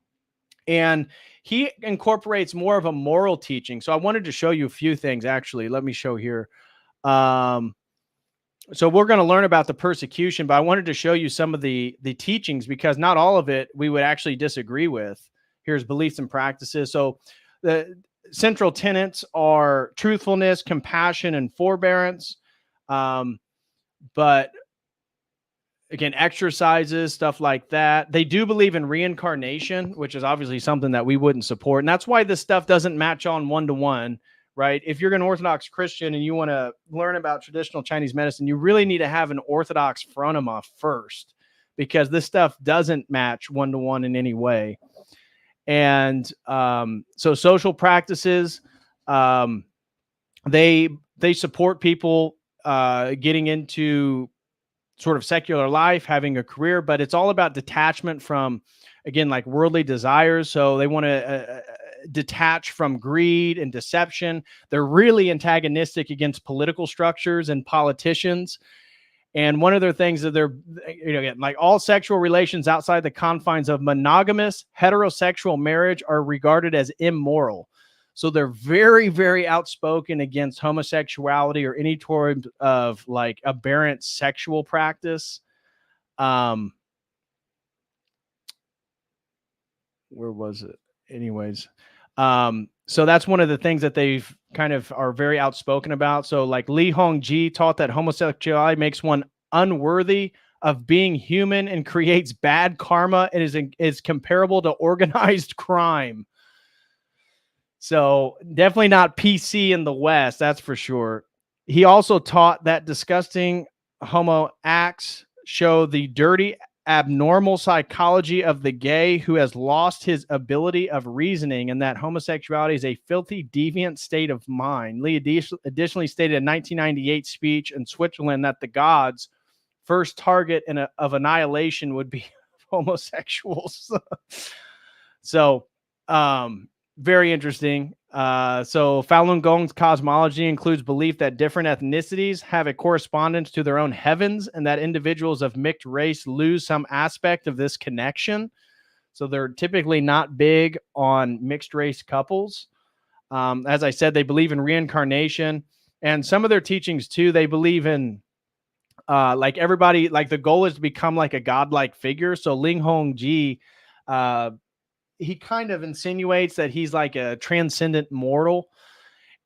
And he incorporates more of a moral teaching. So I wanted to show you a few things, actually. Let me show here. So we're going to learn about the persecution, but I wanted to show you some of the teachings, because not all of it we would actually disagree with. Here's beliefs and practices. So the central tenets are truthfulness, compassion, and forbearance. But again, exercises, stuff like that. They do believe in reincarnation, which is obviously something that we wouldn't support. And that's why this stuff doesn't match on one-to-one. Right? If you're an Orthodox Christian and you want to learn about traditional Chinese medicine, you really need to have an Orthodox frenema first, because this stuff doesn't match one-to-one in any way. And so social practices, they support people getting into sort of secular life, having a career, but it's all about detachment from, again, like worldly desires. So they want to detach from greed and deception. They're really antagonistic against political structures and politicians. And one of their things that they're, again, like all sexual relations outside the confines of monogamous heterosexual marriage are regarded as immoral. So they're very, very outspoken against homosexuality or any sort of like aberrant sexual practice. Where was it? Anyways. So that's one of the things that they've kind of are very outspoken about. So like Li Hongji taught that homosexuality makes one unworthy of being human and creates bad karma and is comparable to organized crime. So definitely not PC in the West, that's for sure. He also taught that disgusting homo acts show the dirty, abnormal psychology of the gay who has lost his ability of reasoning, and that homosexuality is a filthy, deviant state of mind. Lee additionally stated in a 1998 speech in Switzerland that the gods' first target of annihilation would be homosexuals. So, very interesting. So Falun Gong's cosmology includes belief that different ethnicities have a correspondence to their own heavens, and that individuals of mixed race lose some aspect of this connection. So they're typically not big on mixed race couples. As I said, they believe in reincarnation, and some of their teachings too, they believe in like everybody, like the goal is to become like a godlike figure. So Ling Hongji, he kind of insinuates that he's like a transcendent mortal.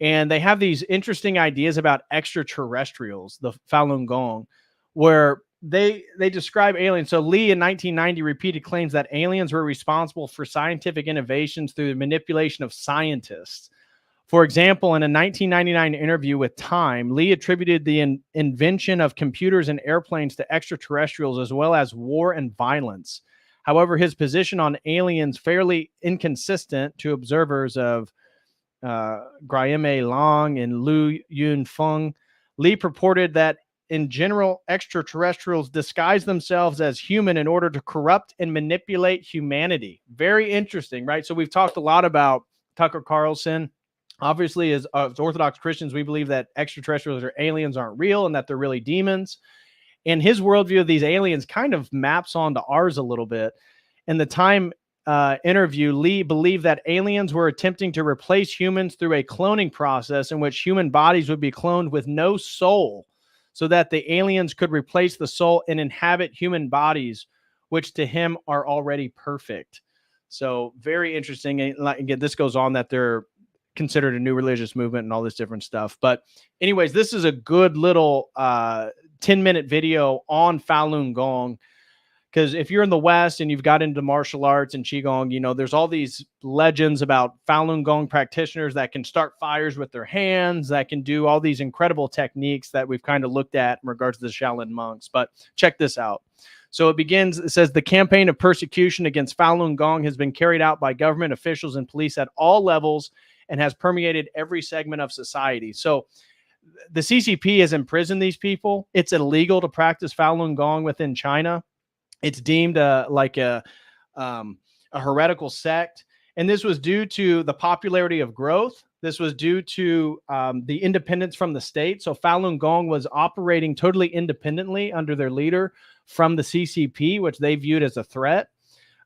And they have these interesting ideas about extraterrestrials, the Falun Gong, where they describe aliens. So Lee in 1990 repeated claims that aliens were responsible for scientific innovations through the manipulation of scientists. For example, in a 1999 interview with Time, Lee attributed the invention of computers and airplanes to extraterrestrials, as well as war and violence. However, his position on aliens fairly inconsistent to observers of Graeme Long and Liu Yunfeng. Lee purported that in general, extraterrestrials disguise themselves as human in order to corrupt and manipulate humanity. Very interesting, right? So we've talked a lot about Tucker Carlson. Obviously, as Orthodox Christians, we believe that extraterrestrials or aliens aren't real and that they're really demons. And his worldview of these aliens kind of maps onto ours a little bit. In the Time interview, Lee believed that aliens were attempting to replace humans through a cloning process in which human bodies would be cloned with no soul, so that the aliens could replace the soul and inhabit human bodies, which to him are already perfect. So very interesting. And again, this goes on that they're considered a new religious movement and all this different stuff. But anyways, this is a good little 10-minute video on Fallon Gong. Because if you're in the West and you've got into martial arts and Qigong, you know, there's all these legends about Fallon Gong practitioners that can start fires with their hands, that can do all these incredible techniques that we've kind of looked at in regards to the Shaolin monks. But check this out. So it begins, it says, the campaign of persecution against Fallon Gong has been carried out by government officials and police at all levels and has permeated every segment of society. So the CCP has imprisoned these people. It's illegal to practice Fallon Gong within China. It's deemed like a heretical sect. And this was due to the popularity of growth. This was due to the independence from the state. So Fallon Gong was operating totally independently under their leader from the CCP, which they viewed as a threat.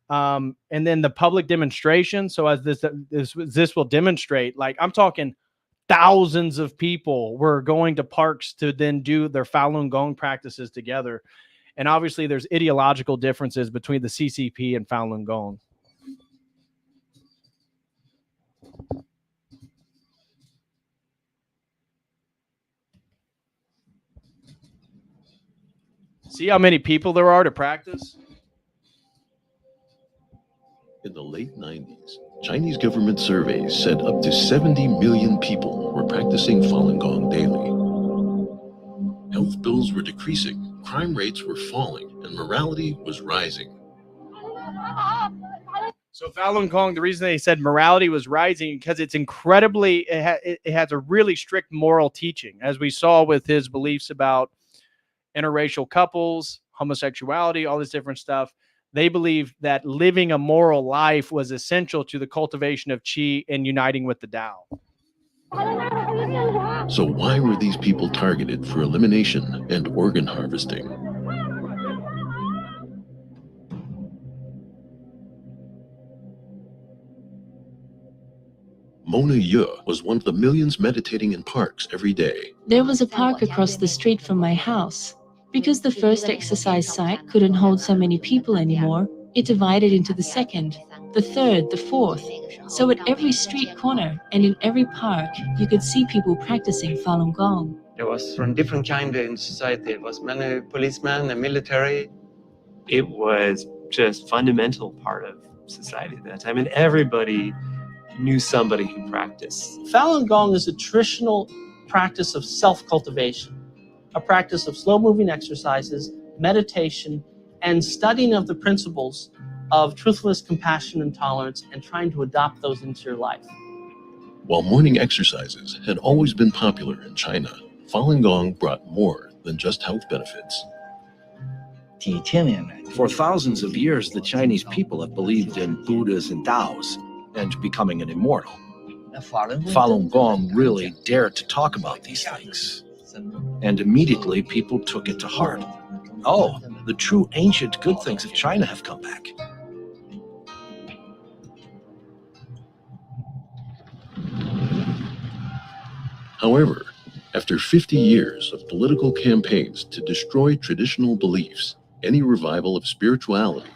And then the public demonstration. So as this will demonstrate, like I'm talking thousands of people were going to parks to then do their Fallon Gong practices together. And obviously there's ideological differences between the CCP and Fallon Gong. See how many people there are to practice? In the late 90s, Chinese government surveys said up to 70 million people were practicing Fallon Gong daily. Health bills were decreasing, crime rates were falling, and morality was rising. So Fallon Gong, the reason they said morality was rising because it's incredibly, it has a really strict moral teaching, as we saw with his beliefs about interracial couples, homosexuality, all this different stuff. They believed that living a moral life was essential to the cultivation of Qi and uniting with the Tao. So why were these people targeted for elimination and organ harvesting? Mona Ye was one of the millions meditating in parks every day. There was a park across the street from my house. Because the first exercise site couldn't hold so many people anymore, it divided into the second, the third, the fourth. So at every street corner and in every park, you could see people practicing Fallon Gong. There was from different kind in society. It was many policemen and military. It was just fundamental part of society at that time, and everybody knew somebody who practiced. Fallon Gong is a traditional practice of self-cultivation, a practice of slow-moving exercises, meditation, and studying of the principles of truthfulness, compassion, and tolerance, and trying to adopt those into your life. While morning exercises had always been popular in China, Fallon Gong brought more than just health benefits. For thousands of years, the Chinese people have believed in Buddhas and Daos and becoming an immortal. Fallon Gong really dared to talk about these things. And immediately people took it to heart. Oh, the true ancient good things of China have come back. However, after 50 years of political campaigns to destroy traditional beliefs, any revival of spirituality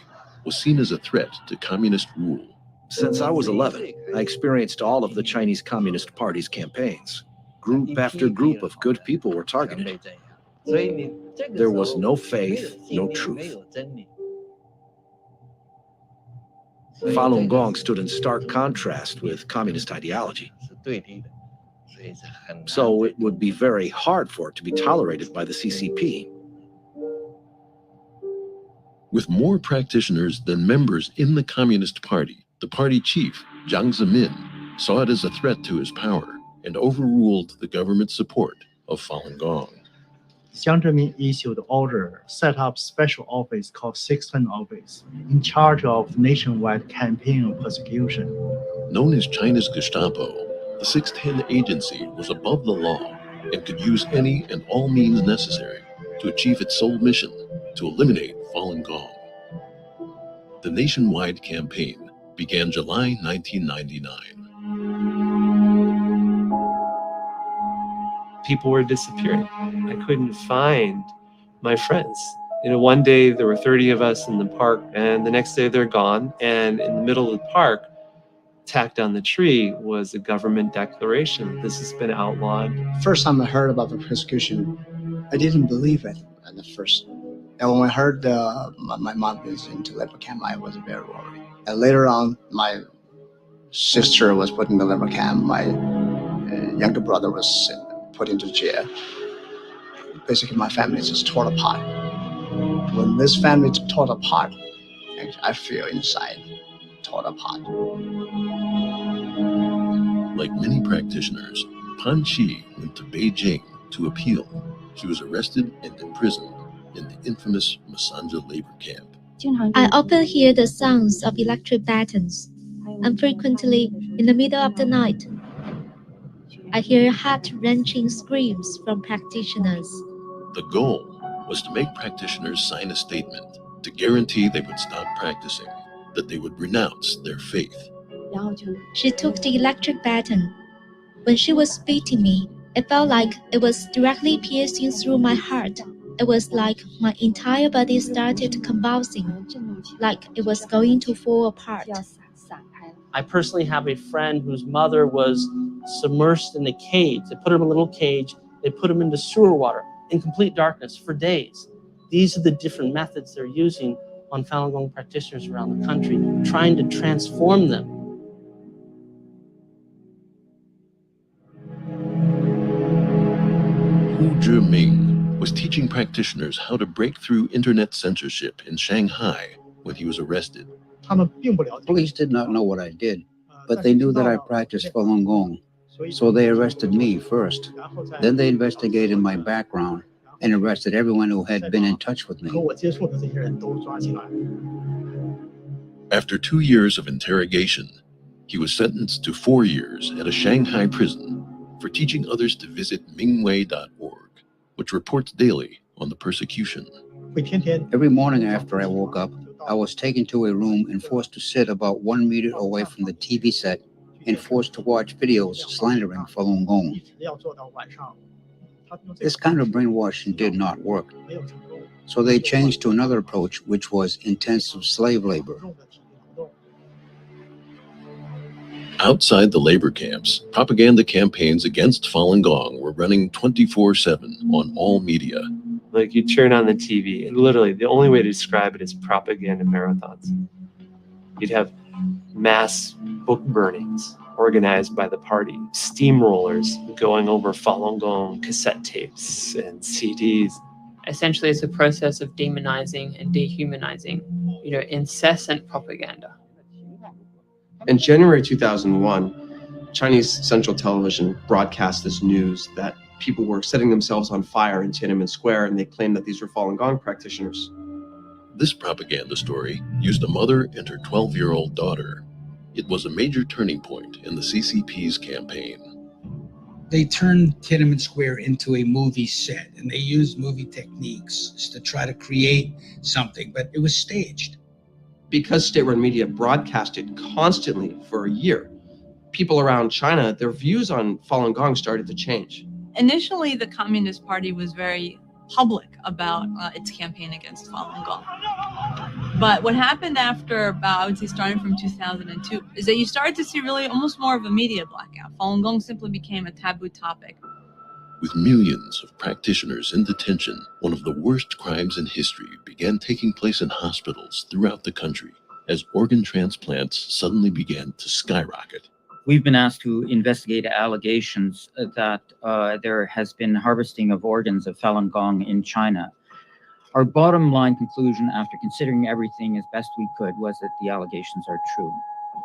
was seen as a threat to communist rule. Since I was 11, I experienced all of the Chinese Communist Party's campaigns. Group after group of good people were targeted. There was no faith, no truth. Fallon Gong stood in stark contrast with communist ideology. So it would be very hard for it to be tolerated by the CCP. With more practitioners than members in the Communist Party, the party chief, Jiang Zemin, saw it as a threat to his power and overruled the government's support of Fallon Gong. Jiang Zemin issued order, set up special office called Sixth Pen Office, in charge of nationwide campaign of persecution. Known as China's Gestapo, the Sixth Hen Agency was above the law and could use any and all means necessary to achieve its sole mission, to eliminate Fallon Gong. The nationwide campaign began July 1999. People were disappearing. I couldn't find my friends. You know, one day there were 30 of us in the park, and the next day they're gone. And in the middle of the park, tacked on the tree, was a government declaration. This has been outlawed. First time I heard about the persecution, I didn't believe it at the first. And when I heard my mom is into labor camp, I was very worried. And later on, my sister was put in the labor camp. My younger brother was put into jail. Basically, my family is just torn apart. When this family is torn apart, I feel inside torn apart. Like many practitioners, Pan Shi went to Beijing to appeal. He was arrested and imprisoned in the infamous Masanja labor camp. I often hear the sounds of electric batons, and frequently in the middle of the night, I hear heart-wrenching screams from practitioners. The goal was to make practitioners sign a statement to guarantee they would stop practicing, that they would renounce their faith. She took the electric baton. When she was beating me, it felt like it was directly piercing through my heart. It was like my entire body started convulsing, like it was going to fall apart. I personally have a friend whose mother was submersed in a cage. They put her in a little cage. They put him into sewer water in complete darkness for days. These are the different methods they're using on Fallon Gong practitioners around the country, trying to transform them. Hu Zhiming was teaching practitioners how to break through internet censorship in Shanghai when he was arrested. Police did not know what I did, but they knew that I practiced Fallon Gong. So they arrested me first. Then they investigated my background and arrested everyone who had been in touch with me. After 2 years of interrogation, he was sentenced to 4 years at a Shanghai prison for teaching others to visit mingwei.org, which reports daily on the persecution. Every morning after I woke up, I was taken to a room and forced to sit about 1 meter away from the TV set and forced to watch videos slandering Fallon Gong. This kind of brainwashing did not work. So they changed to another approach, which was intensive slave labor. Outside the labor camps, propaganda campaigns against Fallon Gong were running 24/7 on all media. Like, you turn on the TV, and literally the only way to describe it is propaganda marathons. You'd have mass book burnings organized by the party, steamrollers going over Fallon Gong cassette tapes and CDs. Essentially, it's a process of demonizing and dehumanizing, incessant propaganda. In January 2001, Chinese Central Television broadcast this news that people were setting themselves on fire in Tiananmen Square, and they claimed that these were Fallon Gong practitioners. This propaganda story used a mother and her 12-year-old daughter. It was a major turning point in the CCP's campaign. They turned Tiananmen Square into a movie set, and they used movie techniques to try to create something, but it was staged. Because state-run media broadcasted constantly for a year, people around China, their views on Fallon Gong started to change. Initially, the Communist Party was very public about its campaign against Fallon Gong. But what happened after about, I would say starting from 2002, is that you started to see really almost more of a media blackout. Fallon Gong simply became a taboo topic. With millions of practitioners in detention, one of the worst crimes in history began taking place in hospitals throughout the country as organ transplants suddenly began to skyrocket. We've been asked to investigate allegations that there has been harvesting of organs of Fallon Gong in China. Our bottom line conclusion, after considering everything as best we could, was that the allegations are true.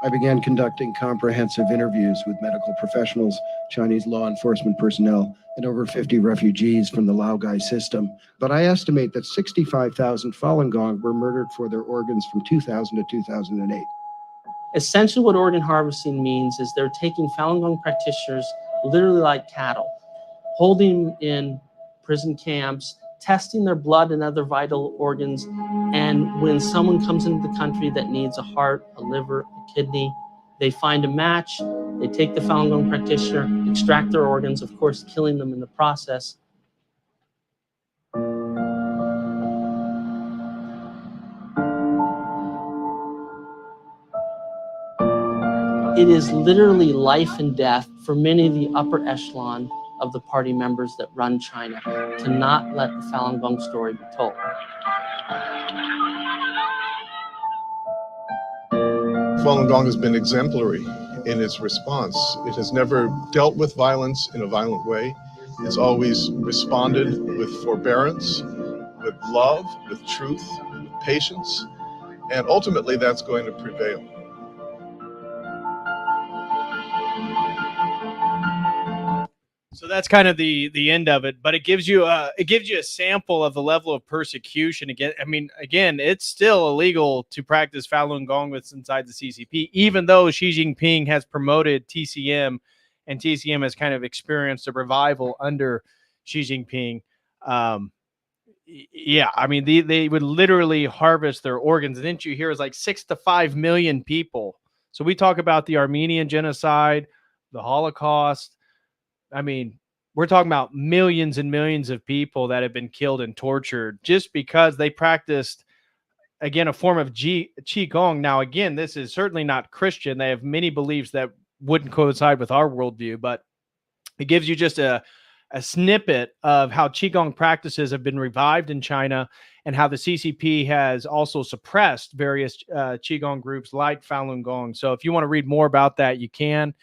I began conducting comprehensive interviews with medical professionals, Chinese law enforcement personnel, and over 50 refugees from the Laogai system. But I estimate that 65,000 Fallon Gong were murdered for their organs from 2000 to 2008. Essentially what organ harvesting means is they're taking Fallon Gong practitioners literally like cattle, holding them in prison camps, testing their blood and other vital organs, and when someone comes into the country that needs a heart, a liver, a kidney, they find a match, they take the Fallon Gong practitioner, extract their organs, of course killing them in the process. It is literally life and death for many of the upper echelon of the party members that run China to not let the Fallon Gong story be told. Falun Gong has been exemplary in its response. It has never dealt with violence in a violent way. It's always responded with forbearance, with love, with truth, with patience, and ultimately that's going to prevail. So that's kind of the end of it, but it gives you a sample of the level of persecution. Again, it's still illegal to practice Falun Gong inside the CCP, even though Xi Jinping has promoted TCM, and TCM has kind of experienced a revival under Xi Jinping. They would literally harvest their organs. And didn't you hear? It's like 6 to 5 million people. So we talk about the Armenian genocide, the Holocaust. We're talking about millions and millions of people that have been killed and tortured just because they practiced, again, a form of Qigong. Now, again, this is certainly not Christian. They have many beliefs that wouldn't coincide with our worldview, but it gives you just a snippet of how Qigong practices have been revived in China and how the CCP has also suppressed various Qigong groups like Falun Gong. So if you want to read more about that, you can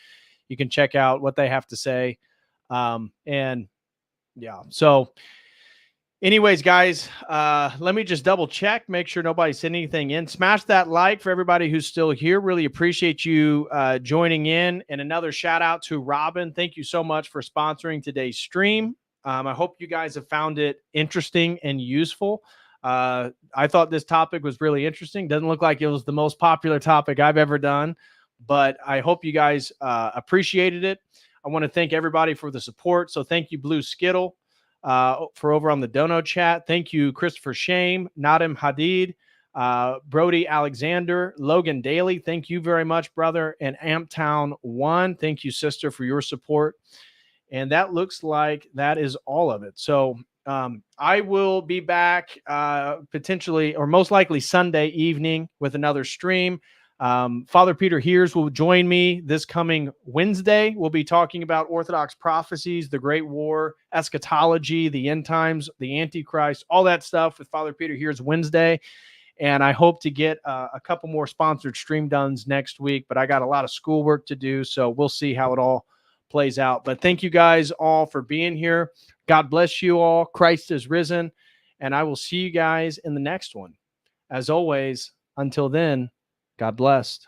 check out what they have to say. So anyways, guys, let me just double check, make sure nobody sent anything in. Smash that like for everybody who's still here. Really appreciate you joining in. And another shout out to Robin. Thank you so much for sponsoring today's stream. I hope you guys have found it interesting and useful. I thought this topic was really interesting. Doesn't look like it was the most popular topic I've ever done, but I hope you guys appreciated it. I want to thank everybody for the support. So thank you, Blue Skittle, for over on the Dono chat. Thank you, Christopher Shame, Nadim Hadid, Brody Alexander, Logan Daly. Thank you very much, brother. And Amptown 1. Thank you, sister, for your support. And that looks like that is all of it. So I will be back potentially or most likely Sunday evening with another stream. Father Peter Heers will join me this coming Wednesday. We'll be talking about Orthodox prophecies, the Great War, eschatology, the end times, the Antichrist, all that stuff with Father Peter Heers Wednesday. And I hope to get a couple more sponsored stream dones next week, but I got a lot of schoolwork to do, so we'll see how it all plays out. But thank you guys all for being here. God bless you all. Christ is risen, and I will see you guys in the next one. As always, until then, God bless.